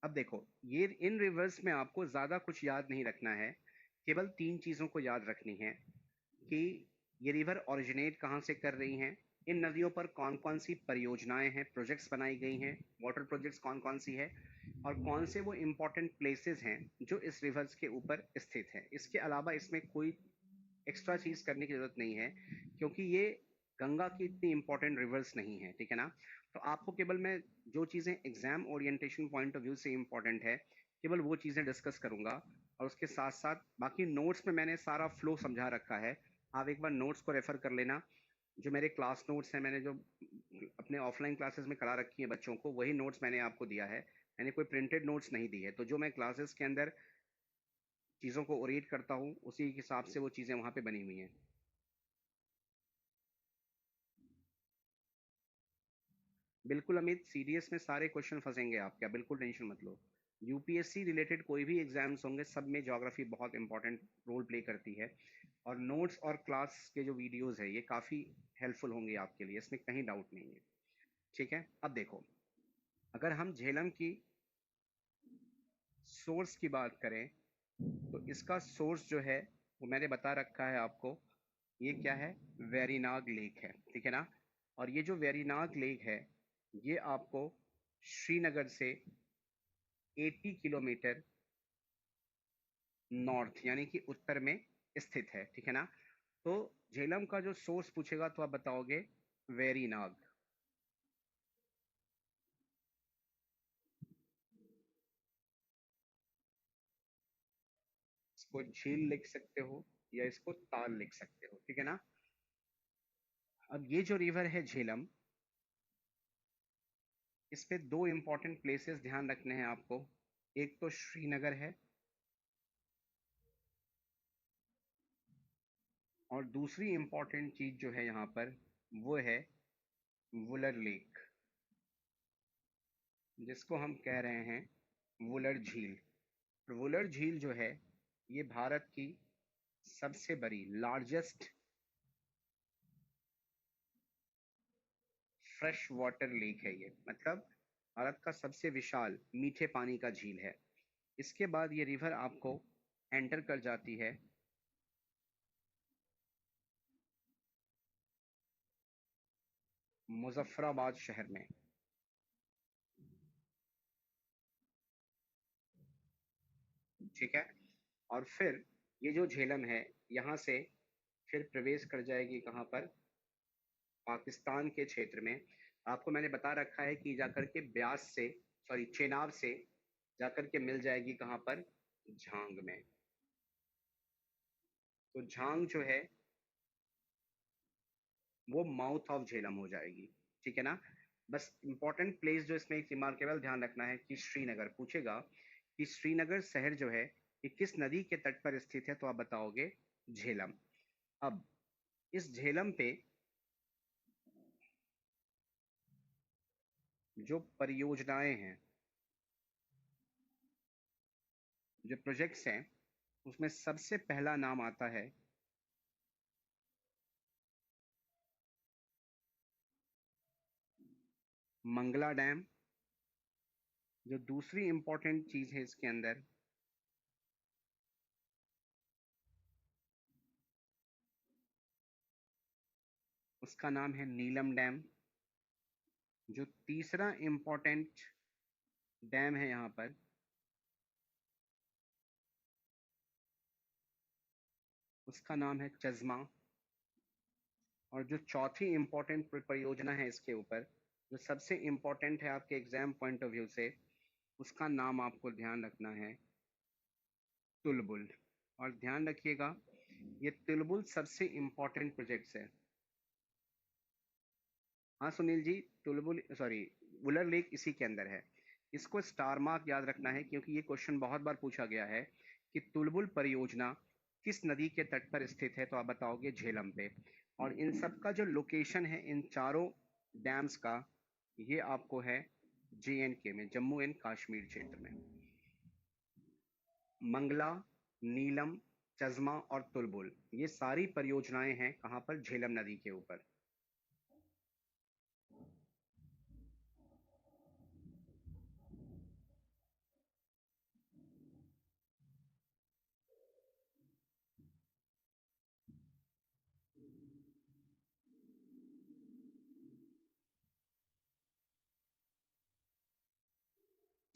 अब देखो, ये इन रिवर्स में आपको ज्यादा कुछ याद नहीं रखना है, केवल तीन चीजों को याद रखनी है कि ये रिवर ओरिजिनेट कहाँ से कर रही हैं, इन नदियों पर कौन कौन सी परियोजनाएं हैं, प्रोजेक्ट्स बनाई गई हैं, वाटर प्रोजेक्ट्स कौन कौन सी है, और कौन से वो इम्पोर्टेंट प्लेसेस हैं जो इस रिवर्स के ऊपर स्थित है। इसके अलावा इसमें कोई एक्स्ट्रा चीज करने की जरूरत नहीं है, क्योंकि ये गंगा की इतनी इंपॉर्टेंट रिवर्स नहीं है। ठीक है ना? तो आपको केवल मैं जो चीजें exam orientation point of view से इंपॉर्टेंट है, केवल वो चीजें डिस्कस करूंगा। और उसके साथ साथ बाकी नोट्स में मैंने सारा फ्लो समझा रखा है। आप एक बार नोट्स को रेफर कर लेना। जो मेरे क्लास नोट्स हैं, मैंने जो अपने ऑफलाइन क्लासेस में करा रखी है बच्चों को, वही नोट्स मैंने आपको दिया है। मैंने कोई प्रिंटेड नोट्स नहीं दी है। तो जो मैं क्लासेस के अंदर चीज़ों को ओरिएट करता हूँ, उसी हिसाब से वो चीज़ें वहाँ पे बनी हुई हैं। बिल्कुल अमित, सीडीएस में सारे क्वेश्चन फंसेंगे आपके, आप बिल्कुल टेंशन मत लो। यूपीएससी रिलेटेड कोई भी एग्जाम्स होंगे, सब में ज्योग्राफी बहुत इंपॉर्टेंट रोल प्ले करती है। और नोट्स और क्लास के जो वीडियोस है, ये काफ़ी हेल्पफुल होंगे आपके लिए, इसमें कहीं डाउट नहीं है। ठीक है? अब देखो, अगर हम झेलम की सोर्स की बात करें, तो इसका सोर्स जो है वो मैंने बता रखा है आपको। ये क्या है? वेरीनाग लेक है। ठीक है ना? और ये जो वेरीनाग लेक है, ये आपको श्रीनगर से 80 किलोमीटर नॉर्थ यानी कि उत्तर में स्थित है। ठीक है ना? तो झेलम का जो सोर्स पूछेगा तो आप बताओगे वेरीनाग। इसको झील लिख सकते हो या इसको ताल लिख सकते हो। ठीक है ना? अब ये जो रिवर है झेलम, इस पे दो इंपॉर्टेंट प्लेसेस ध्यान रखने हैं आपको। एक तो श्रीनगर है, और दूसरी इंपॉर्टेंट चीज जो है यहाँ पर, वो है वुलर लेक, जिसको हम कह रहे हैं वुलर झील। वुलर झील जो है, ये भारत की सबसे बड़ी लार्जेस्ट फ्रेश वाटर लेक है। ये मतलब भारत का सबसे विशाल मीठे पानी का झील है। इसके बाद ये रिवर आपको एंटर कर जाती है मुजफ्फराबाद शहर में। ठीक है? और फिर ये जो झेलम है, यहाँ से फिर प्रवेश कर जाएगी कहाँ पर? पाकिस्तान के क्षेत्र में। आपको मैंने बता रखा है कि जाकर के ब्यास से, सॉरी चेनाब से जाकर के मिल जाएगी कहाँ पर? झांग में। तो झांग जो है वो माउथ ऑफ झेलम हो जाएगी, ठीक है ना। बस इंपॉर्टेंट प्लेस जो इसमें एक रिमार्केबल ध्यान रखना है कि श्रीनगर पूछेगा कि श्रीनगर शहर जो है ये किस नदी के तट पर स्थित है, तो आप बताओगे झेलम। अब इस झेलम पे जो परियोजनाएं हैं, जो प्रोजेक्ट्स हैं, उसमें सबसे पहला नाम आता है मंगला डैम। जो दूसरी इंपॉर्टेंट चीज है इसके अंदर, उसका नाम है नीलम डैम। जो तीसरा इंपॉर्टेंट डैम है यहाँ पर, उसका नाम है चजमा। और जो चौथी इंपॉर्टेंट परियोजना है इसके ऊपर, जो सबसे इंपॉर्टेंट है आपके एग्जाम पॉइंट ऑफ व्यू से, उसका नाम आपको ध्यान रखना है तुलबुल। और ध्यान रखिएगा ये तुलबुल सबसे इंपॉर्टेंट प्रोजेक्ट्स है। हाँ सुनील जी, तुलबुल सॉरी वुलर लेक इसी के अंदर है। इसको स्टार मार्क याद रखना है क्योंकि ये क्वेश्चन बहुत बार पूछा गया है कि तुलबुल परियोजना किस नदी के तट पर स्थित है, तो आप बताओगे झेलम पे। और इन सब का जो लोकेशन है इन चारों डैम्स का, ये आपको है JNK में, जम्मू एंड कश्मीर क्षेत्र में। मंगला, नीलम, चजमा और तुलबुल, ये सारी परियोजनाएं हैं कहाँ पर, झेलम नदी के ऊपर।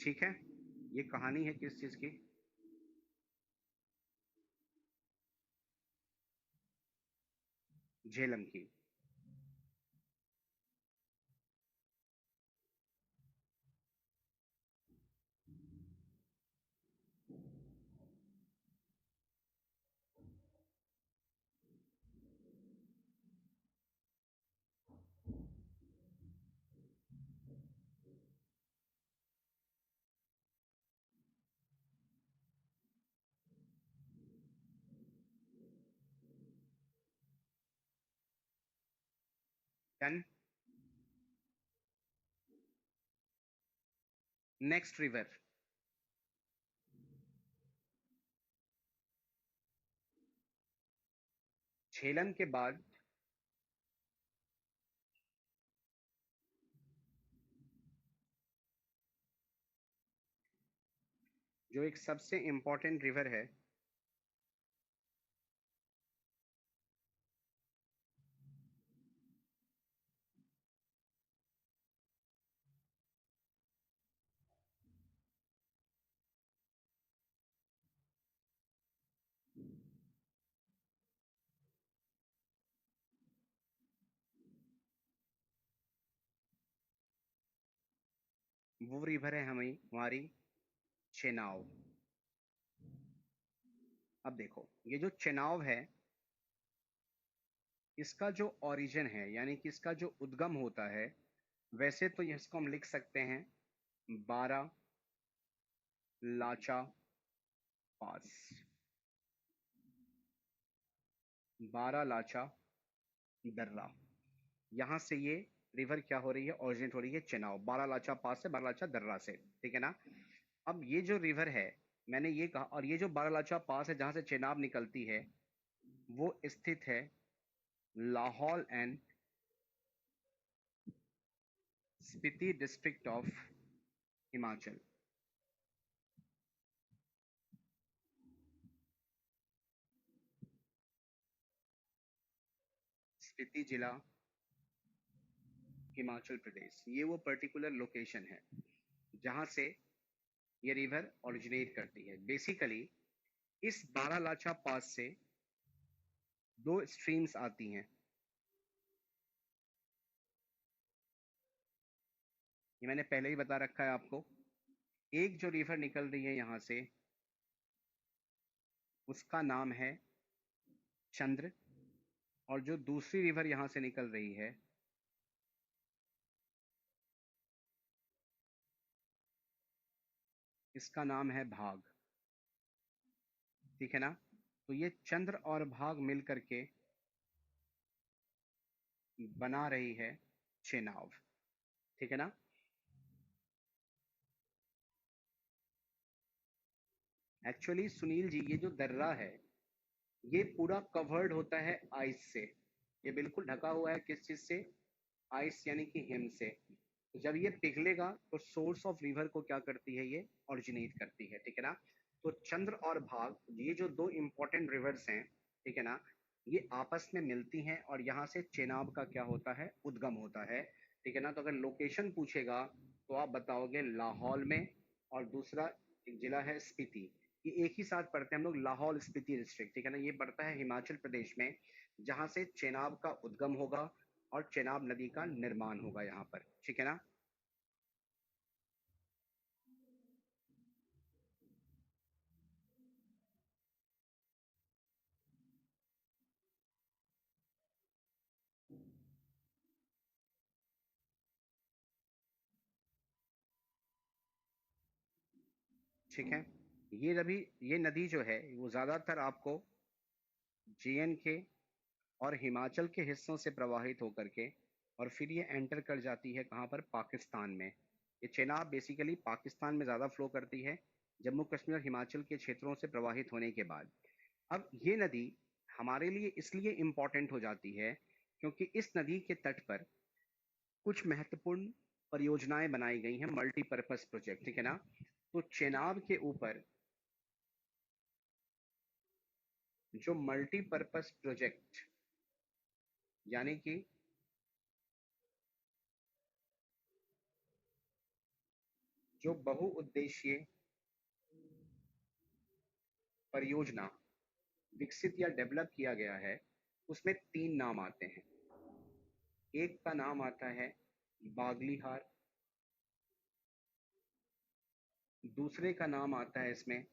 ठीक है, ये कहानी है किस चीज की? झेलम की। डन। नेक्स्ट रिवर, झेलम के बाद जो एक सबसे इंपॉर्टेंट रिवर है, वो रिवर है हमारी चेनाब। अब देखो ये जो चेनाब है, इसका जो ओरिजिन है यानी कि इसका जो उद्गम होता है, वैसे तो इसको हम लिख सकते हैं बारह लाचा पास। बारह लाचा दर्रा, यहाँ से ये रिवर क्या हो रही है, ओरिजिनेट हो रही है चेनाब, बारह लाचा पास से, बारह लाचा दर्रा से, ठीक है ना। अब ये जो रिवर है, मैंने ये कहा, और ये जो बारह लाचा पास है जहाँ से चेनाब निकलती है, वो स्थित है Lahaul and Spiti district of Himachal. Spiti जिला, हिमाचल प्रदेश, ये वो पर्टिकुलर लोकेशन है जहां से ये रिवर ओरिजिनेट करती है। बेसिकली इस बारालाचा पास से दो स्ट्रीम्स आती हैं। ये मैंने पहले ही बता रखा है आपको। एक जो रिवर निकल रही है यहाँ से, उसका नाम है चंद्र, और जो दूसरी रिवर यहाँ से निकल रही है इसका नाम है भाग। ठीक है ना? तो ये चंद्र और भाग मिल करके बना रही है चेनाब। ठीक है ना? एक्चुअली सुनील जी, ये जो दर्रा है ये पूरा कवर्ड होता है आइस से। ये बिल्कुल ढका हुआ है किस चीज से? आइस यानी कि हिम से। तो जब ये पिघलेगा तो सोर्स ऑफ रिवर को क्या करती है? ये ओरिजिनेट करती है। ठीक है ना? तो चंद्र और भाग, ये जो दो इंपॉर्टेंट रिवर्स हैं, ठीक है ना, ये आपस में मिलती हैं और यहाँ से चेनाब का क्या होता है? उद्गम होता है। ठीक है ना? तो अगर लोकेशन पूछेगा तो आप बताओगे लाहौल में, और दूसरा एक जिला है स्पीति। ये एक ही साथ पड़ते हैं हम लोग, लाहौल स्पीति डिस्ट्रिक्ट। ठीक है ना? ये पड़ता है हिमाचल प्रदेश में, जहाँ से चेनाब का उद्गम होगा और चेनाब नदी का निर्माण होगा यहाँ पर। ठीक है ना? ठीक है। ये नदी जो है वो ज़्यादातर आपको JNK और हिमाचल के हिस्सों से प्रवाहित होकर के, और फिर ये एंटर कर जाती है कहाँ पर? पाकिस्तान में। ये चेनाब बेसिकली पाकिस्तान में ज़्यादा फ्लो करती है, जम्मू कश्मीर और हिमाचल के क्षेत्रों से प्रवाहित होने के बाद। अब ये नदी हमारे लिए इसलिए इम्पॉर्टेंट हो जाती है क्योंकि इस नदी के तट पर कुछ महत्वपूर्ण परियोजनाएं बनाई गई हैं, मल्टीपर्पस प्रोजेक्ट। ठीक है ना? तो चेनाब के ऊपर जो मल्टीपर्पस प्रोजेक्ट, यानी कि जो बहुउद्देशीय परियोजना विकसित या डेवलप किया गया है, उसमें तीन नाम आते हैं। एक का नाम आता है बागलीहार, दूसरे का नाम आता है इसमें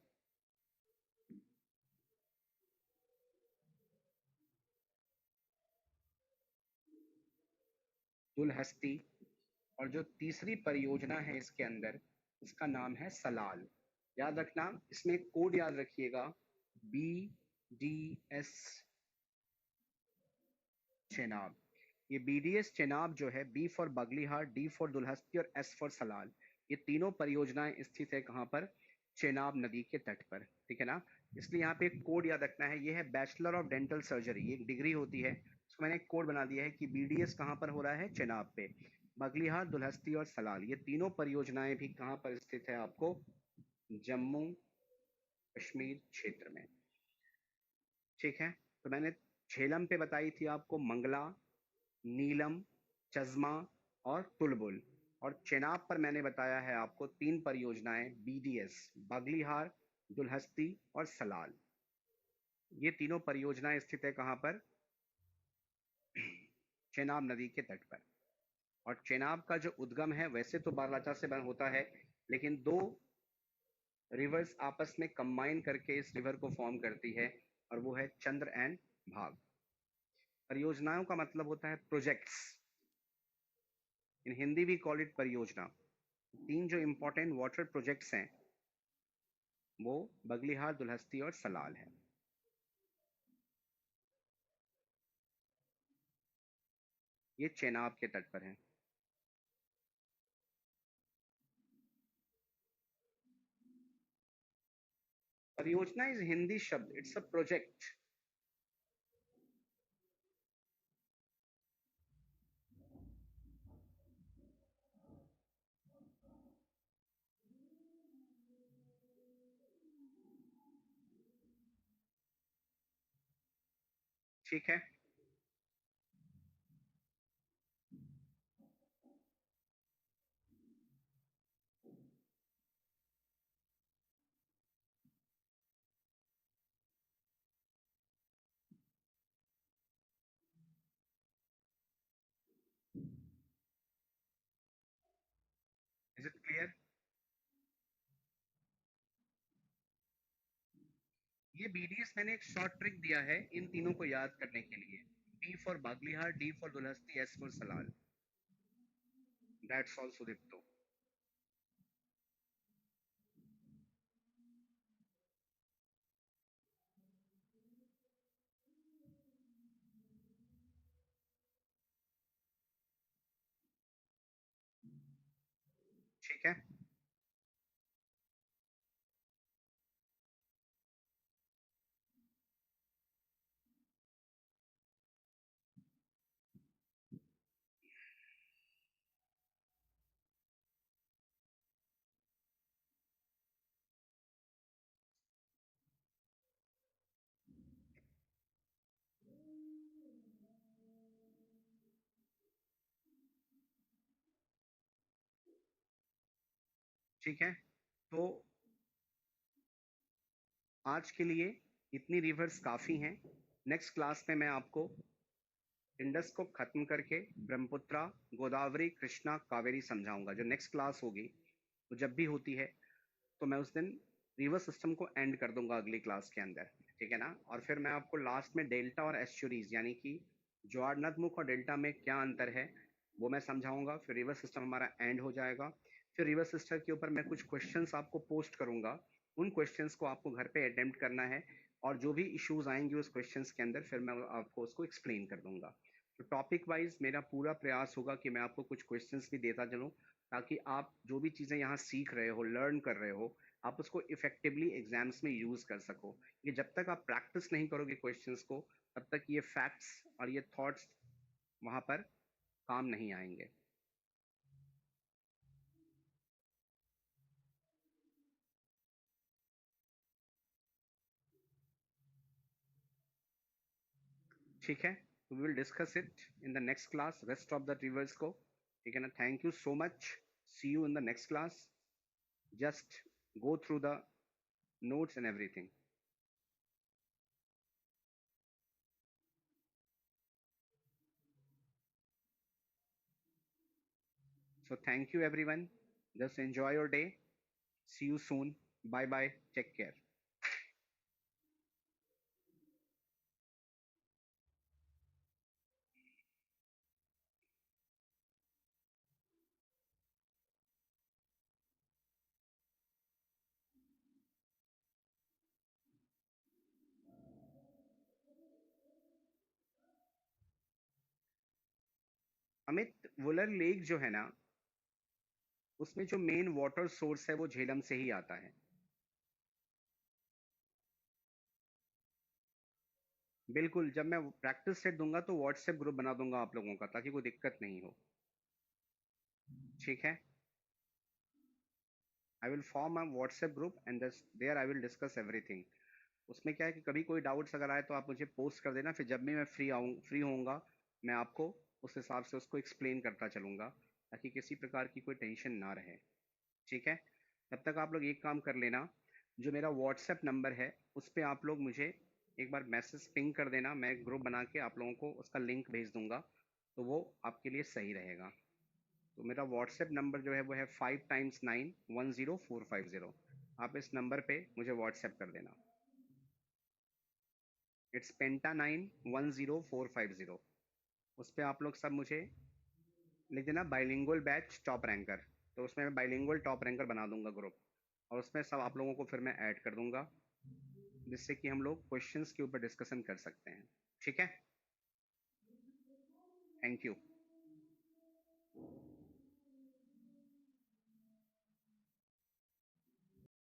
दुलहस्ती, और जो तीसरी परियोजना है इसके अंदर, उसका नाम है सलाल। याद रखना, इसमें कोड याद रखिएगा, BDS चेनाब। ये BDS चेनाब जो है, B for Baglihar, D for Dulhasti और S फॉर सलाल, ये तीनों परियोजनाएं स्थित है कहाँ पर? चेनाब नदी के तट पर। ठीक है ना? इसलिए यहाँ पे एक कोड याद रखना है, ये है बैचलर ऑफ डेंटल सर्जरी, ये एक डिग्री होती है। उसको मैंने एक कोड बना दिया है कि BDS कहाँ पर हो रहा है? चेनाब पे। बगलीहार, दुल्हस्ती और सलाल, ये तीनों परियोजनाएं भी कहाँ पर स्थित है? आपको जम्मू कश्मीर क्षेत्र में। ठीक है? तो मैंने झेलम पे बताई थी आपको मंगला, नीलम, चज़मा और तुलबुल, और चेनाब पर मैंने बताया है आपको तीन परियोजनाएं, BDS, बागलीहार, दुल्हस्ती और सलाल। ये तीनों परियोजनाएं स्थित है कहाँ पर? चेनाब नदी के तट पर। और चेनाब का जो उद्गम है वैसे तो बारालाचा से बन होता है, लेकिन दो रिवर्स आपस में कंबाइन करके इस रिवर को फॉर्म करती है, और वो है चंद्र एंड भाग। परियोजनाओं का मतलब होता है प्रोजेक्ट्स, इन हिंदी भी कॉल इट परियोजना। तीन जो इंपॉर्टेंट वाटर प्रोजेक्ट्स हैं वो बगलीहार, दुल्हस्ती और सलाल है। ये चेनाब के तट पर है। परियोजना इज हिंदी शब्द, इट्स अ प्रोजेक्ट। ठीक है? Is it clear? ये BDS मैंने एक शॉर्ट ट्रिक दिया है इन तीनों को याद करने के लिए। B for Baglihar, D for Dulhasti, S for Salal. That's all Sudipto. ठीक है, ठीक है। तो आज के लिए इतनी रिवर्स काफ़ी हैं। नेक्स्ट क्लास में मैं आपको इंडस को खत्म करके ब्रह्मपुत्रा, गोदावरी, कृष्णा, कावेरी समझाऊंगा। जो नेक्स्ट क्लास होगी वो जब भी होती है तो मैं उस दिन रिवर सिस्टम को एंड कर दूंगा अगली क्लास के अंदर। ठीक है ना? और फिर मैं आपको लास्ट में डेल्टा और एस्चुरीज यानी कि ज्वारनदमुख और डेल्टा में क्या अंतर है वो मैं समझाऊंगा। फिर रिवर सिस्टम हमारा एंड हो जाएगा। फिर रिवर सिस्टम के ऊपर मैं कुछ क्वेश्चंस आपको पोस्ट करूंगा। उन क्वेश्चंस को आपको घर पे अटेम्प्ट करना है और जो भी इश्यूज आएंगे उस क्वेश्चंस के अंदर फिर मैं आपको उसको एक्सप्लेन कर दूंगा। तो टॉपिक वाइज मेरा पूरा प्रयास होगा कि मैं आपको कुछ क्वेश्चंस भी देता चलूँ, ताकि आप जो भी चीज़ें यहाँ सीख रहे हो, लर्न कर रहे हो, आप उसको इफेक्टिवली एग्जाम्स में यूज कर सको। ये जब तक आप प्रैक्टिस नहीं करोगे क्वेश्चंस को, तब तक ये फैक्ट्स और ये थॉट्स वहां पर काम नहीं आएंगे। ठीक है, we will discuss it in the next class, rest of the rivers को। ठीक है ना? Thank you so much. See you in the next class. Just go through the notes and everything. So thank you everyone. Just enjoy your day. See you soon. Bye bye. Take care. Amit, Wular lake जो है ना, उसमें जो मेन वाटर सोर्स है वो झेलम से ही आता है। बिल्कुल, जब मैं प्रैक्टिस सेट दूंगा तो व्हाट्सएप ग्रुप बना दूंगा आप लोगों का, ताकि कोई दिक्कत नहीं हो। ठीक है? I will form a WhatsApp group and there I will discuss everything. उसमें क्या है कि कभी कोई डाउट्स अगर आए तो आप मुझे पोस्ट कर देना, फिर जब भी मैं फ्री होऊंगा मैं आपको उस हिसाब से उसको एक्सप्लेन करता चलूंगा, ताकि किसी प्रकार की कोई टेंशन ना रहे। ठीक है? तब तक आप लोग एक काम कर लेना, जो मेरा व्हाट्सएप नंबर है उस पर आप लोग मुझे एक बार मैसेज पिंग कर देना, मैं एक ग्रुप बना के आप लोगों को उसका लिंक भेज दूंगा, तो वो आपके लिए सही रहेगा। तो मेरा व्हाट्सएप नंबर जो है वो है 5 टाइम्स 9 1 0 4 5 0। आप इस नंबर पे मुझे व्हाट्सएप कर देना। It's Penta 9 1 0 4 5 0। उस पर आप लोग सब मुझे लिख देना बाइलिंगुअल बैच टॉप रैंकर। तो उसमें मैं बाइलिंगुअल टॉप रैंकर बना दूंगा ग्रुप, और उसमें सब आप लोगों को फिर मैं ऐड कर दूंगा, जिससे कि हम लोग क्वेश्चंस के ऊपर डिस्कशन कर सकते हैं। ठीक है? Thank you.